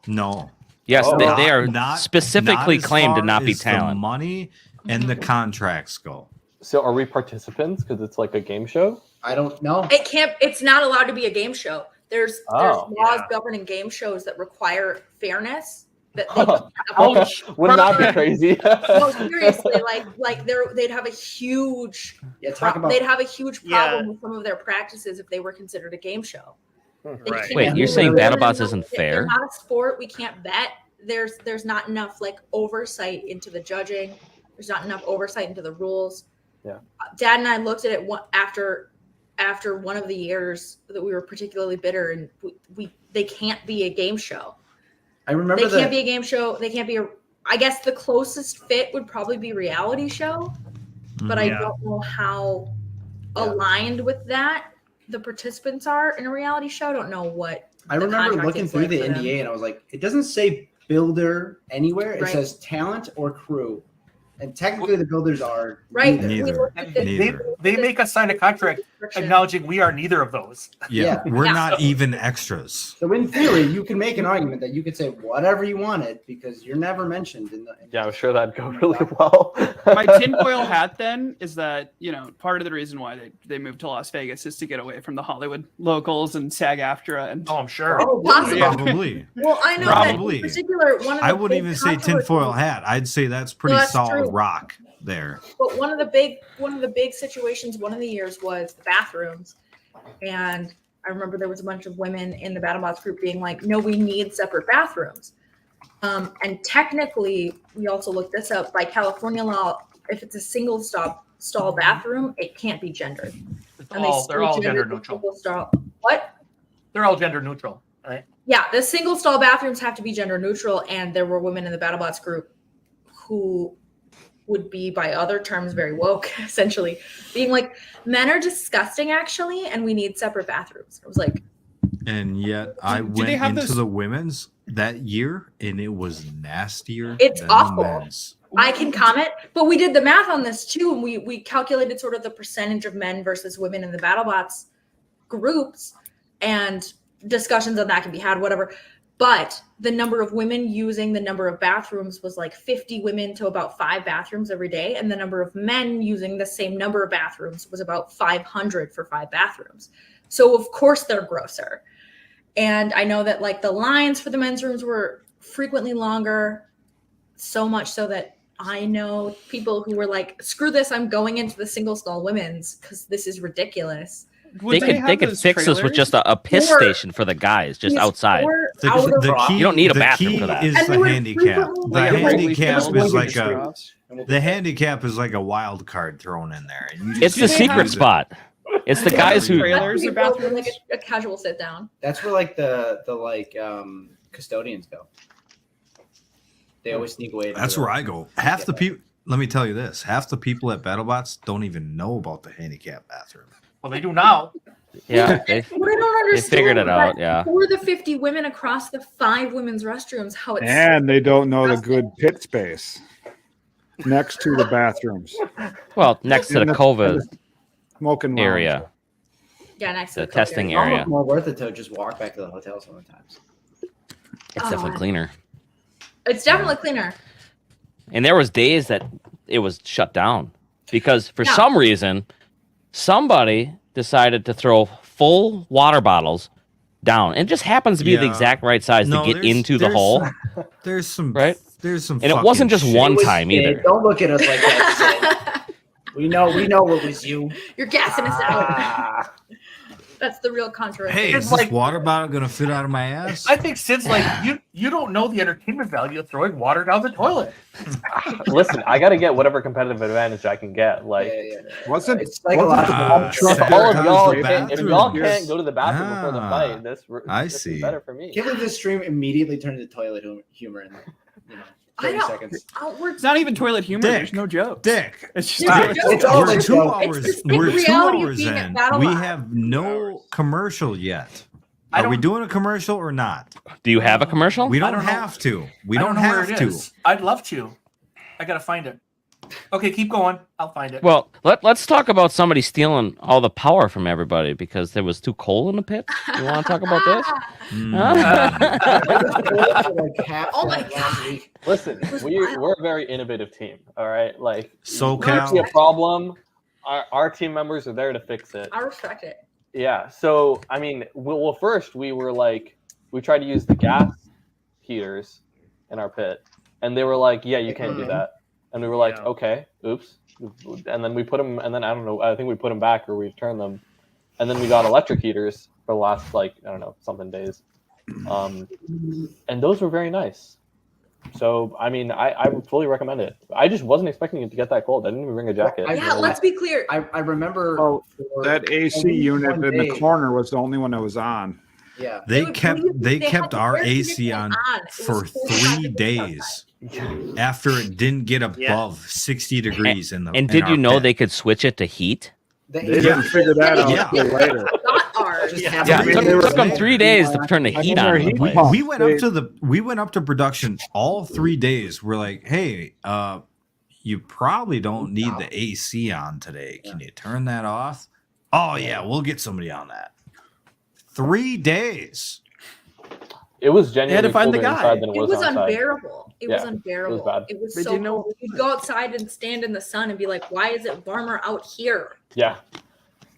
No. Yes, Oh. they are Not specifically as claimed to far not be as the talent. money and the contracts go. So are we participants because it's like a game show? I don't know. It can't. It's not allowed to be a game show. There's Oh, laws yeah. governing game shows that require fairness. That Wouldn't that be crazy? no, seriously, like they'd have a huge. Talk about They'd have a huge Yeah. problem with some of their practices if they were considered a game show. They Right. can't- Wait, you're saying they're BattleBots not- isn't they're fair? not a sport. We can't bet. There's not enough like oversight into the judging. There's not enough oversight into the rules. Yeah. Dad and I looked at it after one of the years that we were particularly bitter, and they can't be a game show. I remember They can't be a game show. They can't be a. I guess the closest fit would probably be reality show, but I Yeah. don't know how aligned with that the participants are in a reality show. I don't know what. I the remember contract looking is through like the for them. NDA and I was like, it doesn't say builder anywhere. It Right. says talent or crew. And technically, the builders are Right. Neither. They make us sign a contract acknowledging we are neither of those. Yeah, we're not even extras. So in theory, you can make an argument that you could say whatever you wanted because you're never mentioned in the. Yeah, I'm sure that'd go really well. My tinfoil hat then is that, part of the reason why they moved to Las Vegas is to get away from the Hollywood locals and SAG-AFTRA. And I'm sure. Probably. Well, I know Probably. that in particular, one of the I wouldn't big even say tinfoil hat. I'd say that's pretty that's solid true. rock there. But one of the big situations one of the years was the bathrooms. And I remember there was a bunch of women in the BattleBots group being like, no, we need separate bathrooms. And technically, we also looked this up, by California law, if it's a single stall bathroom, it can't be gendered. They're all gender neutral. What? They're all gender neutral, right? Yeah, the single stall bathrooms have to be gender neutral, and there were women in the BattleBots group who would be, by other terms, very woke, essentially, being like, men are disgusting, actually, and we need separate bathrooms. I was like, and yet I went into the women's that year, and it was nastier. It's than awful. The men's. I can comment, but we did the math on this too, and we calculated sort of the percentage of men versus women in the BattleBots groups, and discussions on that can be had, whatever. But the number of women using the number of bathrooms was like 50 women to about 5 bathrooms every day. And the number of men using the same number of bathrooms was about 500 for 5 bathrooms. So of course they're grosser. And I know that like the lines for the men's rooms were frequently longer, so much so that I know people who were like, screw this, I'm going into the single stall women's because this is ridiculous. They could fix this with just a piss station for the guys, just outside. You don't need a bathroom for that. Is the handicap. The handicap is like a wild card thrown in there. It's the secret spot. It's the guys who trailers or bathrooms, like a casual sit down. That's where like the custodians go. They always sneak away. That's where I go. Half the people. Let me tell you this: half the people at BattleBots don't even know about the handicap bathroom. Well, they do now. Yeah, they What I don't understand, figured it out. Yeah. For the 50 women across the 5 women's restrooms, how it's And they don't know the good pit space next to the bathrooms. Well, next to the COVID smoking area. Yeah, next to the the testing It's area. almost more worth it to just walk back to the hotel sometimes. It's definitely cleaner. It's definitely cleaner. And there was days that it was shut down because for some reason somebody decided to throw full water bottles down. It just happens to be the exact right size to get into the hole. There's some right. There's some, and it wasn't just one time either. Don't look at us like that. We know it was you. You're gassing us out. That's the real controversy. Hey, is this water bottle gonna fit out of my ass? I think Sid's like, you don't know the entertainment value of throwing water down the toilet. Listen, I got to get whatever competitive advantage I can get. Like, wasn't it's like a lot of if all of y'all if y'all can't go to the bathroom before the fight, this is better for me. Can't believe this stream immediately turned into toilet humor in 30 seconds. It's not even toilet humor. There's no joke. Dick. It's just we're 2 hours. We're 2 hours being in. at Battle We Lot. have no commercial yet. Are we doing a commercial or not? Do you have a commercial? We don't have to. We I don't know where have it to. is. I'd love to. I gotta find it. Okay, keep going. I'll find it. Well, let's talk about somebody stealing all the power from everybody because there was too cold in the pit. You want to talk about this? Oh my god! Listen, we're a very innovative team. All right, like SoCal. if you see a problem, our team members are there to fix it. I respect it. Yeah. So I mean, well, first we were like, we tried to use the gas heaters in our pit, and they were like, "Yeah, you can't do that." And we were like, "Okay, oops." And then we put them, and then I don't know. I think we put them back or we returned them, and then we got electric heaters for the last something days, and those were very nice. So I mean, I would fully recommend it. I just wasn't expecting it to get that cold. I didn't even bring a jacket. Yeah, let's be clear. I remember that AC unit in the corner was the only one that was on. Yeah, they kept our AC on for 3 days after it didn't get above 60 degrees in the. And did you know they could switch it to heat? They didn't figure that out until later. It took them 3 days to turn the heat on. We went up to production all 3 days. We're like, hey, you probably don't need the AC on today. Can you turn that off? Oh yeah, we'll get somebody on that. 3 days. It was genuinely to find the colder guy. inside than it It was was outside. unbearable. It was Yeah, unbearable. it was bad. It was But so you know- cold. You'd go outside and stand in the sun and be like, why is it warmer out here? Yeah.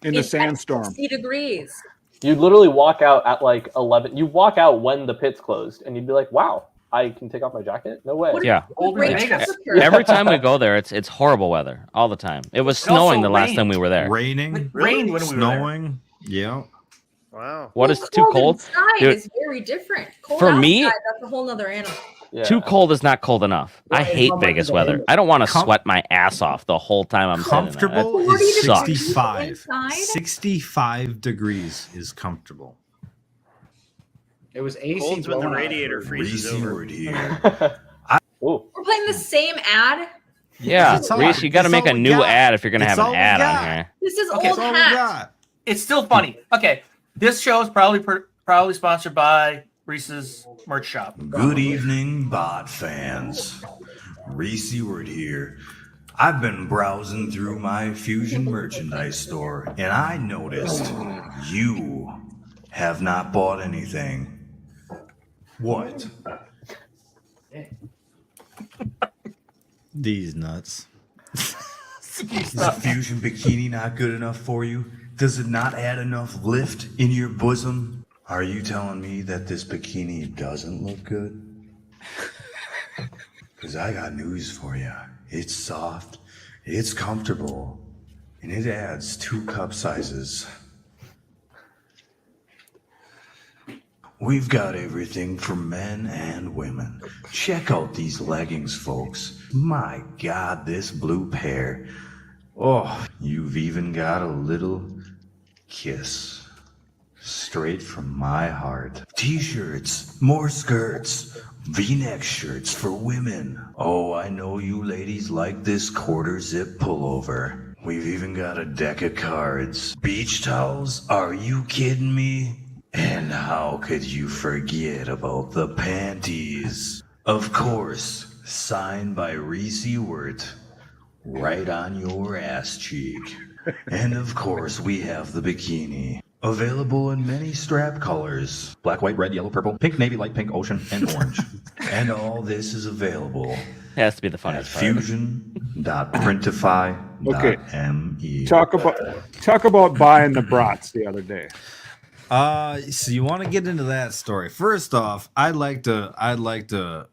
In the It's at sandstorm. 60 degrees. You'd literally walk out at like 11. You walk out when the pits closed, and you'd be like, "Wow, I can take off my jacket? No way." What Yeah. Old great Vegas. temperature. Every time we go there, it's horrible weather all the time. It was It also snowing the last time we rained. were there. Raining, It rained when we were there. snowing. Yeah. Wow. What is too cold? Inside Dude, is very different. Cold for me- outside, that's a whole nother animal. Yeah. Too cold is not cold enough. I Right, hate how much Vegas is it? weather. I don't want to Com- sweat my ass off the whole time I'm sitting there. Comfortable That 40 is sucks. degrees 65. inside? 65 degrees is comfortable. It was AC Cold's when the blowing out. radiator freezes over. here. Ooh. We're playing the same ad. Yeah, That's all- Reese, you got to that's make a all we new got. ad if you're gonna That's have all an we ad got. on here. This is Okay, old That's all we hat. got. It's still funny. Okay, this show is probably sponsored by Reese's merch shop. Good evening, bot fans. Reese Ewart here. I've been browsing through my Fusion merchandise store, and I noticed you have not bought anything. What? These nuts. Is the Fusion bikini not good enough for you? Does it not add enough lift in your bosom? Are you telling me that this bikini doesn't look good? Because I got news for you. It's soft, it's comfortable, and it adds 2 cup sizes. We've got everything for men and women. Check out these leggings, folks. My God, this blue pair. Oh, you've even got a little kiss. Straight from my heart. T-shirts, more skirts, V-neck shirts for women. Oh, I know you ladies like this quarter zip pullover. We've even got a deck of cards. Beach towels? Are you kidding me? And how could you forget about the panties? Of course, signed by Reese Ewart, right on your ass cheek. And of course, we have the bikini. Available in many strap colors. Black, white, red, yellow, purple, pink, navy, light pink, ocean, and orange. And all this is available It has to be the at funniest part. fusion.printify.me. Talk about buying the brats the other day. So you want to get into that story? First off, I'd like to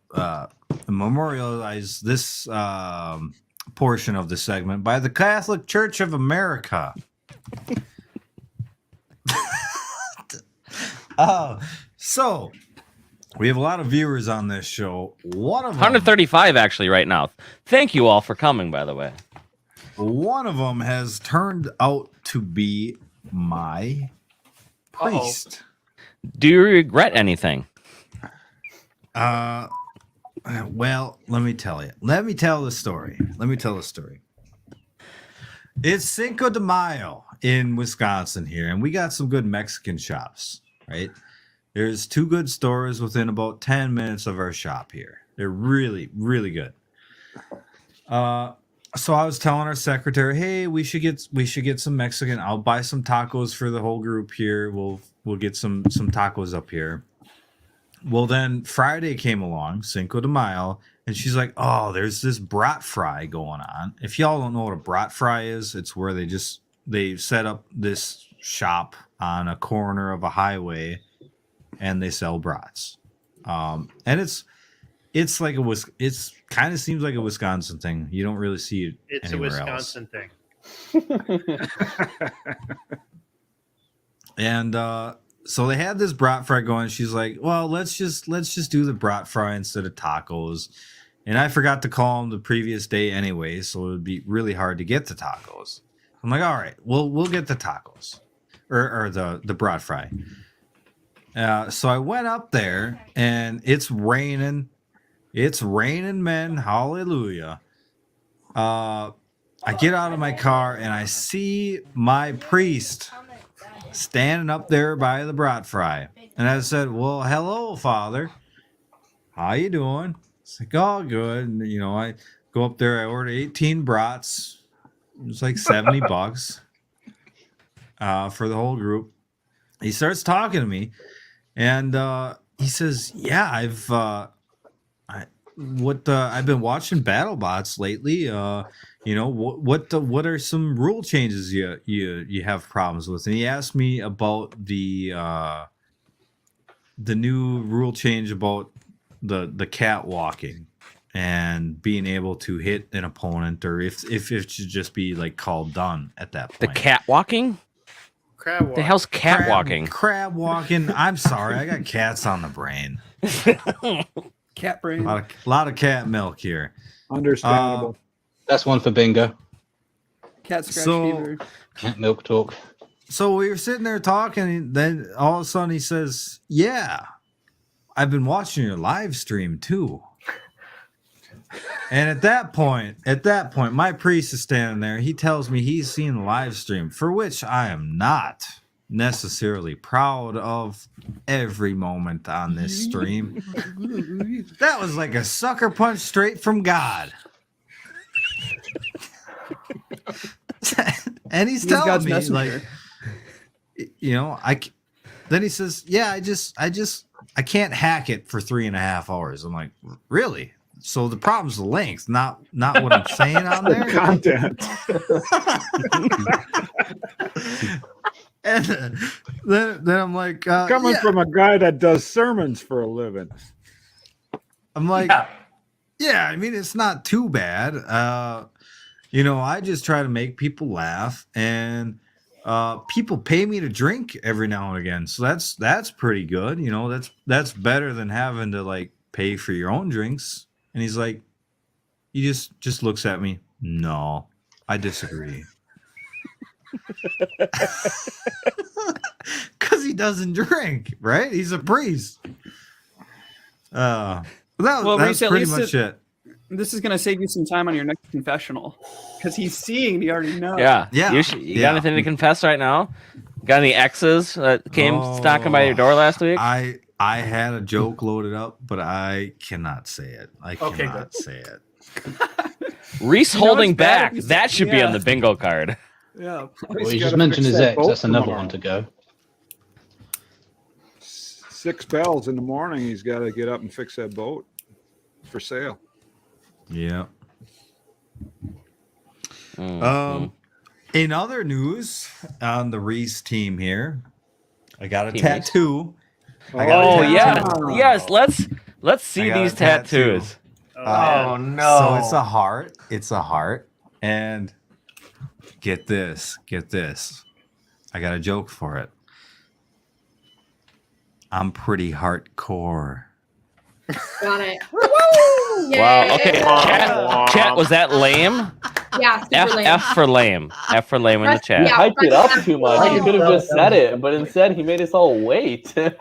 memorialize this portion of the segment by the Catholic Church of America. So we have a lot of viewers on this show. One of them, 135 actually right now. Thank you all for coming, by the way. one of them has turned out to be my priest. Do you regret anything? Well, let me tell you. Let me tell the story. It's Cinco de Mayo in Wisconsin here, and we got some good Mexican shops, right? There's 2 good stores within about 10 minutes of our shop here. They're really, really good. So I was telling our secretary, hey, we should get some Mexican. I'll buy some tacos for the whole group here. We'll get some tacos up here. Well, then Friday came along, Cinco de Mayo, and she's like, oh, there's this brat fry going on. If y'all don't know what a brat fry is, it's where they set up this shop on a corner of a highway and they sell brats. And it's kind of seems like a Wisconsin thing. You don't really see it It's a anywhere Wisconsin thing. And so they had this brat fry going. She's like, well, let's just do the brat fry instead of tacos. And I forgot to call them the previous day anyway, so it would be really hard to get the tacos. I'm like, all right, we'll get the tacos or the brat fry. So I went up there and it's raining. It's raining, men. Hallelujah. I get out of my car and I see my priest standing up there by the brat fry. And I said, well, hello, Father. How you doing? It's like, oh, good. And, Go up there. I order 18 brats. It was like $70 for the whole group. He starts talking to me, and he says, "Yeah, I've been watching BattleBots lately. What are some rule changes you have problems with?" And he asked me about the new rule change about the cat walking and being able to hit an opponent, or if it should just be like called done at that point. The cat walking? Crab What the hell's cat walking? Crab walking. I'm sorry, I got cats on the brain. Cat brain. A lot of cat milk here. Understandable. That's one for bingo. Cat scratch fever. Cat milk talk. So we were sitting there talking, and then all of a sudden he says, "Yeah, I've been watching your live stream too." And at that point, my priest is standing there. He tells me he's seen the live stream, for which I am not necessarily proud of every moment on this stream. That was like a sucker punch straight from God. And he's telling God's me, messenger. then he says, "Yeah, I can't hack it for 3.5 hours." I'm like, "Really?" So the problem's the length, not what I'm saying on there. Content. And then I'm like, Coming from a guy that does sermons for a living. I'm like, yeah, I mean, it's not too bad. I just try to make people laugh, and people pay me to drink every now and again. So that's pretty good. That's better than having to like pay for your own drinks. And he's like, he just looks at me. "No, I disagree." Because he doesn't drink, right? He's a priest. That's Reese, pretty much it. This is going to save you some time on your next confessional, because he's seeing. You already know. Yeah. You got anything to confess right now? Got any exes that came knocking by your door last week? I had a joke loaded up, but I cannot say it. I cannot say it. Reese holding back. That should be on the bingo card. Yeah. Well, you just mentioned his ex. That's another one to go. 6 bells in the morning. He's got to get up and fix that boat for sale. Yeah. In other news, on the Reese team here, I got a tattoo. Yes. Let's see these tattoos. Oh no! So it's a heart. It's a heart, and get this. I got a joke for it. I'm pretty hardcore. Got it. Wow. Okay. Chat, was that lame? Yeah. F for lame. F for lame in the chat. Yeah, Hyped it up too much. Oh. He could have just said it, but instead he made us all wait. Oh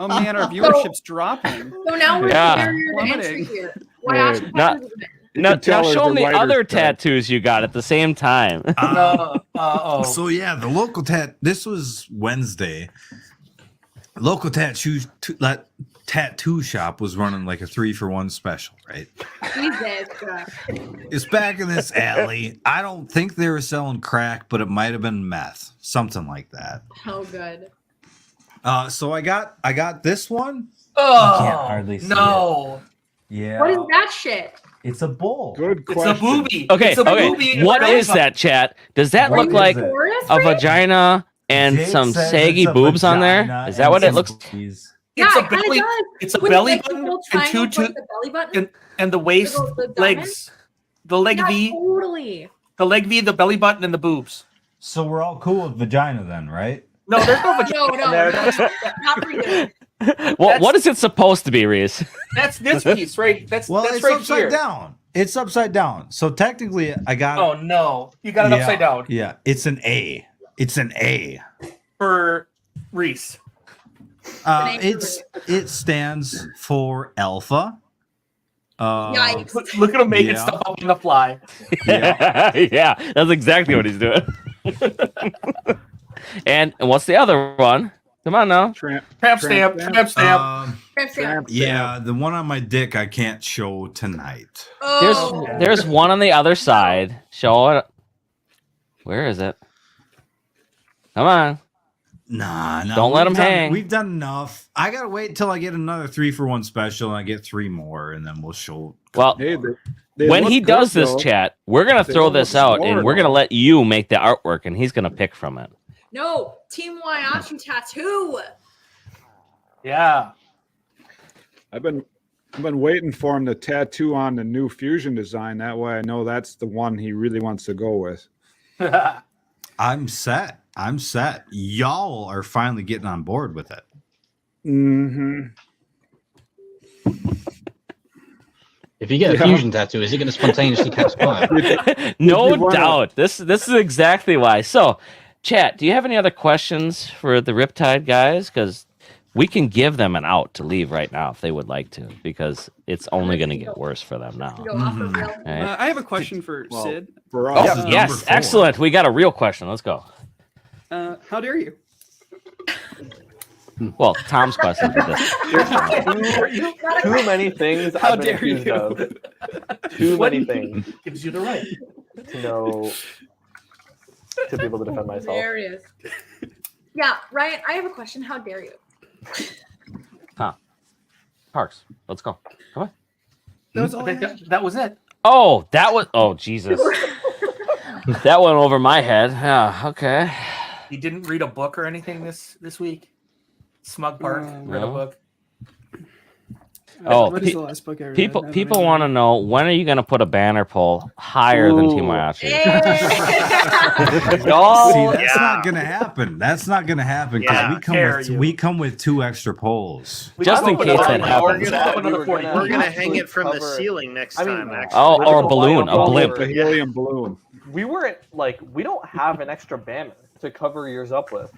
man, our viewership's dropping. So now we're plummeting. here. Whyachi Now show them the other tattoos you got at the same time. So yeah, the local this was Wednesday. Local tattoo shop was running like a 3-for-1 special, right? Jesus. It's back in this alley. I don't think they were selling crack, but it might have been meth, something like that. Oh, good. So I got this one. Oh, you can't hardly see no. it. Yeah. What is that shit? It's a bull. Good It's question. a booby. Okay, It's a booby. What is that, chat? Does that look like a vagina and Jake some says saggy it's a boobs on there? vagina Is that and what it some looks? boobies. Yeah, It's a it kinda belly. does. It's a With, belly like, the button little and triangle two towards the belly button. and the waist, The diamond? legs, the leg Yeah, V, totally. the leg V, the belly button, and the boobs. So we're all cool with vagina then, right? No, there's no vagina No, in there. not for you. Well, what is it supposed to be, Reese? That's this piece, right? That's It's right upside here. down. It's upside down. So technically, I got. Oh no, you got it upside down Yeah, it's an A. It's an A. for Reese. It stands for alpha. Yikes. Look at him making yeah. stuff up on the fly. Yeah, that's exactly what he's doing. And what's the other one? Come on now. Tramp stamp. Tramp Yeah, the one on my dick I can't show tonight. There's one on the other side. Show it. Where is it? Come on. Nah, Don't let them hang. We've done enough. I gotta wait until I get another 3-for-1 special and I get 3 more, and then we'll show. Well, when he does this, chat, we're gonna throw this out, and we're gonna let you make the artwork, and he's gonna pick from it. No, Team Whyachi tattoo. Yeah. I've been waiting for him to tattoo on the new fusion design. That way I know that's the one he really wants to go with. I'm set. Y'all are finally getting on board with it. Mm-hmm. If you get a fusion tattoo, is it going to spontaneously catch fire? No doubt. This is exactly why. So, chat, do you have any other questions for the RIPtide guys? Because we can give them an out to leave right now if they would like to, because it's only going to get worse for them now. Right? I have a question for Sid. Oh, yes, excellent. We got a real question. Let's go. How dare you? Well, Tom's question is this. Too many things. How I've been dare accused you? of. Too many things Gives you the right. to know to be able to defend myself. Hilarious. Yeah, Ryan, I have a question. How dare you? Huh. Parks, let's go. Come on. That was all I had. That was it. Oh, that was. Oh, Jesus. That went over my head. Yeah, okay. You didn't read a book or anything this week? Smug Park read a No. book. What is the last book I read? People want to know, when are you going to put a banner poll higher than Team Whyachi? See, that's not gonna happen. That's not gonna happen because Yeah. we come with 2 extra polls. Just in case that happens. We're gonna hang it from the ceiling next time. Actually. Oh, or a balloon, a blimp. A helium balloon. We weren't like, we don't have an extra banner to cover yours up with.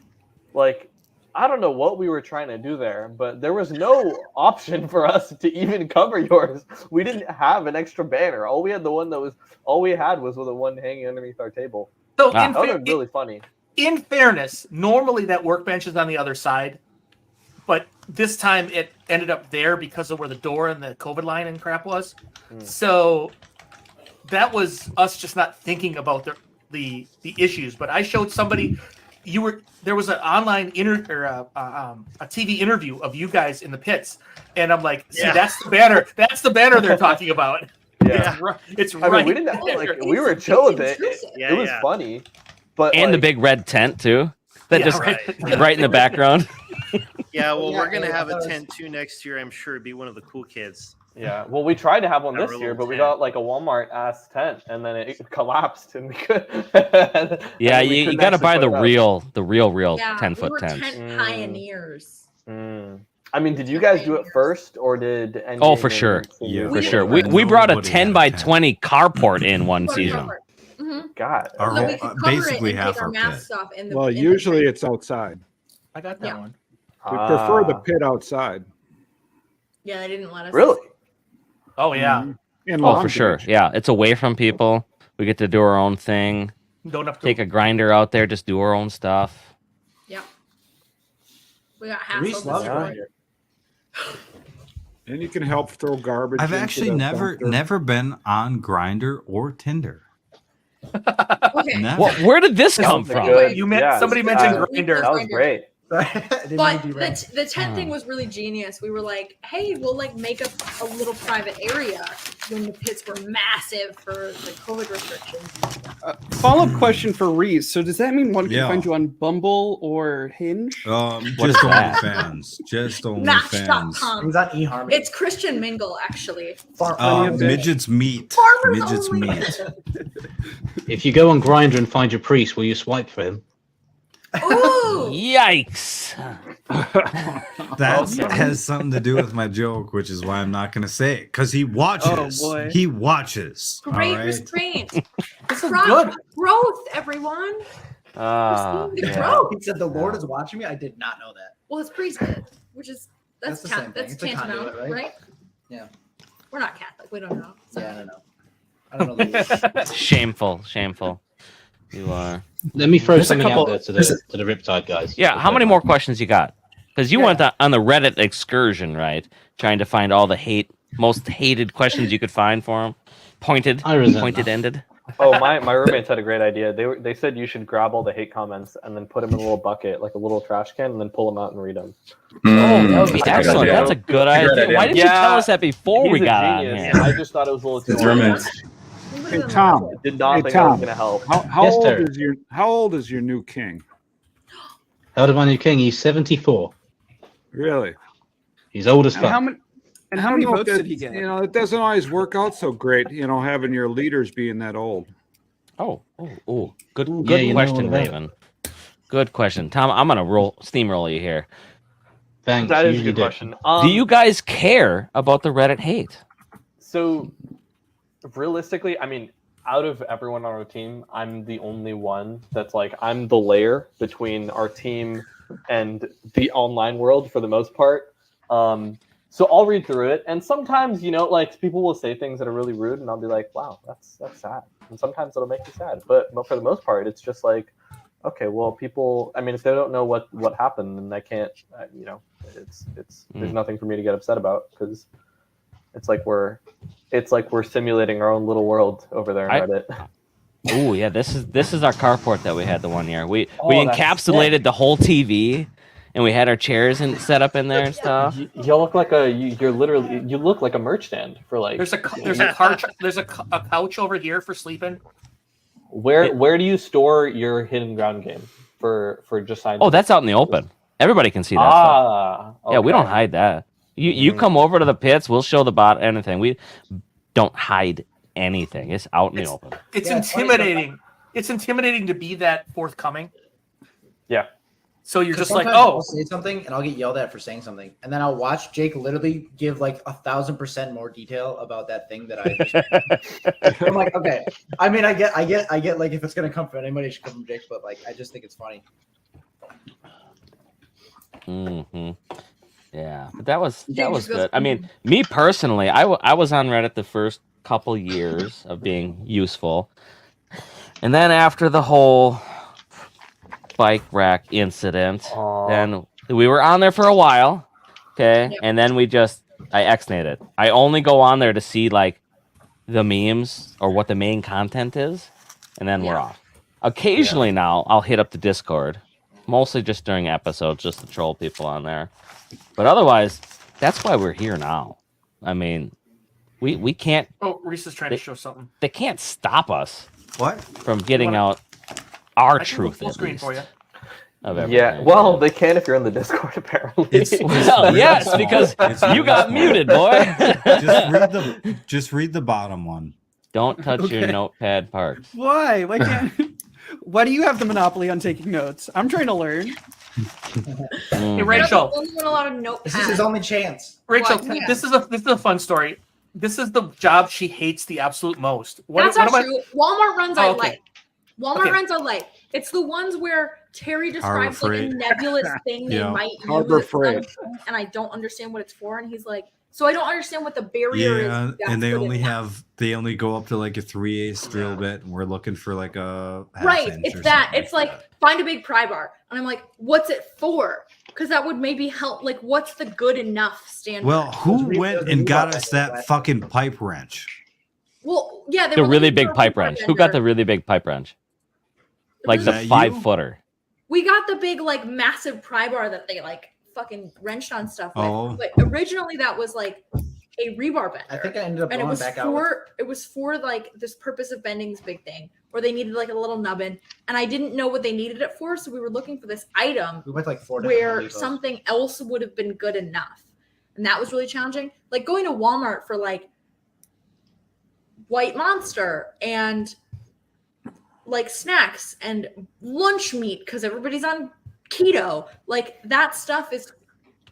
Like, I don't know what we were trying to do there, but there was no option for us to even cover yours. We didn't have an extra banner. All we had the one hanging underneath our table. So That was really funny. In fairness, normally that workbench is on the other side, but this time it ended up there because of where the door and the COVID line and crap was. So that was us just not thinking about the issues. But I showed somebody. There was an online a TV interview of you guys in the pits, and I'm like, see, that's the banner. That's the banner they're talking about. Yeah, it's I right. mean, we didn't we were chill with it. It was funny, but And the big red tent, too. That just right in the background. Yeah, well, we're gonna have a tent too next year. I'm sure. Be one of the cool kids. Yeah, well, we tried to have one Our this year, little but we tent. got like a Walmart ass tent, and then it collapsed, and we could. Yeah, you got to buy the real 10-foot we were tent. tent pioneers. I mean, did you guys do it first, or did? Oh, for sure. For sure. We brought a 10 by 20 carport in one season. God, Our So whole, we could cover basically it and half take our our pit. masks off in the. Well, in the usually tent. it's outside. I got that one. We prefer the pit outside. Yeah, they didn't let us. Really? Oh yeah. In Oh, for sure. Yeah, it's away from people. We get to do our own thing. Don't have to Take a grinder out there, just do our own stuff. Yep. We got Reese hassled. loves this Grindr. And you can help throw garbage. I've into actually the never dumpster. been on Grindr or Tinder. Okay. Never. Well, where did this come from? Somebody mentioned Grindr. That was great. But the tent thing was really genius. We were like, hey, we'll like make a little private area when the pits were massive for the COVID restrictions. Follow-up question for Reese. So does that mean one can Yeah. find you on Bumble or Hinge? Just OnlyFans. Just OnlyFans. Match.com. He's on eHarmony. It's Christian Mingle, actually. Midgets meat. Farmers Midgets only. meat. If you go on Grindr and find your priest, will you swipe for him? Ooh. Yikes. That has something to do with my joke, which is why I'm not going to say it. Because he watches. Oh, boy. He watches. Great all right? restraint. This is good. Growth, everyone. We're seeing the growth. He said the Lord is watching me. I did not know that. Well, it's priesthood, which is That's the same thing. that's It's a tantamount, conduit, right? right? Yeah. We're not Catholic. We don't know. So. Yeah, I don't know. The Shameful. You are. Let me throw There's a something couple- out there to the RIPtide guys. Yeah, how many more questions you got? Because you went on the Reddit excursion, right? Trying to find all the most hated questions you could find for him. Pointed ended. Oh, my roommates had a great idea. They said you should grab all the hate comments and then put them in a little bucket, like a little trash can, and then pull them out and read them. Oh, that would be excellent. That's a good idea. Why didn't you tell us that before we got on here? I just thought it was a little too much. Hey Tom, Did not think that was going to help. How old is your new king? How old is my new king? He's 74. Really? He's old as fuck. How many votes did he get? It doesn't always work out so great, having your leaders being that old. Oh. Good question, Raven. Good question. Tom, I'm going to steamroll you here. Thanks. That is a good question. Do you guys care about the Reddit hate? So, realistically, I mean, out of everyone on our team, I'm the only one that's like, I'm the layer between our team and the online world for the most part. So I'll read through it, and sometimes, like people will say things that are really rude, and I'll be like, "Wow, that's sad." And sometimes it'll make me sad, but for the most part, it's just like, okay, well, people. I mean, if they don't know what happened, then they can't. There's nothing for me to get upset about because it's like we're simulating our own little world over there in Reddit. Oh yeah, this is our carport that we had the one year. We encapsulated the whole TV. And we had our chairs set up in there and stuff. You look like you look like a merch stand for like. There's a couch over here for sleeping. Where do you store your hidden ground game for just signing? Oh, that's out in the open. Everybody can see that stuff. Okay. Yeah, we don't hide that. You come over to the pits, we'll show the bot anything. We don't hide anything. It's out in the open. It's intimidating. It's intimidating to be that forthcoming. Yeah. So you're just like, I'll say something and I'll get yelled at for saying something, and then I'll watch Jake literally give like 1,000% more detail about that thing that I just. I'm like, okay. I mean, I get like if it's gonna come from anybody, it should come from Jake, but like I just think it's funny. Yeah, but that was good. I mean, me personally, I was on Reddit the first couple years of being useful, and then after the whole bike rack incident, then we were on there for a while, okay, and then I X-nayed it. I only go on there to see like the memes or what the main content is, and then we're off. Occasionally now I'll hit up the Discord, mostly just during episodes, just to troll people on there. But otherwise, that's why we're here now. I mean, we can't. Oh, Reese is trying to show something. They can't stop us. What? From getting out our truth. Full screen for you. Yeah, well, they can if you're in the Discord, apparently. Yes, because you got muted, boy. Just read the bottom one. Don't touch your notepad parts. Why? Why can't? Why do you have the monopoly on taking notes? I'm trying to learn. Hey, Rachel. A lot of this is his only chance. Rachel, this is a fun story. This is the job she hates the absolute most. That's not true. Walmart runs I like. Walmart runs I like. It's the ones where Terry describes like a nebulous thing they might use, and I don't understand what it's for. And he's like, so I don't understand what the barrier is. Yeah, and they only go up to like a 3/8 drill bit, and we're looking for like a right. It's that. It's like find a big pry bar, and I'm like, what's it for? Because that would maybe help. Like, what's the good enough standard? Well, who went and got us that fucking pipe wrench? Well, yeah, the really big pipe wrench. Who got the really big pipe wrench? Like the 5-footer. We got the big, like, massive pry bar that they like fucking wrenched on stuff with. But originally, that was like a rebar bender. I think I ended up going back out. It was for like this purpose of bending's big thing, where they needed like a little nubbin, and I didn't know what they needed it for, so we were looking for this item. We went like 4 where something else would have been good enough, and that was really challenging. Like going to Walmart for like White Monster and like snacks and lunch meat because everybody's on keto. Like that stuff is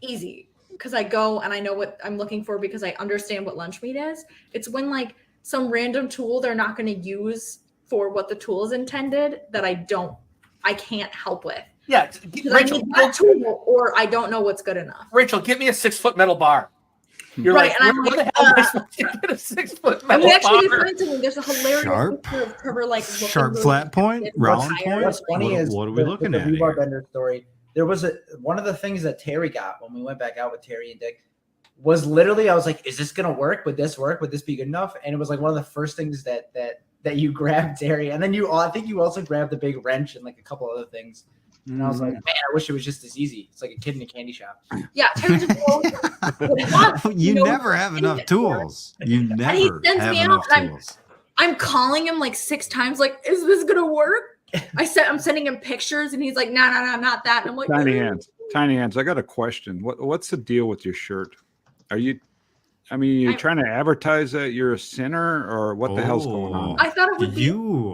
easy because I go and I know what I'm looking for because I understand what lunch meat is. It's when like some random tool they're not going to use for what the tool is intended that I can't help with. Yeah, Rachel, I need that tool or I don't know what's good enough. Rachel, get me a 6-foot metal bar. You're right, like, and I'm what like, the hell am I supposed to get a 6-foot metal bar? Actually, there's a hilarious picture of Trevor like sharp flat point, round point. What's funny is what are we looking at? The rebar bender story. there was one of the things that Terry got when we went back out with Terry and Dick was literally, I was like, is this gonna work? Would this work? Would this be good enough? And it was like one of the first things that you grabbed, Terry, and then I think you also grabbed the big wrench and like a couple other things. And I was like, man, I wish it was just as easy. It's like a kid in a candy shop. Yeah, Terry just goes, what he wants. You knows never have enough tools. You And he never sends have me enough out, and tools. I'm calling him like 6 times, like, is this gonna work? I'm sending him pictures, and he's like, no, not that. And I'm like, Tiny hands. I got a question. What's the deal with your shirt? Are you trying to advertise that you're a sinner, or what the hell's going on? I thought it would be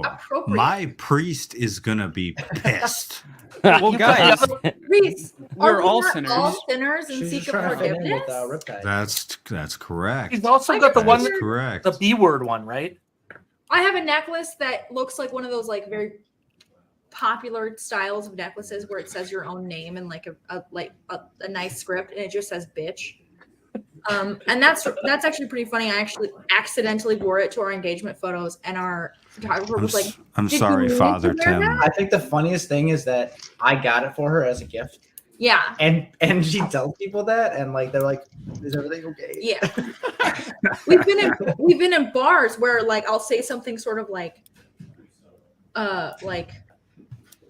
appropriate. My priest is gonna be pissed. Well, guys, Reese, we're are we all not sinners. all sinners and She's seek just trying to fit in forgiveness? with RIPtide. That's correct. He's also got the one, That's correct. the B word one, right? I have a necklace that looks like one of those like very popular styles of necklaces where it says your own name and like a nice script, and it just says bitch. And that's actually pretty funny. I actually accidentally wore it to our engagement photos, and our photographer was like, I'm "Did sorry, you mean Father to wear Tim. that?" I think the funniest thing is that I got it for her as a gift. Yeah. And she tells people that, and like they're like, "Is everything okay?" Yeah. we've been in bars where like I'll say something sort of like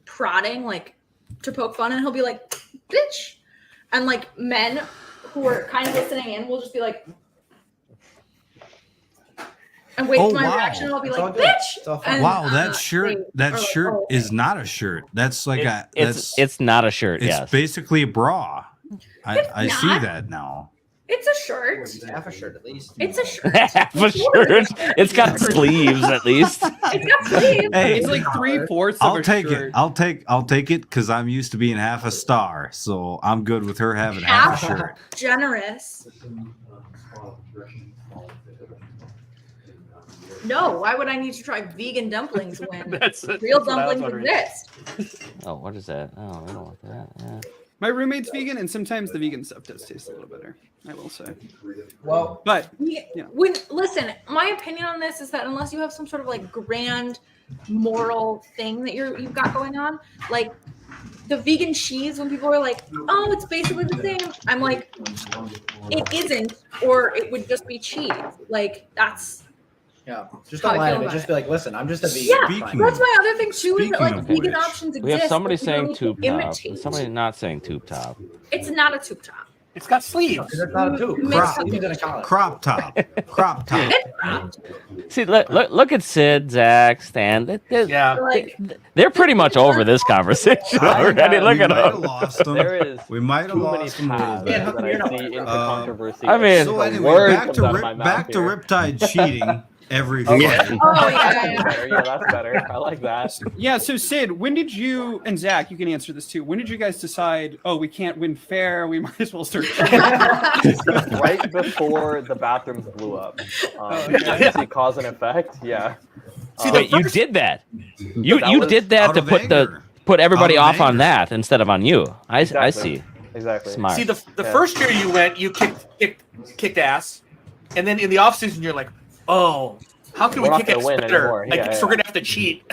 prodding, like to poke fun, and he'll be like, "Bitch," and like men who are kind of listening in will just be like, and wait for my reaction, and I'll be like, "Bitch!" And, wow, that shirt "Oh, is not a shirt. That's like it's not a shirt. It's Yes, basically a bra. I see not. that now. It's a shirt. It's half a shirt at least. It's a shirt. half a shirt. It's got sleeves at least. It's got sleeves. Hey, It's like 3/4 of I'll a take shirt. it. I'll take it because I'm used to being half a star, so I'm good with her having half a shirt. Generous. No, why would I need to try vegan dumplings when real dumplings exist? Oh, what is that? Oh, I don't want that. Yeah. My roommate's vegan, and sometimes the vegan stuff does taste a little better, I will say. Well, but Listen, my opinion on this is that unless you have some sort of like grand moral thing that you've got going on, like the vegan cheese, when people are like, "Oh, it's basically the same," I'm like, it isn't, or it would just be cheese. Like that's. Yeah, just don't lie to me. Just be like, listen, I'm just a vegan. Yeah, that's my other thing too. Is that like vegan options exist? We have somebody but we don't saying need to tube top. imitate. And somebody not saying tube top. It's not a tube top. It's got sleeves. It's not a tube. Crop top. Crop top. See, look at Sid, Zach, Stan. They're pretty much over this conversation already. Look at them. There is We might have lost them a little bit. that I see into controversy. I mean, so The anyway, word back comes to out of my mouth here. RIPtide cheating every Okay. fight. Oh That's better. Yeah, that's better. I like that. Yeah, so Sid, when did you, and Zach, you can answer this too, when did you guys decide, oh, we can't win fair, we might as well start Right before the bathrooms blew up. I see cause and effect. Yeah. Wait, you did that? You was did that out to of put anger. put everybody Out of off on anger. that instead of on you. I Exactly. see. Exactly. Smart. See, the first year you went, you kicked ass, and then in the off season you're like, oh, how can We're we not kick gonna ass win better? anymore. Like, Yeah, so we're gonna have to cheat.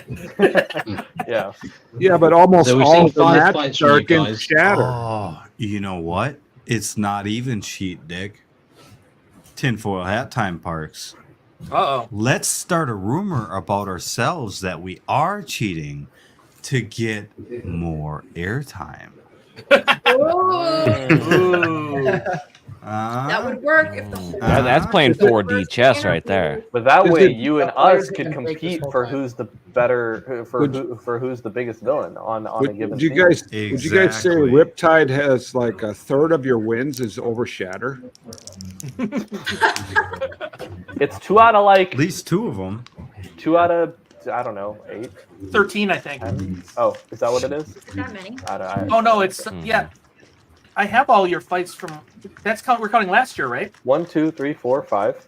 Yeah. Yeah, but almost So we've all seen of the 5 matches fights from are you against guys. Shatter. Oh, you know what? It's not even cheat, Dick. Tinfoil hat time, Parks. Uh-oh. Let's start a rumor about ourselves that we are cheating to get more airtime. That would work if the whole That's playing 4D chess right there. But that Is way, it- you and players us can could take this compete whole for time. who's the better, Would for who's the biggest villain on a given Would you season. guys say Exactly. RIPtide has like a third of your wins is over Shatter? It's 2 out of like At least 2 of them. 2 out of I don't know 8. 13, I think. Oh, is that what it is? Not many. Oh no, it's yeah. I have all your fights from. We're counting last year, right? 1, 2, 3, 4, 5.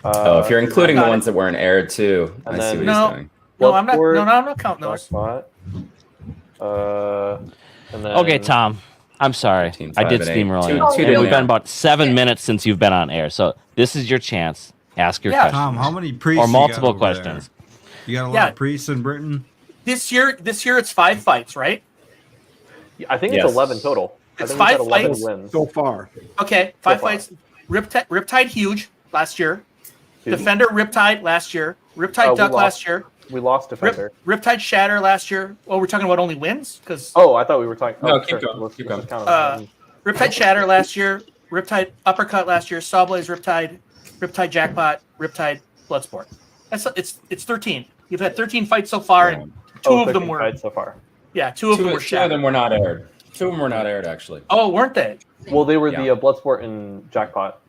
Oh, if you're including got the it. ones that weren't aired too, I And see then- what No. he's doing. No, I'm not. Bloodsport, No, I'm not counting those. Bloodspot, and then Okay, Tom. I'm sorry. 13, I did 5, and 8. steamroll Two- you. two It's to been win. about 7 minutes since you've been on air, so this is your chance. Ask your question. Tom, how many priests Or you got multiple over there? questions. You got a lot Yeah. of priests in Britain? This year it's 5 fights, right? I think it's 11 total. It's I think 5 11 fights wins. So far. Okay, 5 fights. RIPtide huge last year. Defender RIPtide last year. RIPtide Duck last year. We lost Defender. RIPtide Shatter last year. Oh, we're talking about only wins? Because I thought we were talking. No, keep going. Keep going. RIPtide Shatter last year. RIPtide Uppercut last year. Sawblaze RIPtide. RIPtide Jackpot. RIPtide Bloodsport. It's 13. You've had 13 fights so far, and 2 of them were fights so far. Yeah, 2 of them were 2 of Shatter. them were not aired. 2 of them were not aired actually. Oh, weren't they? Well, they were the Bloodsport and Jackpot.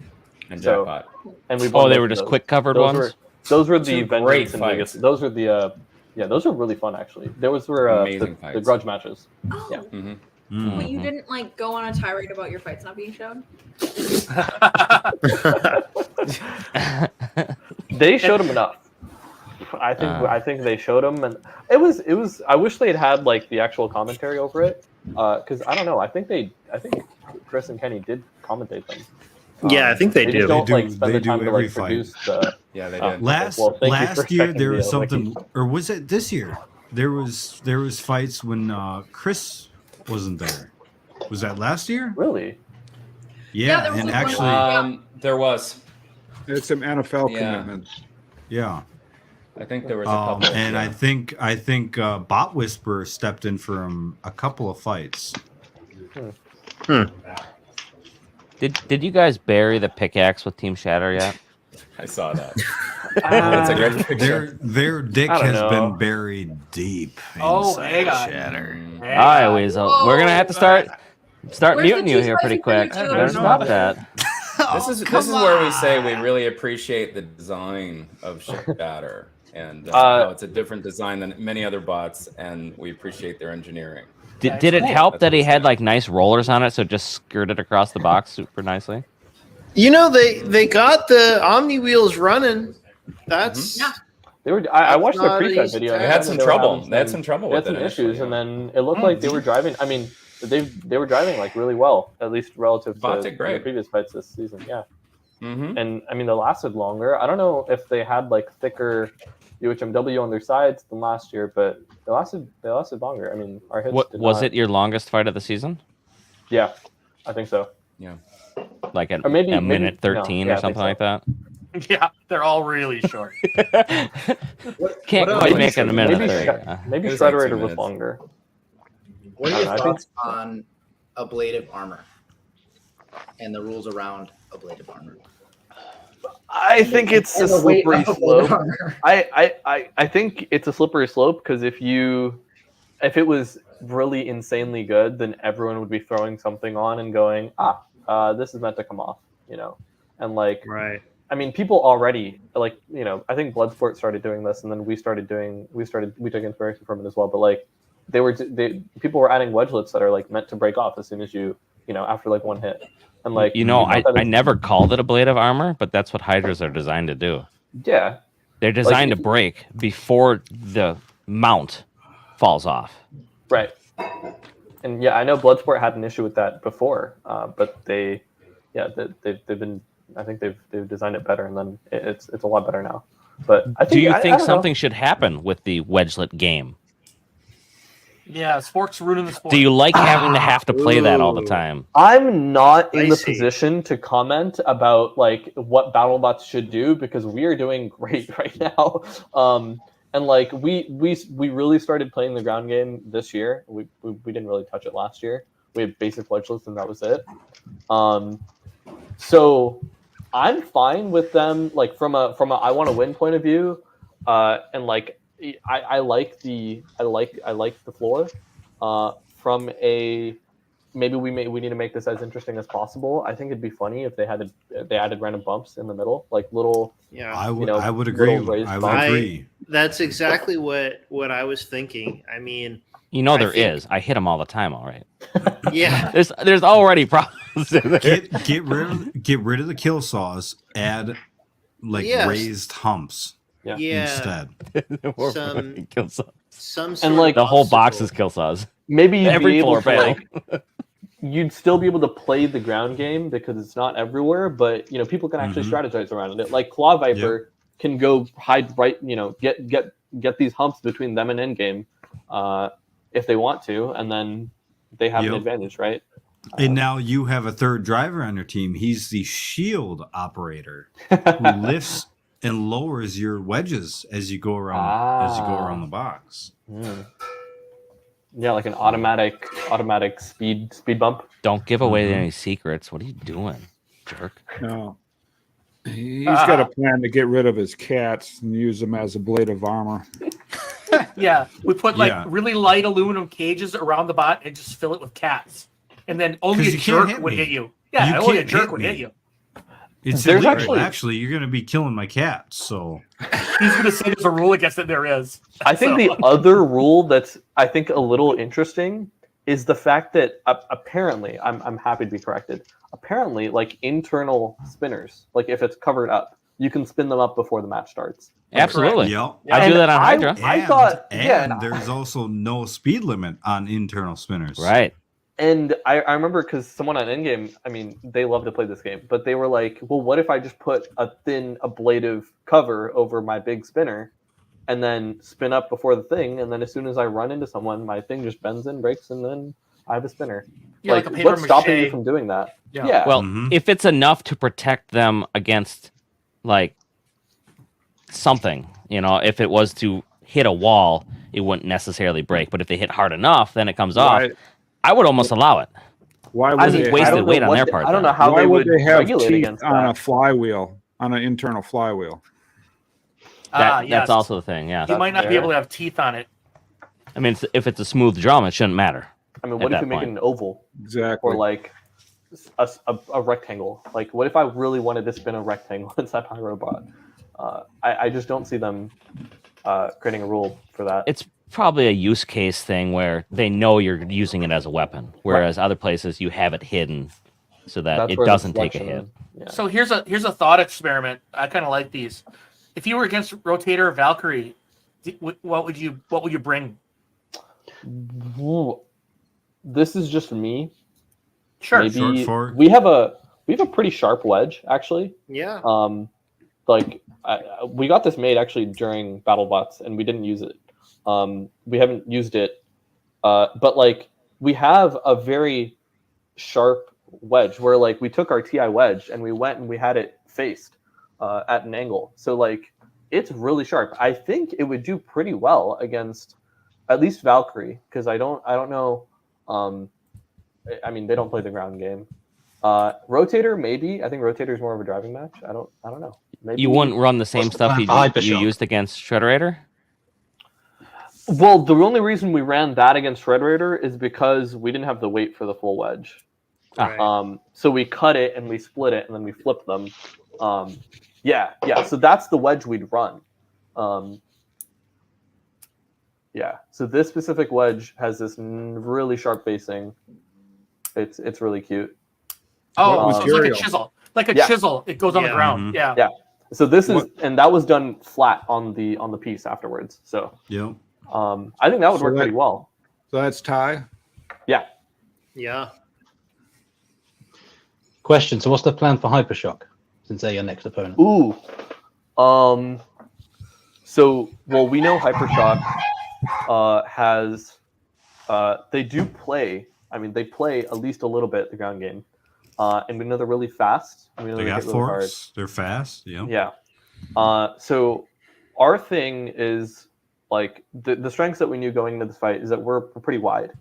And Jackpot. And we they were just quick covered ones. Those were the great Vengeance and fights. Vegas. Those were the those were really fun actually. Those were Amazing the fights. grudge matches. Oh. Yeah. But you didn't like go on a tirade about your fights not being shown. They showed them enough. I think they showed them, and it was. I wish they'd had like the actual commentary over it, because I don't know. I think Chris and Kenny did commentate them. Yeah, I think they do. Don't They like do- spend they the do time to every like fight. produce the. Yeah, they did. Last Well, thank you for last year checking there the, was like- something, or was it this year? There was fights when Chris wasn't there. Was that last year? Really? Yeah, there was and like one- actually, There was. It's some NFL Yeah. commitments. yeah. I think there was a couple. And I think Bot Whisperer stepped in for him a couple of fights. Did you guys bury the pickaxe with Team Shatter yet? I saw that. That's a great picture. Their dick I don't has know. been buried deep Oh, inside hang on. Shatter. All right, Weasel. We're gonna have to start Where's the muting you cheese here pretty fries quick. for you two? Better stop that. This is where we say we really appreciate the design of Shatter, and how it's a different design than many other bots, and we appreciate their engineering. Did it help that he had like nice rollers on it, so it just skirted across the box super nicely? You know, they got the Omni wheels running. That's Yeah. They were. I watched the not an pre-cut easy video. task. They had some were trouble. having They had some trouble They had with some it issues, initially. and then it looked like they were driving. I mean, they were driving like really well, at least relative Bot to did great. the previous fights this season. Yeah, Mm-hmm. and I mean, they lasted longer. I don't know if they had like thicker UHMW on their sides than last year, but they lasted longer. I mean, our hits. What did was not- it? Your longest fight of the season? Yeah, I think so. Yeah. Like Or maybe- a maybe- minute 13 no, or yeah, I think something like that. Yeah, they're all really short. Can't what quite else? make it a minute Maybe 30. maybe It was like 2 Shredderator was minutes. longer. What are I your don't know, I thoughts on ablative armor and the rules around ablative armor? I think it's a And the weight slippery of slope. armor. I think it's a slippery slope because if it was really insanely good, then everyone would be throwing something on and going, this is meant to come off, and like, right. I mean, people already like, I think Bloodsport started doing this, and then we took inspiration from it as well. But like, people were adding wedgelets that are like meant to break off as soon as after like one hit, and like, I never called it ablative armor, but that's what Hydras are designed to do. yeah, They're designed to break before the mount falls off. right. And yeah, I know Bloodsport had an issue with that before, but they've been. I think they've designed it better, and then it's a lot better now. But I think, Do you I think don't know. something should happen with the wedgelet game? Yeah, sports ruining the sport. Do you like having to have to play that all the time? I'm not in I the see. position to comment about like what BattleBots should do because we are doing great right now. And like we really started playing the ground game this year. We didn't really touch it last year. We had basic wedgelets and that was it. So I'm fine with them like from a I want to win point of view, and like I like the floor. From a maybe we need to make this as interesting as possible. I think it'd be funny if they added random bumps in the middle, like little. Yeah, I would little agree. raised I would bumps. agree. That's exactly what I was thinking. I mean, There think- is. I hit them all the time. All right. yeah, There's already problems. In there. Get rid of the kill saws. Add like Yes. raised humps yeah. instead. Some- Kill saws. Some And, sort like, of The whole box is obstacle. kill saws. Maybe you'd Every be able floor to, panel. like, you'd still be able to play the ground game because it's not everywhere, but people can actually strategize around it. Like Claw Viper can go hide right, get these humps between them and endgame if they want to, and then they have an Yep. advantage, right? And now you have a third driver on your team. He's the shield operator who lifts and lowers your wedges as you go around the box. Yeah, like an automatic speed bump. Don't give away any secrets. What are you doing, jerk? No. He's got a plan to get rid of his cats and use them as a blade of armor. Yeah, we put really light aluminum cages around the bot and just fill it with cats, and then only a jerk would hit you. Yeah, only a jerk would hit you. It's There's illegal. Actually, you're going to be killing my cats. So He's going to say there's a rule against it. There is. I think the other rule that's I think a little interesting is the fact that apparently I'm happy to be corrected. Apparently, like internal spinners, like if it's covered up, you can spin them up before the match starts. Absolutely. Yep. I do that on Hydra. I thought, and there's also no speed limit on internal spinners. Right. And I remember because someone on Endgame, I mean, they love to play this game, but they were like, well, what if I just put a thin ablative cover over my big spinner and then spin up before the thing, and then as soon as I run into someone, my thing just bends and breaks, and then I have a spinner. Yeah, like a paper what's stopping mache. you from doing that? Yeah. Well, if it's enough to protect them against, like, something, if it was to hit a wall, it wouldn't necessarily break. But if they hit hard enough, then it comes off. I would almost allow it. Why would I they think wasted weight on their part. I don't know how Why they would they have regulate teeth against on that. a flywheel, on an internal flywheel? That's yes. also the thing. Yeah. You might not be able to have teeth on it. I mean, if it's a smooth drum, it shouldn't matter. I mean, what if you make it an oval? Exactly. Or like a rectangle? Like, what if I really wanted to spin a rectangle inside my robot? I just don't see them creating a rule for that. It's probably a use case thing where they know you're using it as a weapon, whereas other places you have it hidden so that That's it where the doesn't take a selection- hit. Yeah. So here's a thought experiment. I kind of like these. If you were against Rotator or Valkyrie, what would you bring? Ooh, this is just me. Sure. Maybe Short we have a pretty sharp wedge actually. Yeah. We got this made actually during BattleBots and we didn't use it. We haven't used it, but like we have a very sharp wedge where like we took our TI wedge and we went and we had it faced at an angle. So like it's really sharp. I think it would do pretty well against at least Valkyrie because I don't know. I mean they don't play the ground game. Rotator maybe. I think Rotator is more of a driving match. I don't know. Maybe You wouldn't run the same stuff you used against Shredderator? Well, the only reason we ran that against Shredderator is because we didn't have the weight for the full wedge. Right. So we cut it and we split it and then we flipped them. Yeah. So that's the wedge we'd run. Yeah. So this specific wedge has this really sharp facing. It's really cute. Oh, so it's like a chisel. Like a chisel. It goes on the ground. Yeah. So this is, and that was done flat on the piece afterwards. So yeah. I think that would work pretty well. So that's Ty. Yeah. Yeah. Question: so, what's the plan for Hypershock since they're your next opponent? Ooh. So we know Hypershock has they do play. I mean, they play at least a little bit the ground game, and we know they're really fast. And we know They got hit really hard. forks. They're fast. Yeah. Yeah. So our thing is like the strengths that we knew going into this fight is that we're pretty wide,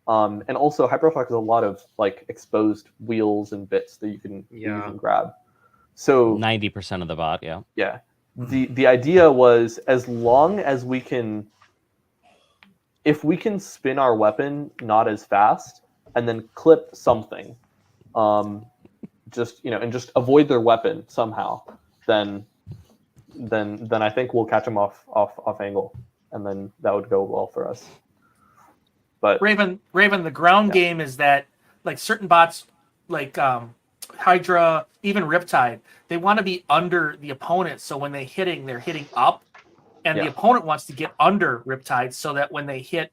and also Hypershock has a lot of like exposed wheels and bits that you can grab. So 90% of the bot, yeah. Yeah. The idea was as long as we can, if we can spin our weapon not as fast and then clip something, just and just avoid their weapon somehow, then I think we'll catch them off angle, and then that would go well for us. But Raven, the ground game is that like certain bots, like Hydra, even RIPtide, they want to be under the opponent. So when they're hitting up, and the opponent wants to get under RIPtide so that when they hit,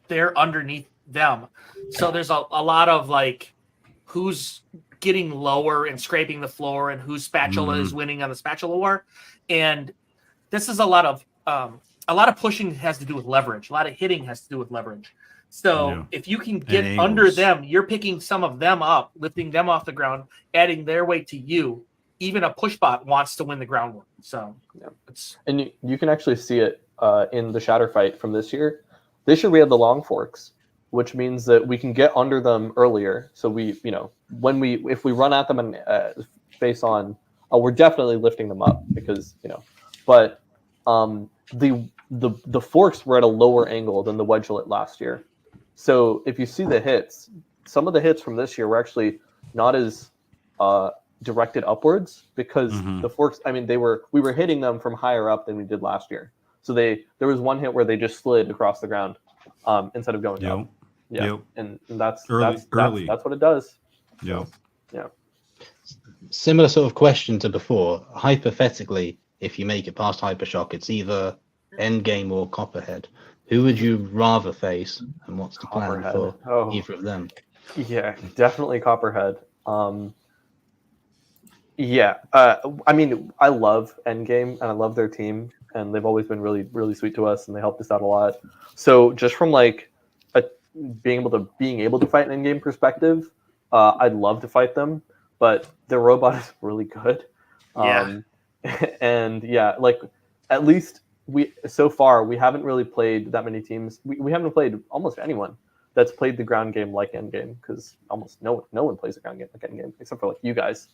they're underneath them. So there's a lot of like who's getting lower and scraping the floor and whose spatula is winning on the spatula war. And this is a lot of a lot of pushing has to do with leverage. A lot of hitting has to do with leverage. So if you can get under them, you're picking some of them up, lifting them off the ground, adding their weight to you. Even a push bot wants to win the ground war. So and you can actually see it in the shatter fight from this year. This year we have the long forks, which means that we can get under them earlier. So we, if we run at them and face on, we're definitely lifting them up because but the forks were at a lower angle than the wedgelet last year. So if you see the hits, some of the hits from this year were actually not as directed upwards because the forks. I mean, we were hitting them from higher up than we did last year. So there was one hit where they just slid across the ground instead of going up. Yeah, and that's early. That's what it does. Yeah. Yeah. Similar sort of question to before. Hypothetically, if you make it past Hypershock, it's either Endgame or Copperhead. Who would you rather face, and what's the plan for either of them? Yeah, definitely Copperhead. I mean, I love Endgame and I love their team, and they've always been really, really sweet to us, and they helped us out a lot. So just from like being able to fight an Endgame perspective, I'd love to fight them, but their robot is really good. And like at least so far we haven't really played that many teams. We haven't played almost anyone that's played the ground game like Endgame, because almost no one plays the ground game like Endgame except for like you guys,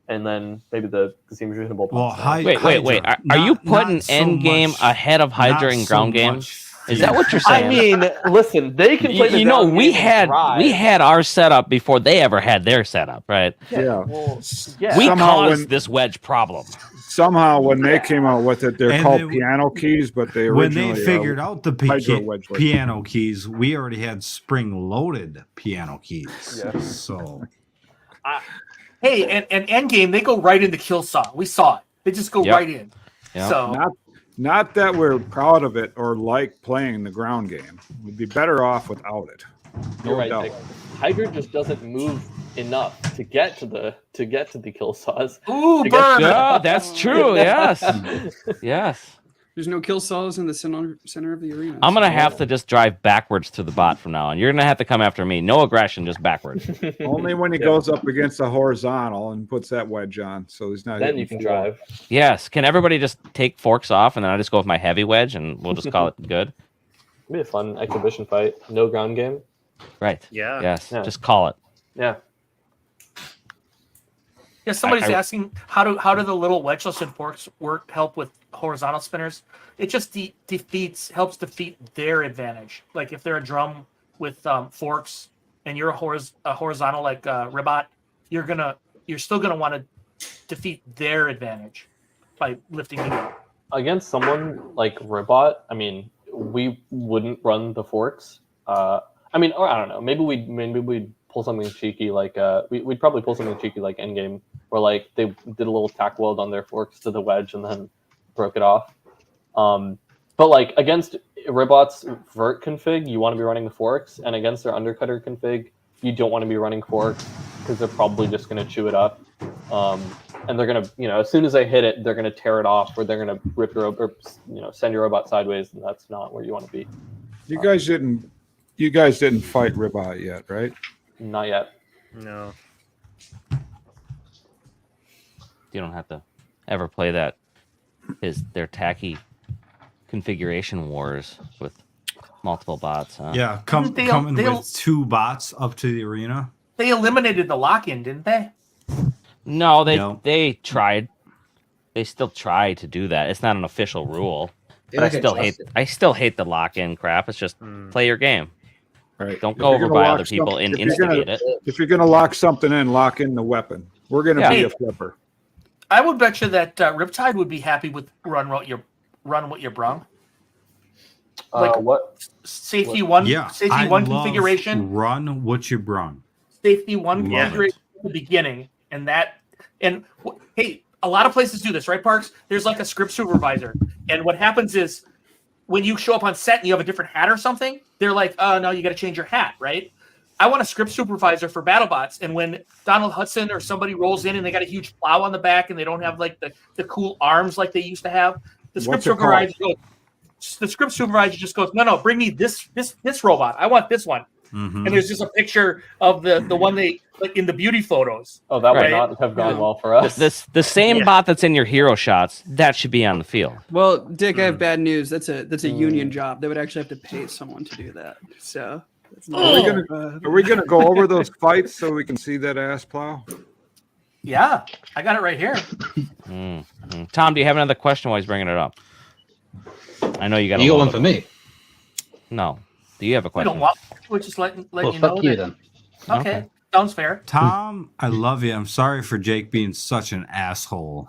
and then maybe the Seems Reasonable. Well, wait. Are you putting Endgame ahead of Hydra in ground game? Is that what you're saying? I mean, listen, they can play the ground game. We had our setup before they ever had their setup, right? Yeah. We caused this wedge problem. Somehow, when they came out with it, they're called piano keys, but they originally when they figured out the piano keys, we already had spring-loaded piano keys. Yeah. So, hey, and Endgame, they go right into kill saw. We saw it. They just go right in. Yep. So not that we're proud of it or like playing the ground game. We'd be better off without it. You're right. Like, Hydra just doesn't move enough to get to the kill saws. Ooh, burn! Yeah, that's true. Yes. Yes. There's no kill saws in the center of the arena. I'm gonna have to just drive backwards through the bot from now on. You're gonna have to come after me. No aggression, just backwards. Only when he goes up against a horizontal and puts that wedge on, so he's not. Then you can drive. Yes. Can everybody just take forks off and then I just go with my heavy wedge and we'll just call it good? It'd be a fun exhibition fight. No ground game. Right. Yeah. Yes. Yeah. Just call it. Yeah. Yeah, somebody's asking how do the little wedgeless and forks help with horizontal spinners? It just helps defeat their advantage. Like if they're a drum with forks and you're a horizontal like Ribot, you're still gonna want to defeat their advantage by lifting you up. Against someone like Ribot, I mean, we wouldn't run the forks. I mean, or I don't know. Maybe we'd pull something cheeky like we'd probably pull something cheeky like Endgame, where like they did a little tack weld on their forks to the wedge and then broke it off. But like against Ribot's vert config, you want to be running the forks, and against their undercutter config, you don't want to be running forks because they're probably just going to chew it up. And they're going to, as soon as they hit it, they're going to tear it off, or they're going to rip your or send your robot sideways, and that's not where you want to be. You guys didn't fight Ribot yet, right? Not yet. No. You don't have to ever play their tacky configuration wars with multiple bots. Huh? Yeah, coming with 2 bots up to the arena. They eliminated the lock-in, didn't they? No, they tried. They still try to do that. It's not an official rule. But I still hate the lock-in crap. It's just play your game. Right. Don't go over by other people and instigate it. If you're going to lock something in, lock in the weapon. We're going to be a flipper. I would bet you that RIPtide would be happy with run what you're brung. Like what safety one? Yeah, safety one configuration. Run what you brung. Safety one configuration at the beginning, hey, a lot of places do this, right, Parks? There's like a script supervisor, and what happens is when you show up on set and you have a different hat or something, they're like, "Oh no, you got to change your hat," right? I want a script supervisor for BattleBots, and when Donald Hudson or somebody rolls in and they got a huge plow on the back and they don't have like the cool arms like they used to have, the script supervisor goes, the script supervisor just goes, no, bring me this robot. I want this one. Mm-hmm. And there's just a picture of the one they like in the beauty photos. Oh, that Right. would not have gone well for us. The same bot that's in your hero shots that should be on the field. Well, Dick, I have bad news. That's a union job. They would actually have to pay someone to do that. So that's not Are we gonna go over those fights so we can see that ass plow? Yeah, I got it right here. Tom, do you have another question while he's bringing it up? I know you got. You got one for me? No. Do you have a We question? don't want. We're just letting Well, you know. fuck you that- then. Okay, sounds fair. Tom, I love you. I'm sorry for Jake being such an asshole.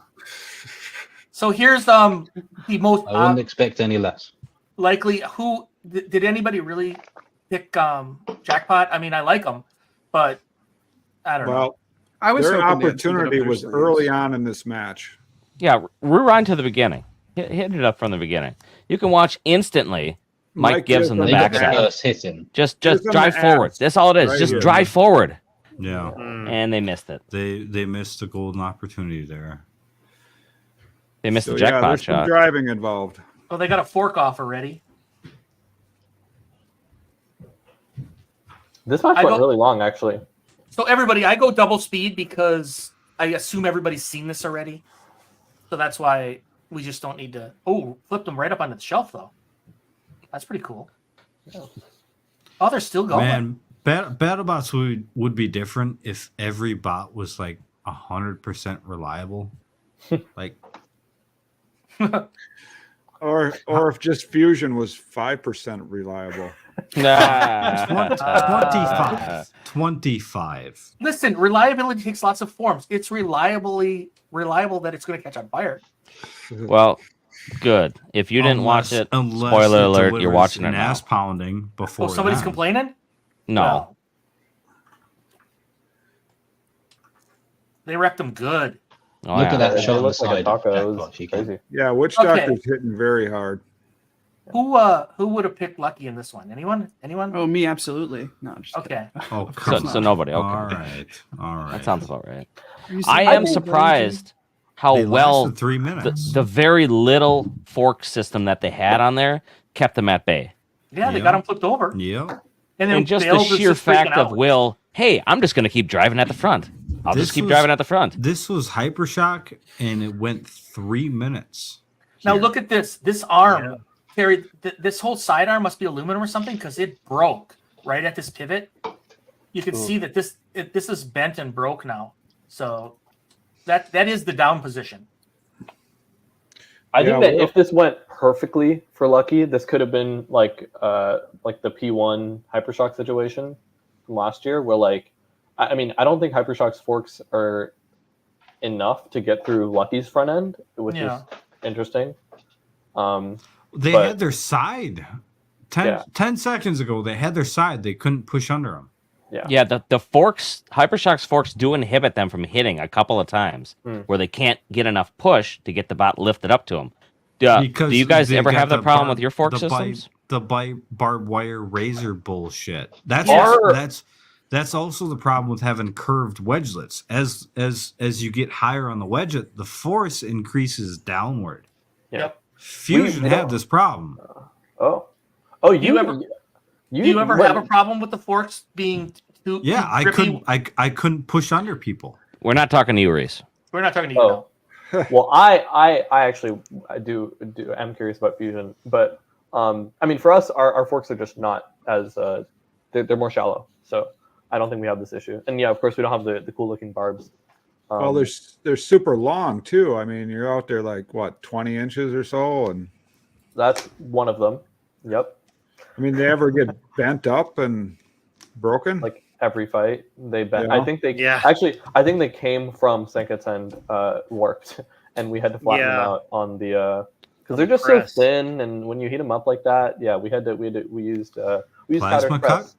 So here's the most I wouldn't expect any less. likely. Who did anybody really pick Jackpot? I mean, I like him, but I don't know. Well, I was their hoping they had to opportunity get up was their early sleeves. on in this match. Yeah, rewind to the beginning. Hit it up from the beginning. You can watch instantly. Mike gives him the They got the backside. first hit in. Just Gives him drive the forward. ass. That's all it is. Right Just here. drive forward. Yeah, And they missed it. they missed a golden opportunity there. They missed So, the yeah, jackpot there's some shot. driving involved. Well, they got a fork off already. This match I went go- really long, actually. So everybody, I go double speed because I assume everybody's seen this already. So that's why we just don't need to. Oh, flipped them right up onto the shelf though. That's pretty cool. Oh, they're still going. Man, BattleBots would be different if every bot was like 100% reliable. Like, Or if just Fusion was 5% reliable. 25. Listen, reliability takes lots of forms. It's reliable that it's going to catch on fire. Well, good. If you didn't watch it, spoiler alert, you're watching it an now. ass pounding before. Oh, somebody's that. complaining? No. Well, they wrecked them good. Oh, Look yeah. at that It shot on the looked like a side. taco. It Jackpot, was if you can. crazy. Yeah, Witch Okay. Doctor's hitting very hard. Who would have picked Lucky in this one? Anyone? Oh, me, absolutely. No, just Okay. Oh, Of come course So on. nobody. Okay. All right. That sounds about right. Are you I serious? am surprised how They well lasted 3 minutes. the very little fork system that they had on there kept them at bay. Yeah, they Yeah. got them flipped over. Yep. And then And just the Bill was sheer just freaking fact of out. Will, hey, I'm just going to keep driving at the front. I'll This just keep was- driving at the front. This was Hypershock, and it went 3 minutes. Now here. look at this. This arm, Terry. This whole sidearm must be aluminum or something because it broke right at this pivot. You can see that this is bent and broke now. So that is the down position. I think Yeah, that if this went perfectly for Lucky, this could have been like the P1 Hypershock situation from last year, where like, I mean, I don't think Hypershock's forks are enough to get through Lucky's front end, which is interesting. They but- had their side. 10 seconds ago, they had their side. They couldn't push under them. Yeah, the forks, Hypershock's forks do inhibit them from hitting a couple of times where they can't get enough push to get the bot lifted up to them. Do you guys they've ever got have the problem with your fork the systems? barbed wire razor bullshit. That's Yes. that's also the problem with having curved wedgelets. As you get higher on the wedget, the force increases downward. Yep. Fusion had this problem. Oh, Do you ever have a problem with the forks being too Yeah, too I grippy? couldn't I couldn't push under people. We're not talking to you, Reese. We're not talking to you. now. Well, I actually I'm curious about Fusion, but I mean, for us, our forks are just not as they're more shallow, so I don't think we have this issue. And yeah, of course, we don't have the cool looking barbs. Well, they're super long too. I mean, you're out there like what 20 inches or so, and that's one of them. Yep. I mean, they ever get bent up and broken? Like every fight, they bent. Yeah. I think they I think they came from Senketsu warped, and we had to flatten them out on the because they're just press. so thin, and when you heat them up like that, yeah, we used Plasma powder cut? press.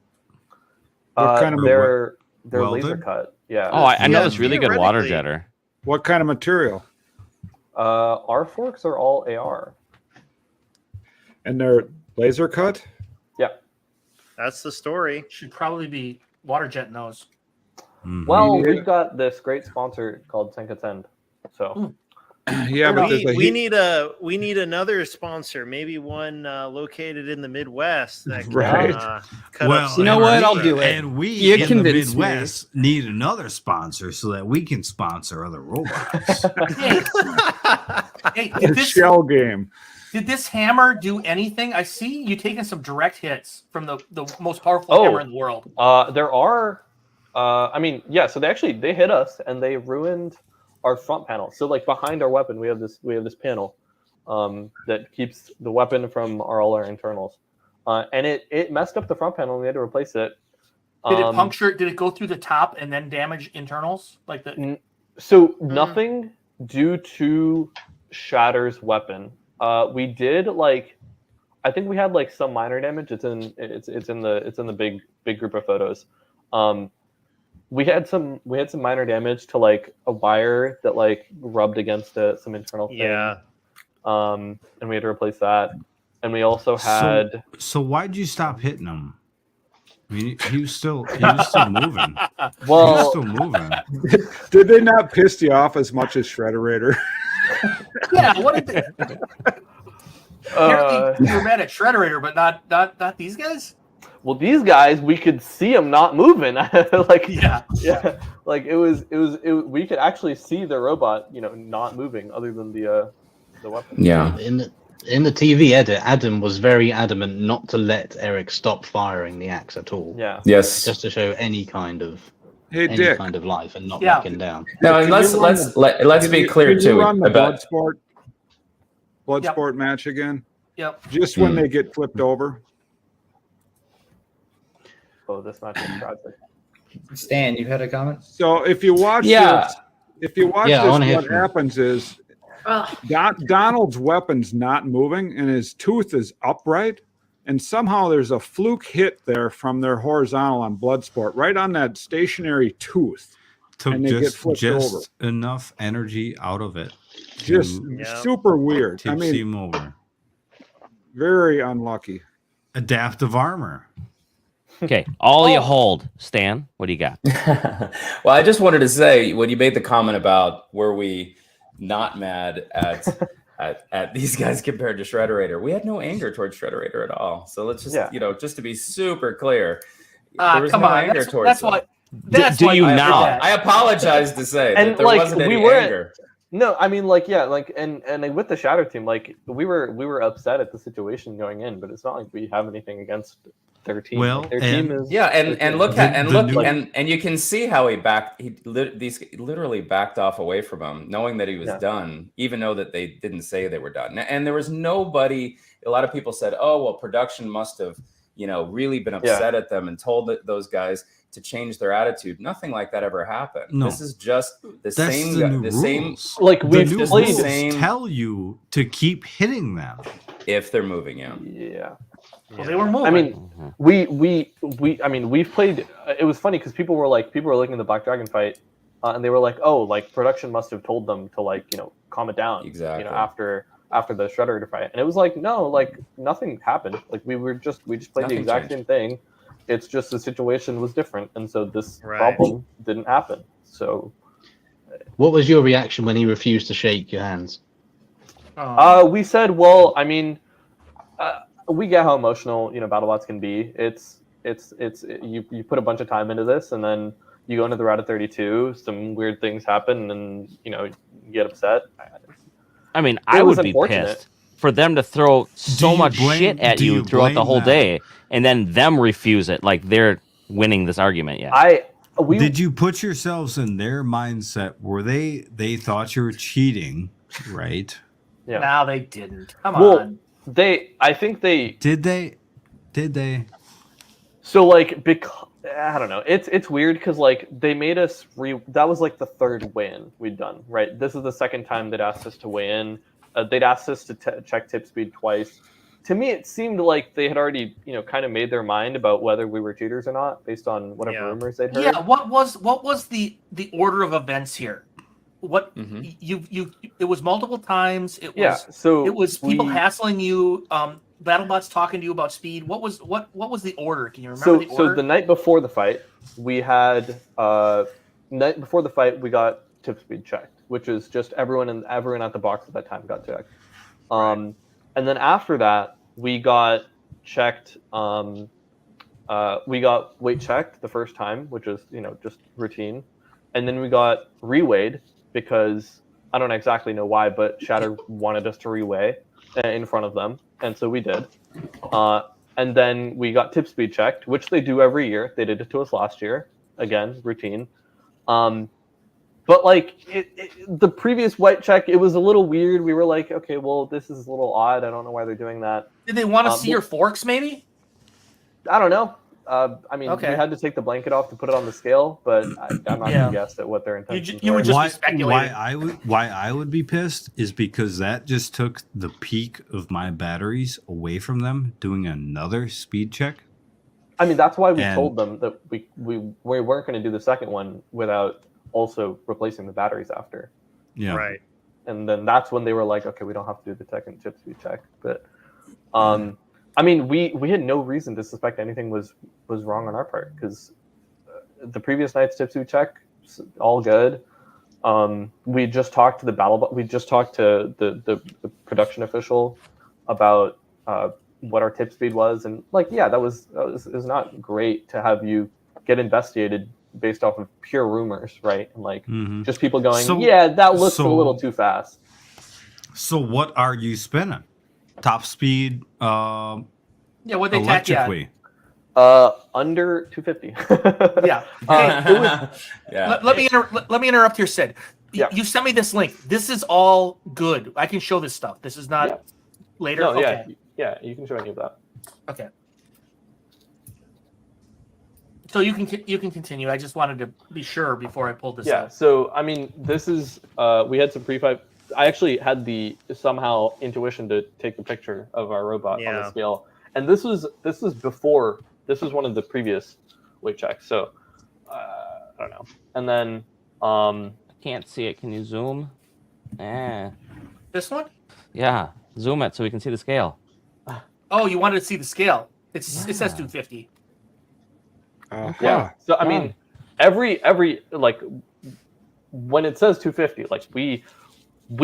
What kind of They're welded? laser cut. Yeah. Oh, I know Yeah, this really good water theoretically. jetter. What kind of material? Our forks are all AR. And they're laser cut? Yeah. That's the story. Should probably be water jet nose. Mhm. Well, Yeah. we've got this great sponsor called Senketsu, so Yeah, but we need another sponsor, maybe one located in the Midwest that can cut up. You know what? I'll do it. And we You in the convinced me. Midwest need another sponsor so that we can sponsor other robots. Hey, Shell game. Did this hammer do anything? I see you taking some direct hits from the most powerful hammer in the world. There are, so they hit us and they ruined our front panel. So like behind our weapon, we have this panel that keeps the weapon from all our internals, and it messed up the front panel. And we had to replace it. Did it puncture? Did it go through the top and then damage internals? Like the nothing due to Shatter's weapon. We did I think we had some minor damage. It's in the big group of photos. We had some minor damage to a wire that rubbed against some internal thing. Yeah. And we had to replace that. And we also had. So why'd you stop hitting him? I mean, he was still moving. Well, he was still moving. Did they not piss you off as much as Shredderator? Yeah, what did they? Apparently you were mad at Shredderator, but not these guys. Well, these guys, we could see them not moving. Yeah. It was. We could actually see the robot, not moving, other than the weapon. Yeah. In the TV edit, Adam was very adamant not to let Eric stop firing the axe at all. Yeah. Yes. Just to show any kind of life and not backing down. No, and let's be clear too. Run the about Bloodsport match again. Yep. Just when they get flipped over. Oh, this match is tragic. Stan, you had a comment? So if you watch this, what happens is Donald's weapon's not moving and his tooth is upright, and somehow there's a fluke hit there from their horizontal on Bloodsport, right on that stationary tooth. Took and they get flipped over. Enough energy out of it. Just super weird. To see him over. Very unlucky. Adaptive armor. Okay, you hold. Stan, what do you got? Well, I just wanted to say, when you made the comment about were we not mad at these guys compared to Shredderator, we had no anger towards Shredderator at all. So let's just just to be super clear, there was no anger towards them. Do you now? I apologize to say that there wasn't any anger. No, I mean, and with the Shatter team, we were upset at the situation going in, but it's not like we have anything against their team. Well, their team is and you can see how he literally backed off away from him, knowing that he was done, even though that they didn't say they were done. And there was nobody. A lot of people said, "Oh, well, production must have, really been upset at them and told those guys to change their attitude." Nothing like that ever happened. No. This is just the same. The rules tell you to keep hitting them if they're moving. Yeah. Well, they were moving. I mean, we've played. It was funny because people were looking at the Black Dragon fight, and they were like, "Oh, production must have told them to calm it down." Exactly. After the Shredder fight, and it was no, nothing happened. We just played the exact same thing. It's just the situation was different, and so this problem didn't happen. So, what was your reaction when he refused to shake your hands? We said, well, I mean, we get how emotional BattleBots can be. It's you put a bunch of time into this, and then you go into the route of 32. Some weird things happen, and you get upset. I mean, I would be pissed for them to throw so much shit at you throughout the whole day, and then them refuse it like they're winning this argument. Yeah. Did you put yourselves in their mindset where they thought you were cheating, right? Yeah. No, they didn't. Come on. I think they did. Did they? So because I don't know. It's weird because they made us that was the third weigh-in we'd done, right? This is the second time they'd asked us to weigh in. They'd asked us to check tip speed twice. To me, it seemed like they had already kind of made their mind about whether we were cheaters or not based on whatever rumors they'd heard. Yeah. What was the order of events here? What it was multiple times. It was people hassling you. BattleBots talking to you about speed. What was the order? Can you remember the order? So the night before the fight, we got tip speed checked. which is just everyone at the box at that time got checked. And then after that, we got checked. We got weight checked the first time, which is just routine, and then we got reweighed because I don't exactly know why, but Shatter wanted us to reweigh in front of them, and so we did. And then we got tip speed checked, which they do every year. They did it to us last year. Again, routine. But like the previous white check, it was a little weird. We were like, okay, well, this is a little odd. I don't know why they're doing that. Did they want to see your forks, maybe? I don't know. I mean, we had to take the blanket off to put it on the scale, but I'm not going to guess at what their intentions were. You would just be speculating. Why I would be pissed is because that just took the peak of my batteries away from them doing another speed check. I mean, that's why we told them that we weren't going to do the second one without also replacing the batteries after. Yeah. Right. And then that's when they were like, okay, we don't have to do the second chip speed check. But I mean, we had no reason to suspect anything was wrong on our part because the previous night's tip speed check, all good. We just talked to the BattleBot. We just talked to the production official about what our tip speed was, and like, yeah, it was not great to have you get investigated based off of pure rumors, right? And like just people going, that looks a little too fast. So what are you spinning? Top speed, what they electrically. Under 250. Yeah. Let me interrupt here, Sid. You sent me this link. This is all good. I can show this stuff. This is not later. No, okay. Yeah, you can show any of that. Okay. So you can continue. I just wanted to be sure before I pulled this up. So I mean, this is we had some pre-5. I actually had the somehow intuition to take a picture of our robot on the scale, and this was before. This was one of the previous weight checks. So I don't know. And then I can't see it. Can you zoom? This one? Yeah, zoom it so we can see the scale. Oh, you wanted to see the scale? It says 250. Yeah. So I mean, every like when it says 250, like we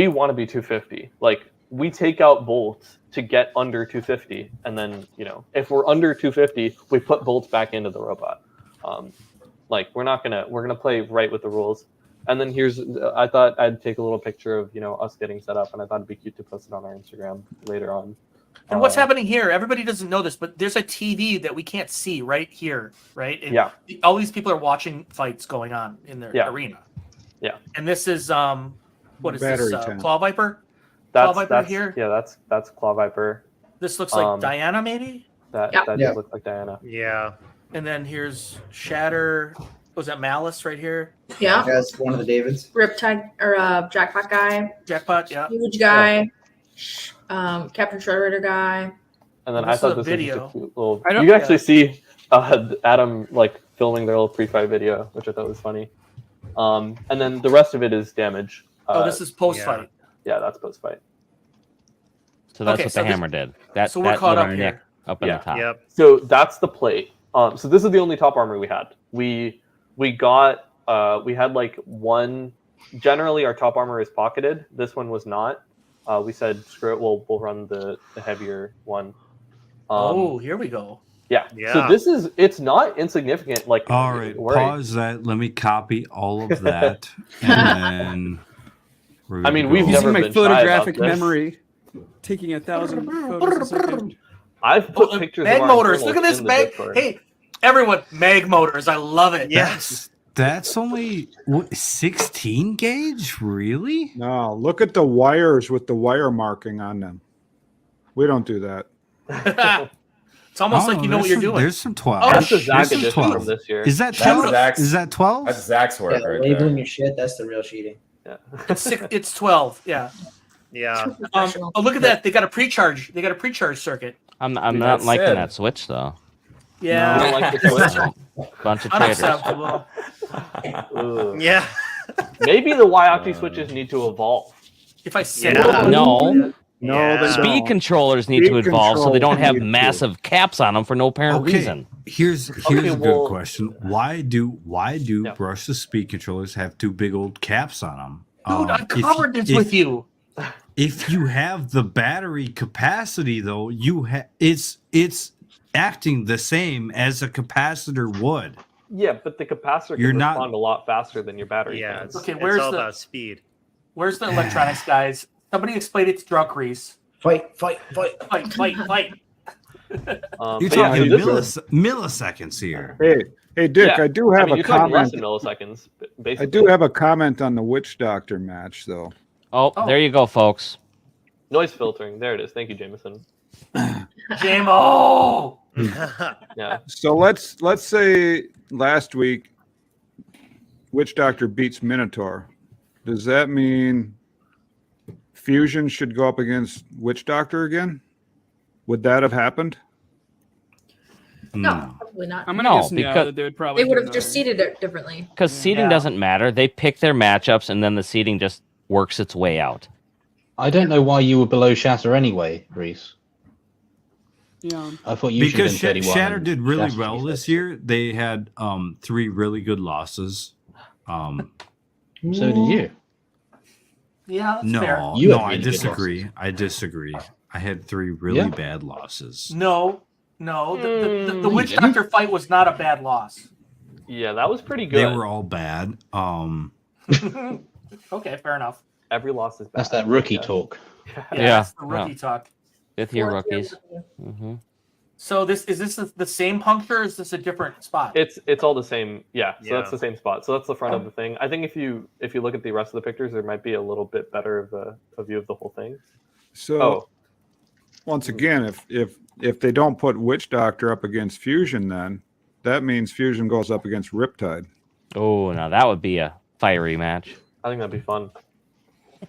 want to be 250. Like we take out bolts to get under 250, and then if we're under 250, we put bolts back into the robot. Like we're gonna play right with the rules. And then I thought I'd take a little picture of us getting set up, and I thought it'd be cute to post it on our Instagram later on. And what's happening here? Everybody doesn't know this, but there's a TV that we can't see right here, right? And all these people are watching fights going on in their arena. Yeah. And this is what is this? Claw Viper? That's Claw Viper here? Yeah, that's Claw Viper. This looks like Diana, maybe? That does look like Diana. Yeah. And then here's Shatter. Was that Malice right here? Yeah. That's one of the Davids. RIPtide or Jackpot guy. Jackpot, yeah. Huge guy. Captain Shredder guy. And then I thought this was just a cute little. You can actually see Adam like filming their little pre-fight video, which I thought was funny. And then the rest of it is damage. This is post-fight. Yeah, that's post-fight. So that's what the hammer did. So we're caught up here. Up in the top. Yep. So that's the plate. So this is the only top armor we had. We got we had like one. Generally, our top armor is pocketed. This one was not. We said screw it. We'll run the heavier one. Here we go. Yeah. So it's not insignificant. Like, all right, pause that. Let me copy all of that, and then I mean, we've never my been photographic shy about this. memory, taking 1,000 photos a second. I've put pictures mag of motors. Look at this mag. Hey, everyone, mag motors. I love it. Yes. That's only 16 gauge, really? No, look at the wires with the wire marking on them. We don't do that. It's almost like you know what you're doing. There's some 12. Oh, that's the Zach edition from this year. Is that 12? Is that 12? That's Zach's work right labeling there. your shit, that's the real cheating. Yeah. It's 12. Yeah. Yeah. Oh, look at that. They got a pre-charge. They got a pre-charge circuit. I'm not liking that switch though. Yeah. I don't like the switch. Bunch of traders. Unacceptable. Yeah. Maybe the Whyachi switches need to evolve. If I said No. No, they Speed don't. controllers need to evolve so they don't have massive caps on them for no apparent reason. Here's a good question. Why do brush the speed controllers have two big old caps on them? Dude, I've covered this with you. If you have the battery capacity, though, it's acting the same as a capacitor would. Yeah, but the capacitor can respond a lot faster than your battery. Yeah, can. it's, Okay, it's all about speed. Where's the electronics guys? Somebody explain it to Drunk Reese. Fight. Fight. You're talking milliseconds here. Hey, Dick, Yeah, I do have you're a talking less comment. than milliseconds, basically. I do have a comment on the Witch Doctor match, though. Oh, there you go, folks. Noise filtering. There it is. Thank you, Jameson. JMO! Yeah. So let's say last week Witch Doctor beats Minotaur. Does that mean Fusion should go up against Witch Doctor again? Would that have happened? No, probably not. I'm gonna guess no, that they would probably. They would have just seeded it differently. Because seeding doesn't matter. They pick their matchups, and then the seeding just works its way out. I don't know why you were below Shatter anyway, Reese. Yeah. I thought you because should have been 31. Shatter did really Shatter well this year. They had 3 really good losses. So did you. Yeah, that's No, fair. I disagree. I disagree. I had 3 really bad losses. No. The Witch Doctor fight was not a bad loss. Yeah, that was pretty good. They were all bad. Okay, fair enough. Every loss is bad. That's that rookie talk. Yeah, that's the rookie talk. 5th-year rookies. So is this the same puncture, or is this a different spot? It's all the same. Yeah, so that's the same spot. So that's the front of the thing. I think if you look at the rest of the pictures, there might be a little bit better of a view of the whole thing. So once again, if they don't put Witch Doctor up against Fusion, then that means Fusion goes up against RIPtide. Oh, now that would be a fiery match. I think that'd be fun.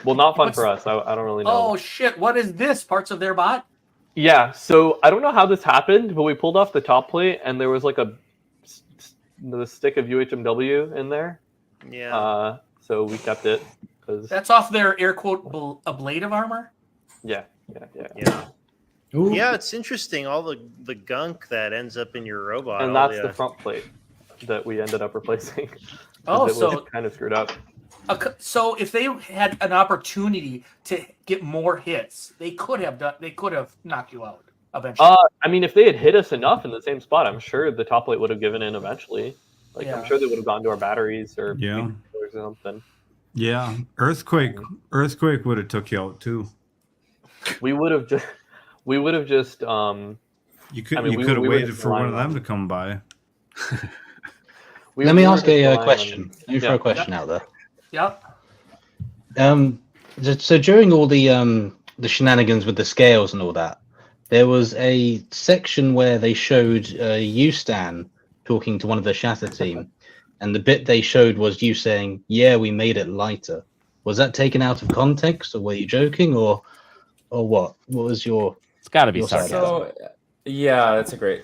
Well, not fun for us. I don't really know. Oh shit! What is this? Parts of their bot? Yeah. So I don't know how this happened, but we pulled off the top plate, and there was like the stick of UHMW in there. Yeah. So we kept it because That's off their air quote ablative armor. Yeah. Yeah, it's interesting. All the gunk that ends up in your robot. and that's the front plate that we ended up replacing. Oh, it was so kind of screwed up. So if they had an opportunity to get more hits, they could have knocked you out eventually. I mean, if they had hit us enough in the same spot, I'm sure the top plate would have given in eventually. Like I'm sure they would have gone to our batteries or something. Yeah, Earthquake would have took you out too. We would have just. You could have waited for one of them to come by. Let me ask a question. Let me throw a question out there. Yep. So during all the shenanigans with the scales and all that, there was a section where they showed you, Stan, talking to one of the Shatter team, and the bit they showed was you saying, "Yeah, we made it lighter." Was that taken out of context, or were you joking, or what? What was your? It's got to be sarcasm. So, yeah, that's a great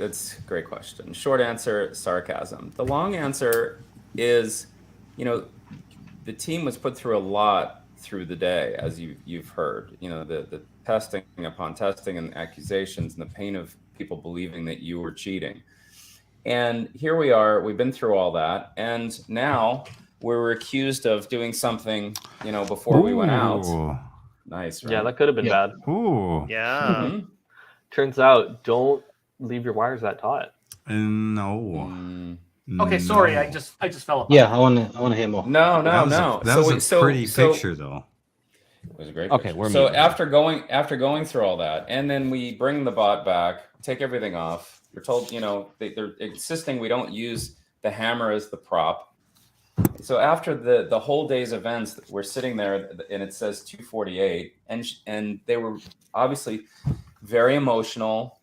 question. Short answer, sarcasm. The long answer is, the team was put through a lot through the day, as you've heard. The testing upon testing and accusations and the pain of people believing that you were cheating. And here we are. We've been through all that, and now we're accused of doing something, before we went out. Nice, right? Yeah, that could have been bad. Ooh. Yeah. Mm-hmm. Turns out, don't leave your wires that taut. No. Okay, sorry, I just fell apart. Yeah, I want to hear more. No. That was a pretty picture, though. It was a great. Okay, picture. So after going through all that, and then we bring the bot back, take everything off. We're told, they're insisting we don't use the hammer as the prop. So after the whole day's events, we're sitting there, and it says 248, and they were obviously very emotional,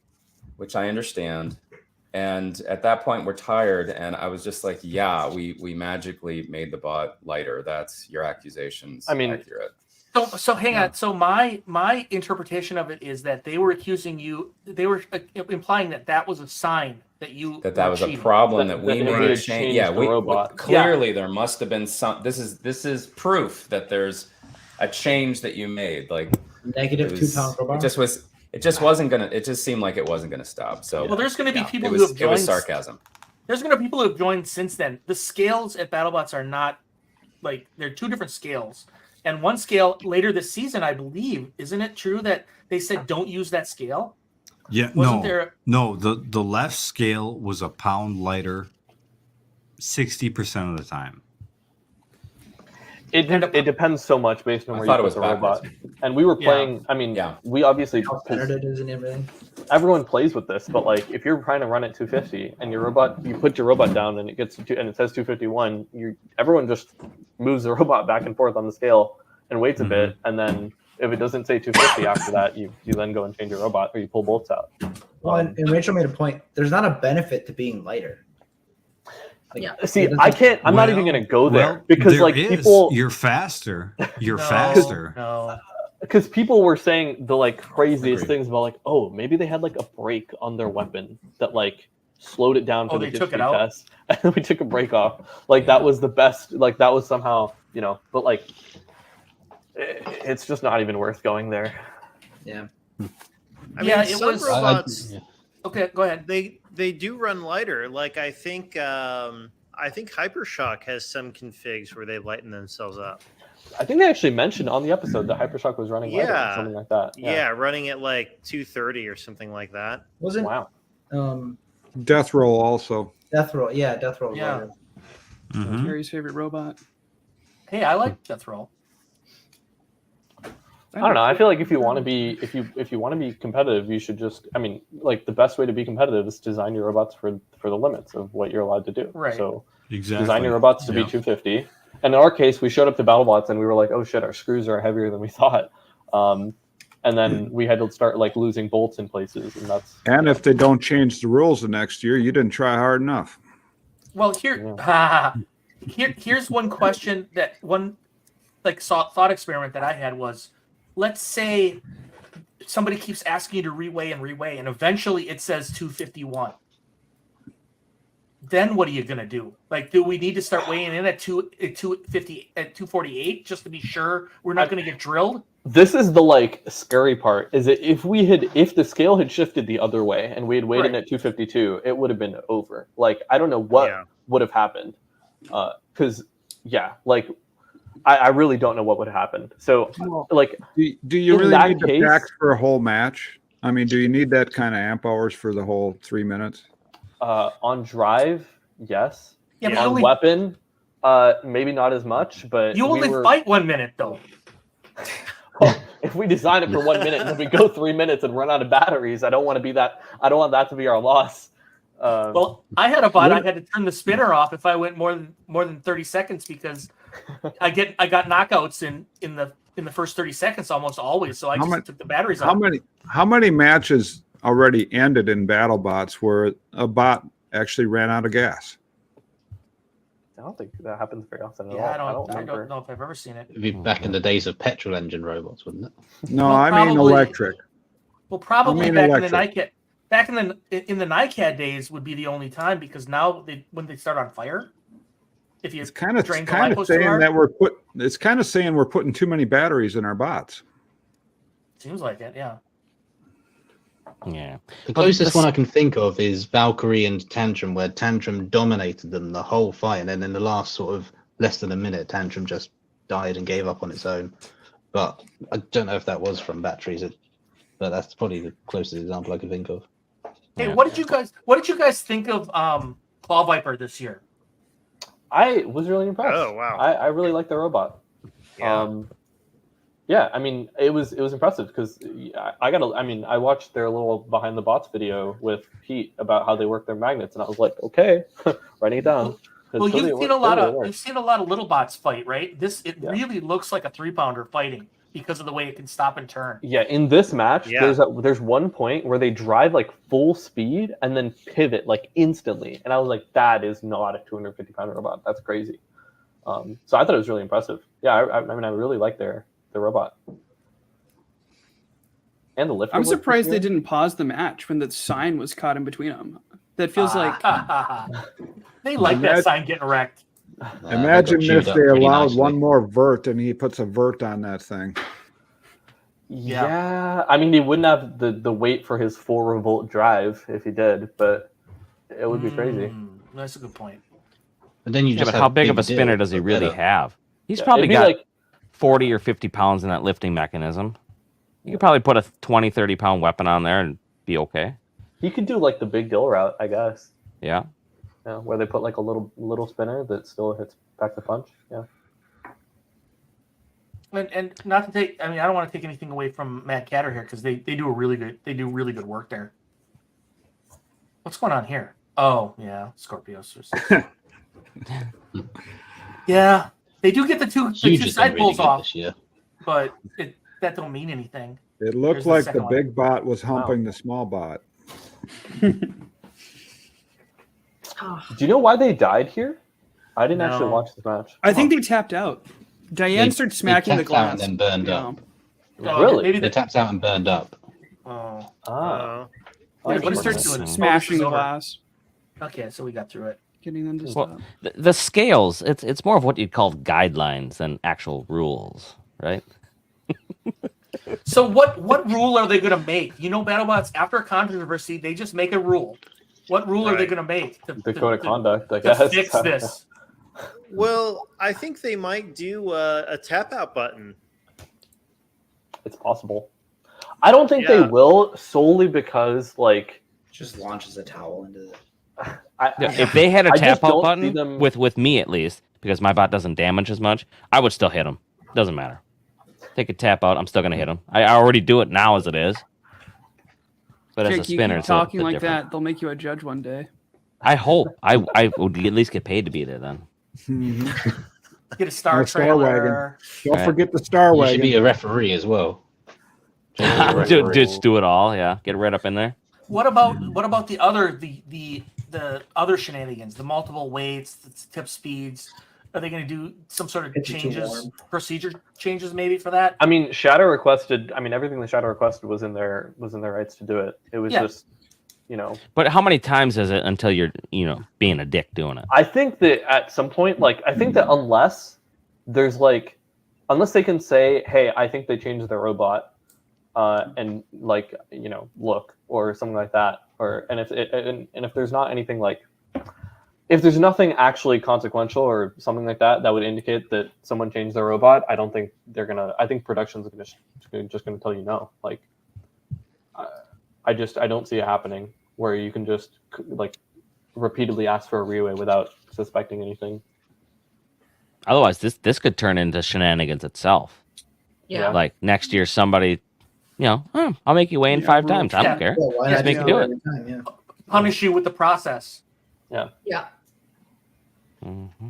which I understand. And at that point, we're tired, and I was just like, "Yeah, we magically made the bot lighter. That's your accusations. I mean, accurate." So hang on. So my interpretation of it is that they were accusing you. They were implying that was a sign that you that was cheating. A problem that we made a change. Yeah, clearly there must have been some. This is proof that there's a change that you made. Like negative 2 pound robot. It just wasn't gonna. It just seemed like it wasn't gonna stop. So well, there's going to be people who have joined. It was sarcasm. There's going to be people who have joined since then. The scales at BattleBots are not like they're 2 different scales. And one scale later this season, I believe, isn't it true that they said don't use that scale? Yeah, no. The left scale was a pound lighter 60% of the time. It depends so much based on where you put the robot. And we were playing. I mean, we obviously how centered it is and everything. Everyone plays with this, but like if you're trying to run at 250 and you put your robot down and it says 251, everyone just moves the robot back and forth on the scale and waits a bit, and then if it doesn't say 250 after that, you then go and change your robot or you pull bolts out. Well, and Rachel made a point. There's not a benefit to being lighter. See, I can't. I'm not even going to go there because like people, you're faster. You're faster. No. Because people were saying the like craziest things about like, oh, maybe they had like a break on their weapon that like slowed it down for the took it speed out? test, and then we took a break off. Like that was the best. Like that was somehow, but like it's just not even worth going there. Yeah. I mean, some robots. Okay, go ahead. They do run lighter. Like I think Hypershock has some configs where they lighten themselves up. I think they actually mentioned on the episode that Hypershock was running lighter or something like that. Yeah, running at like 230 or something like that. Wasn't wow. Death Roll also. Death Roll, yeah, Death Roll. Yeah. Terry's favorite robot. Hey, I like Death Roll. I don't know. I feel like if you want to be competitive, you should just. I mean, like the best way to be competitive is design your robots for the limits of what you're allowed to do. Right. So exactly. Design your robots to be 250. And in our case, we showed up to BattleBots and we were like, oh shit, our screws are heavier than we thought. And then we had to start like losing bolts in places, and that's. And if they don't change the rules the next year, you didn't try hard enough. Well, here's one question that one like thought experiment that I had was, let's say somebody keeps asking you to reweigh, and eventually it says 251. Then what are you gonna do? Like, do we need to start weighing in at 250 at 248 just to be sure we're not gonna get drilled? This is the like scary part. Is it if the scale had shifted the other way and we had weighed in at 252, it would have been over. Like I don't know what would have happened, because like I really don't know what would have happened. So like, do you really need the packs for a whole match? I mean, do you need that kind of amp hours for the whole 3 minutes? On drive, yes. Yeah, but on weapon, maybe not as much. But you only fight 1 minute though. Well, if we design it for 1 minute and then we go 3 minutes and run out of batteries, I don't want that to be our loss. Well, I had a bot. I had to turn the spinner off if I went more than 30 seconds because I got knockouts in the first 30 seconds almost always. So I just took the batteries off. How many matches already ended in BattleBots where a bot actually ran out of gas? I don't think that happens very often at all. I don't know if I've ever seen it. It'd be back in the days of petrol engine robots, wouldn't it? No, I mean electric. Well, probably back electric. in the NICAD. Back in the NICAD days would be the only time because now when they start on fire, if you it's kind of saying we're putting too many batteries in our bots. Seems like it, yeah. Yeah. The closest one I can think of is Valkyrie and Tantrum, where Tantrum dominated them the whole fight, and then in the last sort of less than a minute, Tantrum just died and gave up on its own. But I don't know if that was from batteries, but that's probably the closest example I can think of. Hey, what did you guys think of Claw Viper this year? I was really impressed. Oh wow! I really like the robot. Yeah. I mean, it was impressive because I watched their little behind the bots video with Pete about how they work their magnets, and I was like, okay, writing it down. Well, you've seen a lot of little bots fight, right? Really looks like a 3-pounder fighting because of the way it can stop and turn. Yeah, in this match, there's one point where they drive like full speed and then pivot like instantly, and I was like, that is not a 250-pounder robot. That's crazy. So I thought it was really impressive. Yeah, I mean, I really like the robot. And the lifter. I'm surprised they didn't pause the match when the sign was caught in between them. That feels like they like that sign getting wrecked. Imagine if they allowed one more vert and he puts a vert on that thing. Yeah. I mean, he wouldn't have the weight for his 4-volt drive if he did, but it would be crazy. That's a good point. But then you but how big of a spinner does he really have? He's probably got 40 or 50 pounds in that lifting mechanism. You could probably put a 20, 30 pound weapon on there and be okay. You could do like the big gill route, I guess. Yeah. Yeah, where they put like a little spinner that still hits back the punch. Yeah. And not to take, I mean, I don't want to take anything away from Matt Catter here because they do really good work there. What's going on here? Oh yeah, Scorpios. Yeah, they do get the two side pulls off, but that don't mean anything. It looked like the big bot was humping the small bot. Do you know why they died here? I didn't actually watch this match. I think they tapped out. Diane started smacking the glass and then burned up. Really? Maybe they tapped out and burned up. Oh. They started smashing the glass. Okay, so we got through it. Getting them to stop. The scales, it's more of what you'd call guidelines than actual rules, right? So what rule are they going to make? You know, BattleBots, after a controversy, they just make a rule. What rule are they going to make? The code of conduct, I to guess. fix this. Well, I think they might do a tap out button. It's possible. I don't think they will, solely because just launches a towel into the. If they had a tap out button with me at least, because my bot doesn't damage as much, I would still hit him. Doesn't matter. Take a tap out, I'm still gonna hit him. I already do it now as it is. But Jake, as a spinner, you keep it's talking a bit like different. that, they'll make you a judge one day. I hope I would at least get paid to be there then. Get a star wagon. Don't forget the star You wagon. should be a referee as well. Just do it all, yeah. Get right up in there. What about the other shenanigans? The multiple weights, the tip speeds. Are they going to do some sort of procedure changes maybe for that? I mean, Shadow requested. I mean, everything the Shadow requested was in their rights to do it. It was just, But how many times is it until you're, being a dick doing it? I think that at some point, I think that unless they can say, hey, I think they changed their robot, and look, or something like that, and if there's not anything if there's nothing actually consequential or something like that that would indicate that someone changed their robot, I don't think they're gonna. I think production's just gonna tell you no. I don't see it happening where you can just repeatedly ask for a reweigh without suspecting anything. Otherwise, this could turn into shenanigans itself. Yeah. Like next year, somebody, I'll make you weigh in 5 times. I don't care. Just make you do it. Punish you with the process. Yeah. Yeah. Mm-hmm.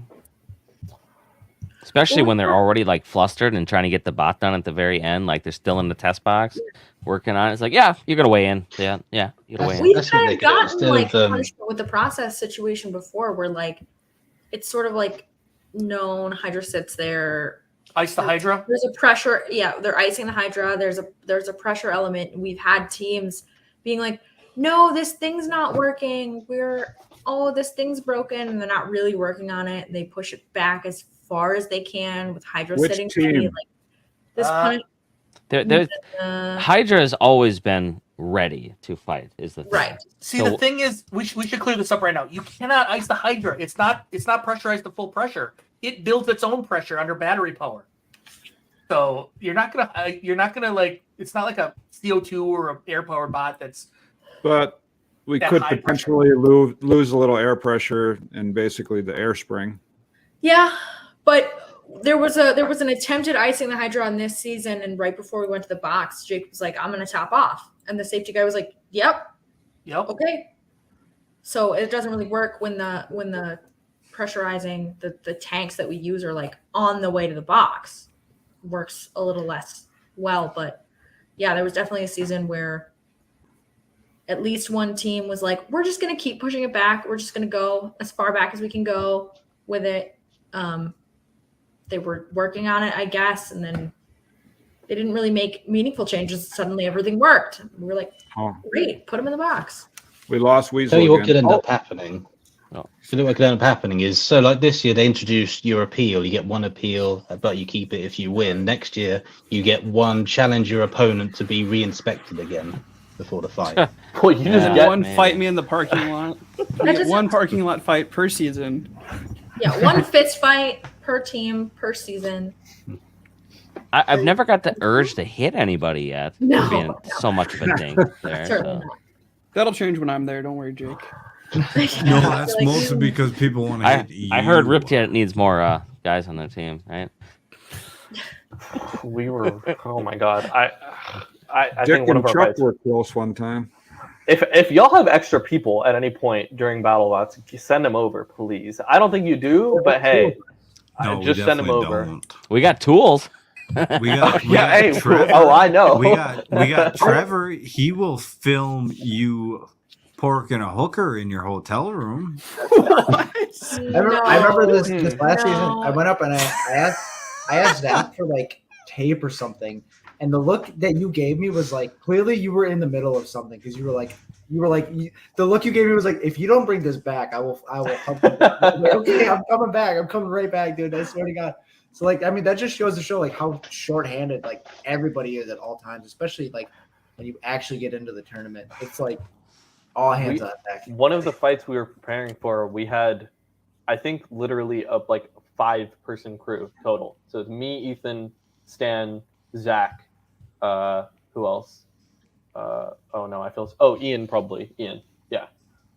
Especially when they're already flustered and trying to get the bot done at the very end, they're still in the test box working on it. It's you're gonna weigh in. Yeah, you're gonna weigh in. We've kind of gotten punishment with the process situation before, where it's sort of known Hydra sits there. Ice the Hydra. There's a pressure. Yeah, they're icing the Hydra. There's a pressure element. We've had teams being no, this thing's not working. This thing's broken, and they're not really working on it. And they push it back as far as they can with Hydra sitting ready. This Hydra has always been ready to fight. Is the thing. Right? See, the thing is, we should clear this up right now. You cannot ice the Hydra. It's not pressurized to full pressure. It builds its own pressure under battery power. So you're not gonna it's not like a CO2 or an air powered bot that's. But we could potentially lose a little air pressure and basically the air spring. Yeah, but there was an attempted icing the Hydra on this season, and right before we went to the box, Jake was like, "I'm going to top off," and the safety guy was like, "Yep, okay." So it doesn't really work when the pressurizing the tanks that we use are on the way to the box. Works a little less well, but yeah, there was definitely a season where at least one team was like, we're just going to keep pushing it back. We're just going to go as far back as we can go with it. They were working on it, I guess, and then they didn't really make meaningful changes. Suddenly everything worked. We were like, great, put them in the box. We lost Weasel. Tell you what could end up happening. What could end up happening is, this year they introduced your appeal. You get one appeal, but you keep it if you win. Next year, you get one challenge your opponent to be re-inspected again before the fight. You just get one fight me in the parking lot. One parking lot fight per season. Yeah, one fist fight per team per season. I've never got the urge to hit anybody yet. No. Being so much of a dink there. Certainly So. not. That'll change when I'm there. Don't worry, Jake. No, that's mostly because people want to hit you. I heard RIPtide needs more guys on their team, right? We were. Oh my god. I Dick think one and of our Chuck fights. were close one time. If y'all have extra people at any point during BattleBots, send them over, please. I don't think you do, but hey, No, we just send them definitely over. don't. We got tools. We got Hey, Trevor. oh, I know. We got Trevor. He will film you porking a hooker in your hotel room. I remember this last season. I went up and I asked Zach for like tape or something, and the look that you gave me was like clearly you were in the middle of something because you were like the look you gave me was like, if you don't bring this back, I will help you. Like, okay, I'm coming back. I'm coming right back, dude. I swear to God. So like, I mean, that just goes to show like how short-handed like everybody is at all times, especially like when you actually get into the tournament. It's like all hands on deck. One of the fights we were preparing for, we had, I think, literally a like 5-person crew total. So it's me, Ethan, Stan, Zach, who else? Ian probably. Ian, yeah.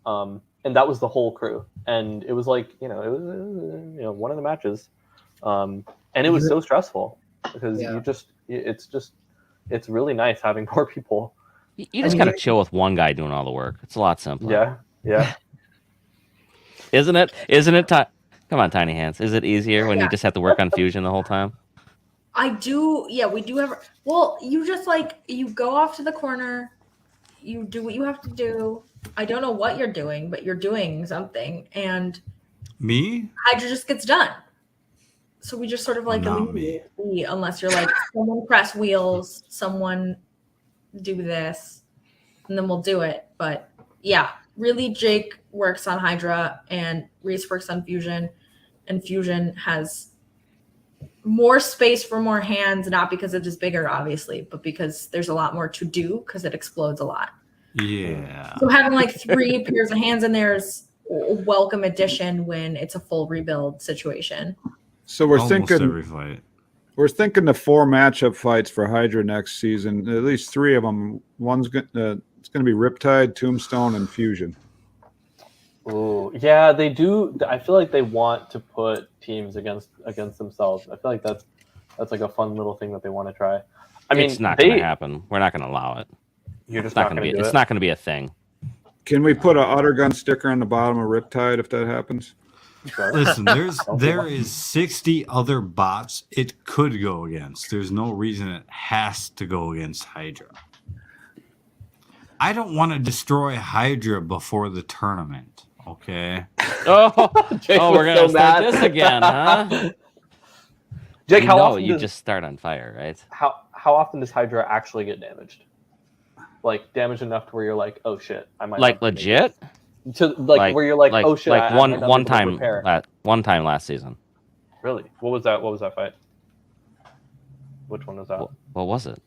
And that was the whole crew. And it was like, it was one of the matches. And it was so stressful because it's really nice having more people. You just gotta chill with one guy doing all the work. It's a lot simpler. Yeah. Isn't it? Come on, Tiny Hands. Is it easier when you just have to work on fusion the whole time? I do. Yeah, we do have. Well, you just like you go off to the corner, you do what you have to do. I don't know what you're doing, but you're doing something, and Me? Hydra just gets done. So we just sort of like unless you're like someone press wheels, someone do this, and then we'll do it. But yeah, really, Jake works on Hydra and Reese works on Fusion, and Fusion has more space for more hands, not because it is bigger, obviously, but because there's a lot more to do because it explodes a lot. Yeah. So having like 3 pairs of hands in there is a welcome addition when it's a full rebuild situation. So we're Almost thinking every fight. We're thinking the 4 matchup fights for Hydra next season. At least 3 of them. One's it's going to be RIPtide, Tombstone, and Fusion. Oh yeah, they do. I feel like they want to put teams against themselves. I feel like that's like a fun little thing that they want to try. I mean, it's not going to happen. We're not going to allow it. You're just not going to be. It's not going to be a thing. Can we put a Udder Gun sticker on the bottom of RIPtide if that happens? Listen, there is 60 other bots it could go against. There's no reason it has to go against Hydra. I don't want to destroy Hydra before the tournament. Okay. We're gonna start this again, huh? Jake, how often you just start on fire, right? How often does Hydra actually get damaged? Like damaged enough to where you're like, oh shit, I might. Like legit. To where you're like, oh shit, like one time last season. Really? What was that fight? Which one was that? What was it?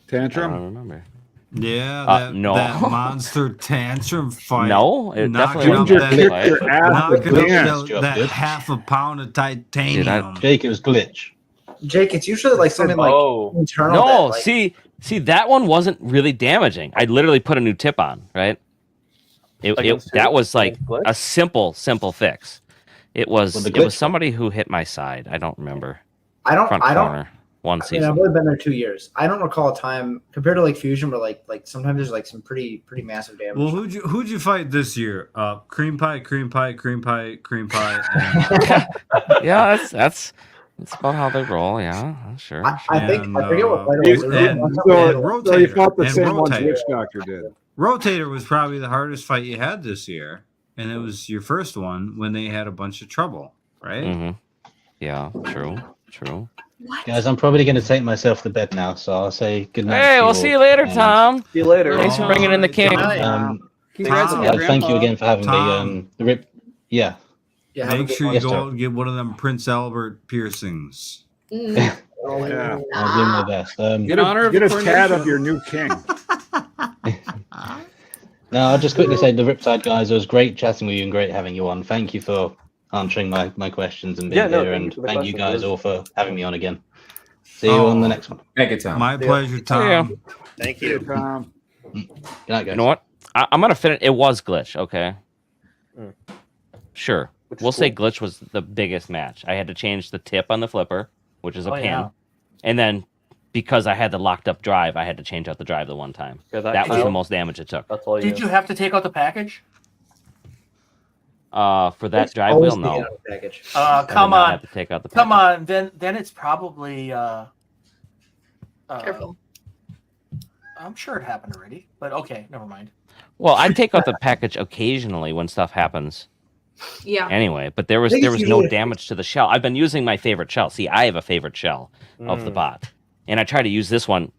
Tantrum? I don't remember. Yeah, that monster tantrum fight. No, it definitely knocking wasn't that half a pound of titanium. Jake, it was glitch. Jake, it's usually like something like internal. No, that, like, see, that one wasn't really damaging. I literally put a new tip on, right? That was like a simple fix. It was somebody who hit my side. I don't remember. One season. I've only been there 2 years. I don't recall a time compared to like Fusion, where like sometimes there's like some pretty massive damage. Well, who'd you fight this year? Cream pie. Yeah, that's about how they roll. Yeah, sure. I think I forget what fight it was. So you fought the same one Witch Doctor did. Rotator was probably the hardest fight you had this year, and it was your first one when they had a bunch of trouble, right? Mm-hmm. Yeah, true. What? Guys, I'm probably going to take myself to bed now, so I'll say good night. Hey, we'll see you later, Tom. See you later. Thanks for bringing in the king. Congrats on your thank you again for having me. The RIP. Yeah. Make sure you go out and get one of them Prince Albert piercings. Oh, yeah. I'll do my best. Get a tat of your new king. No, I'll just quickly say the RIPtide guys, it was great chatting with you and great having you on. Thank you for answering my questions and being Yeah, no, here. thank you And for the thank you questions. guys all for having me on again. See you on the next one. Thank you, Tom. My pleasure, Tom. Thank Hey, you. Tom. Good night, guys. You know what? I'm gonna finish. It was glitch. Okay. Mm. Sure. Which is We'll say cool. glitch was the biggest match. I had to change the tip on the flipper, which is a Oh, pin, yeah. and then because I had the locked up drive, I had to change out the drive the one time. Yeah, That was the count. most damage it took. That's all you Did you have to take out the package? For that It's drive always wheel, taken no. out of the package. I did Come not on. have to take out the Come package. on. Then it's probably. Careful. I'm sure it happened already, but okay, never mind. Well, I take out the package occasionally when stuff happens. Yeah. Anyway, but there was I think it's no usually- damage to the shell. I've been using my favorite shell. See, I have a favorite shell of the bot, and I try to use this one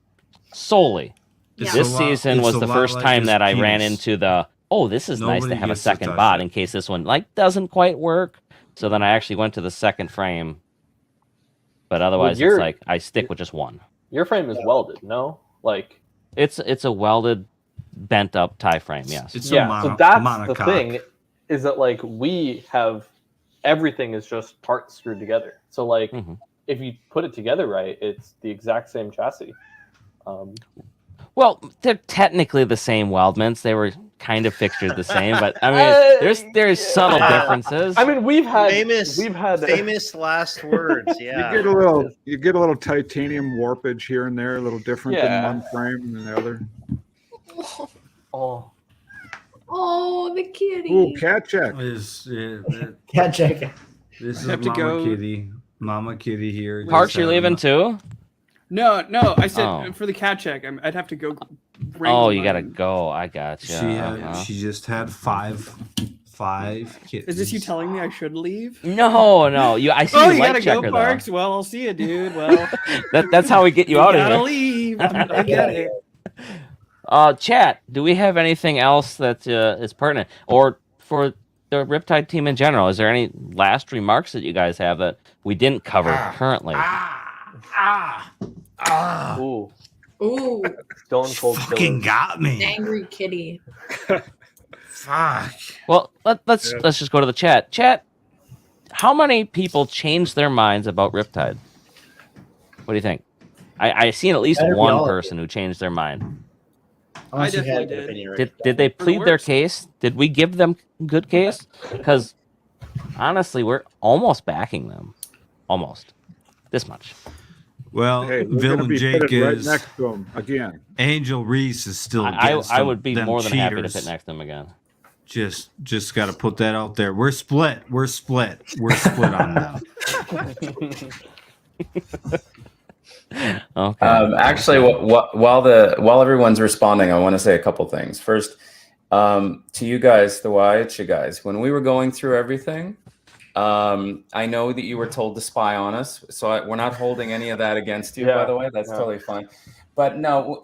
solely. Yeah. This season was the first time that I ran into the, this is nice to Nobody have a gets to second touch bot it. in case this one doesn't quite work. So then I actually went to the second frame. But otherwise, you're- it's like I stick with just one. Your frame is welded, no? Like, It's a welded, bent up tie frame. Yes. It's yeah. So that's the monocoque. thing, is that like we have everything is just parts screwed together. So like, Mhm. if you put it together right, it's the exact same chassis. Well, they're technically the same weldments. They were kind of fixtured the same, but I mean, there's subtle differences. I mean, we've had famous last words. Yeah, You get a little titanium warpage here and there, a little different Yeah. in one frame than the other. Oh, Oh, the kitty. Ooh, cat check. Cat check. This is have to Mama go- Kitty. Mama Kitty here. Parks, you're leaving too? No, I said Oh. for the cat check, I'd have to go. Oh, wrangle you gotta mine. go. I gotcha. She just had five kittens. Is this you telling me I should leave? No. I see Oh, you you like gotta checker go, though. Parks. Well, I'll see you, dude. Well, That's how we get you out of gotta here. leave. I get it. Chat, do we have anything else that is pertinent? Or for the RIPtide team in general, is there any last remarks that you guys have that we didn't cover currently? ooh, Ooh, Stone Cold Fucking Killer. got me. angry kitty. Fuck. Well, let's just go to the chat. Chat, how many people changed their minds about RIPtide? What do you think? I seen at least Better be one all of person who changed their mind. Unless you had definitely an did. opinion right Did they For the plead their worst. case? Did we give them good case? Because honestly, we're almost backing them. Almost. This much. Well, Hey, we're gonna Villain be Jake pitted right is next to him again. Angel Reese is still. I against would be them more than happy to cheaters. pit next to them again. Just got to put that out there. We're split. We're split on them. Okay. Actually, while everyone's responding, I want to say a couple things. First, to you guys, the Whyachi guys, when we were going through everything, I know that you were told to spy on us, so we're not holding any of that against you. Yeah, by the way, that's yeah. totally fine. But no,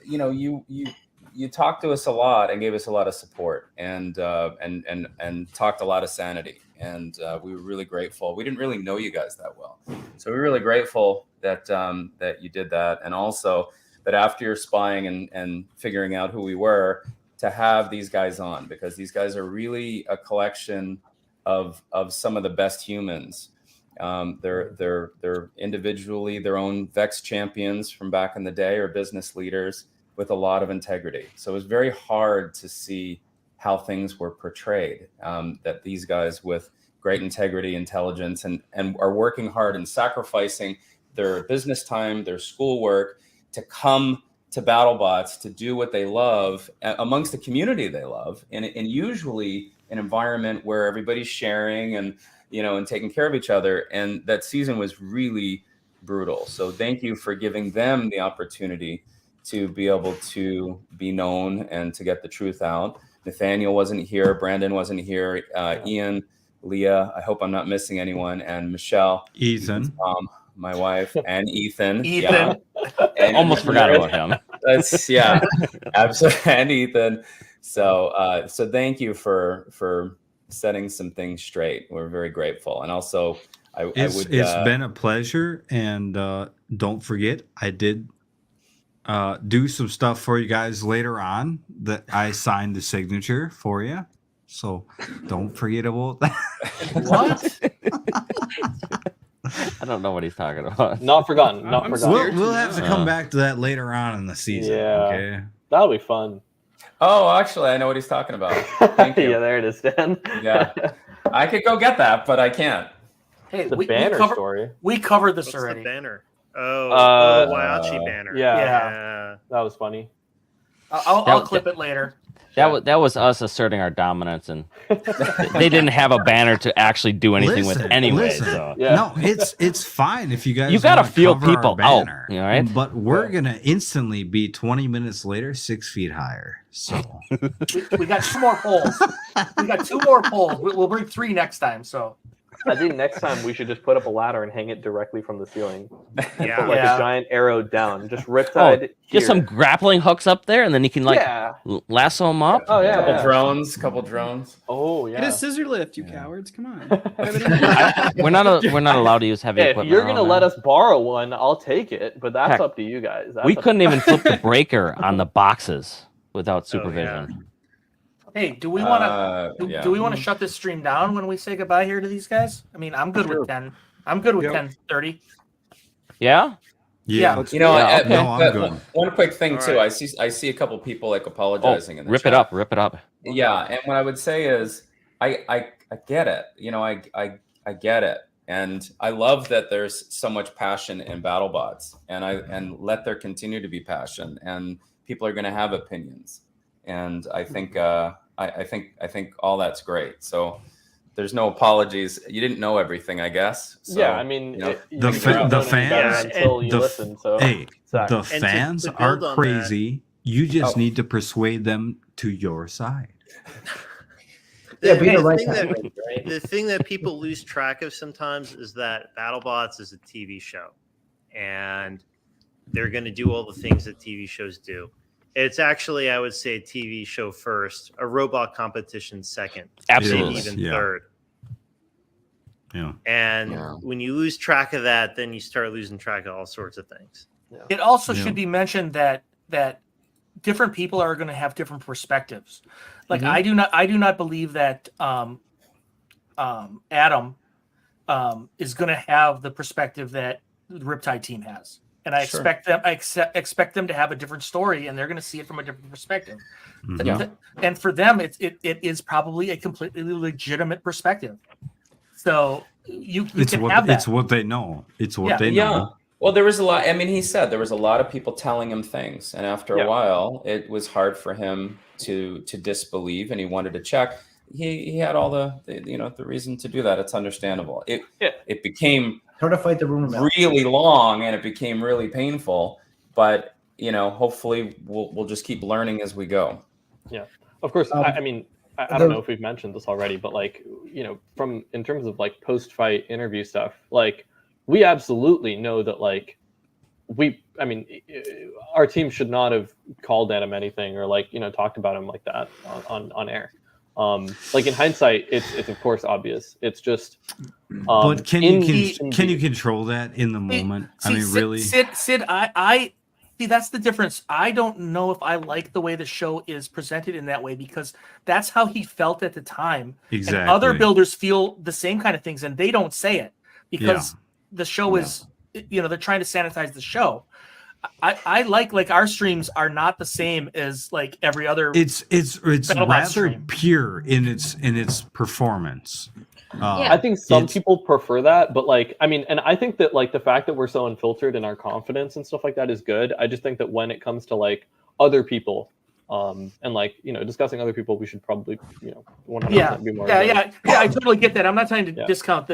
you talked to us a lot and gave us a lot of support and talked a lot of sanity, and we were really grateful. We didn't really know you guys that well, so we're really grateful that that you did that, and also that after your spying and figuring out who we were, to have these guys on, because these guys are really a collection of some of the best humans. They're individually their own Vex champions from back in the day, or business leaders with a lot of integrity. So it was very hard to see how things were portrayed, that these guys with great integrity, intelligence, and are working hard and sacrificing their business time, their schoolwork to come to BattleBots to do what they love amongst the community they love, and usually an environment where everybody's sharing and taking care of each other. And that season was really brutal. So thank you for giving them the opportunity to be able to be known and to get the truth out. Nathaniel wasn't here, Brandon wasn't here, Ian, Leah, I hope I'm not missing anyone, and Michelle, Ethan, my wife, and Ethan. Ethan. And Almost forgot about him. That's absolutely, and Ethan. So thank you for setting some things straight. We're very grateful, and also it's been a pleasure. And don't forget, I did do some stuff for you guys later on that I signed the signature for you. So don't forget about that. What? I don't know what he's talking about. Not forgotten. Not forgotten. We'll have to come back to that later on in the season. Yeah. Okay. That'll be fun. Oh, actually, I know what he's talking about. Thank you. Yeah, there it is, Dan. Yeah. I could go get that, but I can't. Hey, The banner story. We covered this What's already. the banner? Oh, Uh, the Whyachi banner. Yeah. That was funny. I'll clip it later. That was us asserting our dominance, and they didn't have a banner to actually do anything with anyway. So. No, it's fine if you guys. You gotta wanna feel cover our people out, banner, you know, right? But we're gonna instantly be 20 minutes later 6 feet higher. So We got 2 more polls. We got 2 more polls. We'll bring 3 next time. So I think next time we should just put up a ladder and hang it directly from the ceiling. Yeah. Put like Yeah. a giant arrow down. Just RIPtide. Get some grappling hooks up there, and then you can lasso them up. Oh yeah. Couple drones. Oh Get a yeah. scissor lift, you cowards! Come on. We're not allowed to use heavy Hey, if equipment. you're gonna around let there. us borrow one, I'll take it. But that's Heck, up to you guys. That's We up couldn't to even flip the breaker on the boxes without supervision. hey, do we want to yeah. do we want to shut this stream down when we say goodbye here to these guys? I mean, I'm good with 10. I'm good with 10:30. Yeah. Yeah. let's You know, go. okay. No, I'm good. one quick thing All too. right. I see a couple people like apologizing in the Rip chat. it up. Rip it up. Yeah, and what I would say is I get it. You know, I get it. And I love that there's so much passion in BattleBots, and let there continue to be passion, and people are going to have opinions. And I think I think all that's great. So there's no apologies. You didn't know everything, I guess. So, yeah, I mean, you know, The fans, until you the f- listen. So Hey, Exactly. the And fans to are build on crazy. You just Oh. need to persuade them to your side. Yeah, be the the right thing side, that the thing that people lose track of sometimes is that BattleBots is a TV show, and they're going to do all the things that TV shows do. It's actually, I would say, a TV show first, a robot competition second, Absolutely. maybe even Yeah. third. Yeah. And Yeah. when you lose track of that, then you start losing track of all sorts of things. It also Yeah. should be mentioned that different people are going to have different perspectives. Like I do not believe that Adam is going to have the perspective that the RIPtide team has, and I Sure. expect them to have a different story, and they're going to see it from a different perspective. Mhm. And for them, it is probably a completely legitimate perspective. So you It's can what have that. it's what they know. It's what Yeah. they Yeah. know. Well, there was a lot. I mean, he said there was a lot of people telling him things, and after a while, it was hard for him to disbelieve, and he wanted to check. He had all the reason to do that. It's understandable. It became How to fight the rumor mill. really long, and it became really painful. But hopefully, we'll just keep learning as we go. Yeah, of course. I mean, I don't know if we've mentioned this already, but like, from in terms of like post-fight interview stuff, like we absolutely know that like our team should not have called Adam anything or like talked about him like that on air. Like in hindsight, it's of course obvious. It's just. But can you control that in the moment? I mean, really? Sid, I see that's the difference. I don't know if I like the way the show is presented in that way because that's how he felt at the time. Exactly. And other builders feel the same kind of things, and they don't say it because the show is, they're trying to sanitize the show. I like our streams are not the same as like every other. It's BattleBot rather stream. pure in its performance. I think some people prefer that, but like, I mean, and I think that like the fact that we're so unfiltered in our confidence and stuff like that is good. I just think that when it comes to like other people, and like discussing other people, we should probably 100% be more. Yeah. I totally get that. I'm not trying to discount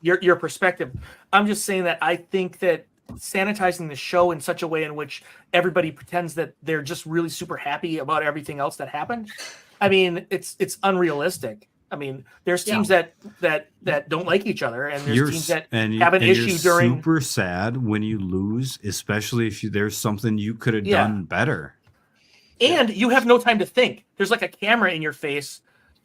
your perspective. I'm just saying that I think that sanitizing the show in such a way in which everybody pretends that they're just really super happy about everything else that happened. I mean, it's unrealistic. I mean, there's teams that don't like each other, and there's teams that have an issue during. Super sad when you lose, especially if there's something you could have done better. And you have no time to think. There's like a camera in your face,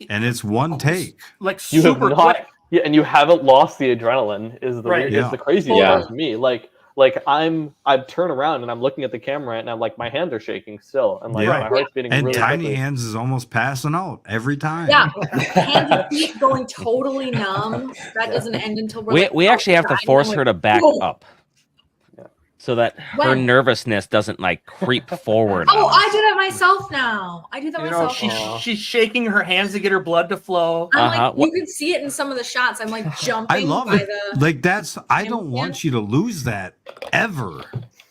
and it's one take. like You have super not, quick. and you haven't lost the adrenaline. Is the craziest part to me. Like like I turn around and I'm looking at the camera and I'm like my hands are shaking still and like my heart's beating and really Tiny quickly. Hands is almost passing out every time. Yeah, hands and feet going totally numb. That doesn't end until we're We actually have to force her to back up. So that her When? nervousness doesn't like creep forward. Oh, I do that myself now. I do that myself. She's shaking her hands to get her blood to flow. I'm like, you can see it in some of the shots. I'm like jumping. I love by it. The... Like I don't want you to lose that ever.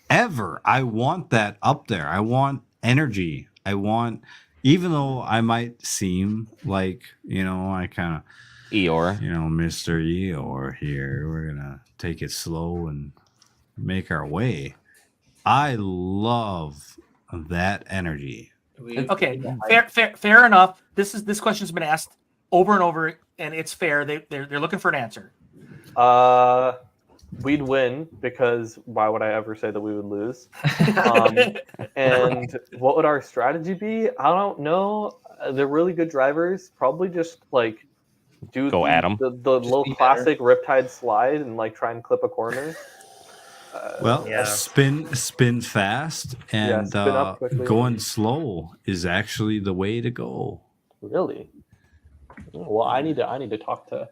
I want that up there. I want energy. I want, even though I might seem like, I kind of Eeyore, Mr. Eeyore here. We're gonna take it slow and make our way. I love that energy. Okay, fair enough. This question's been asked over and over, and it's fair. They're looking for an answer. We'd win because why would I ever say that we would lose? And what would our strategy be? I don't know. They're really good drivers. Probably just like do the little classic RIPtide slide and like try and clip a corner. Spin fast and spin up quickly. Going slow is actually the way to go. Really? Well, I need to talk to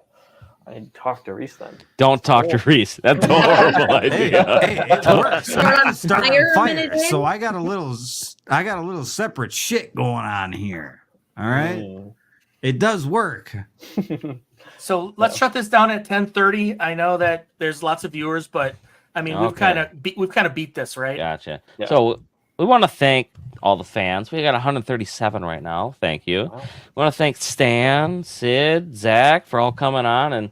Reese then. Don't talk to Reese. That's a horrible idea. Hey, it works. I started a fire, so I got a little separate shit going on here. All right, it does work. So let's shut this down at 10:30. I know that there's lots of viewers, but I mean we've kind of beat this, right? Gotcha. Yeah. So we want to thank all the fans. We got 137 right now. Thank you. Wow. We want to thank Stan, Sid, Zach for all coming on and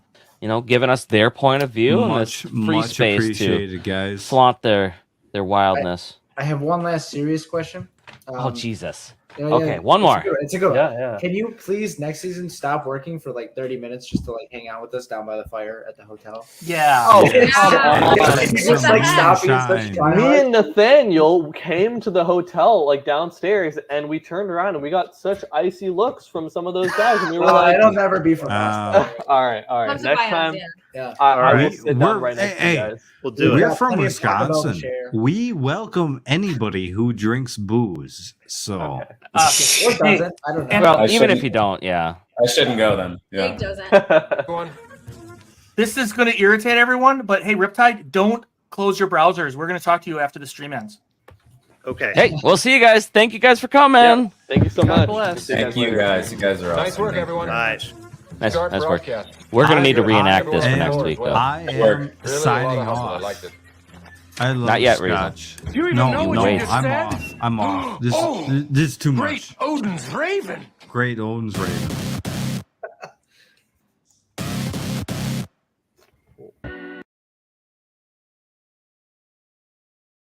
giving us their point of view and this free space to guys. flaunt their wildness. I have one last serious question. Oh Jesus. Yeah, okay, one more. It's a good one. Yeah. Can you please next season stop working for like 30 minutes just to like hang out with us down by the fire at the hotel? Yeah. Oh, It's just like stopping. Me and Nathaniel came to the hotel like downstairs, and we turned around and we got such icy looks from some of those guys, and we were like, "It'll never be from us." All right. Next time, yeah. I will sit down right next to you guys. We'll do it. We're from Wisconsin. We welcome anybody who drinks booze. So, or doesn't. I don't know. Well, even if you don't, yeah. I shouldn't go then. Yeah. Jake doesn't. This is going to irritate everyone, but hey, RIPtide, don't close your browsers. We're going to talk to you after the stream ends. Okay. Hey, we'll see you guys. Thank you guys for coming. Yeah. Thank you so much. Thank you guys. You guys are awesome. Nice work, everyone. Nice. Nice work. We're going to need to reenact this for next week, though. I am signing off. I liked it. I love Not yet, Scotch. Do you even know what you just said? I'm off. This is too much. Great Odin's Raven. Great Odin's Raven.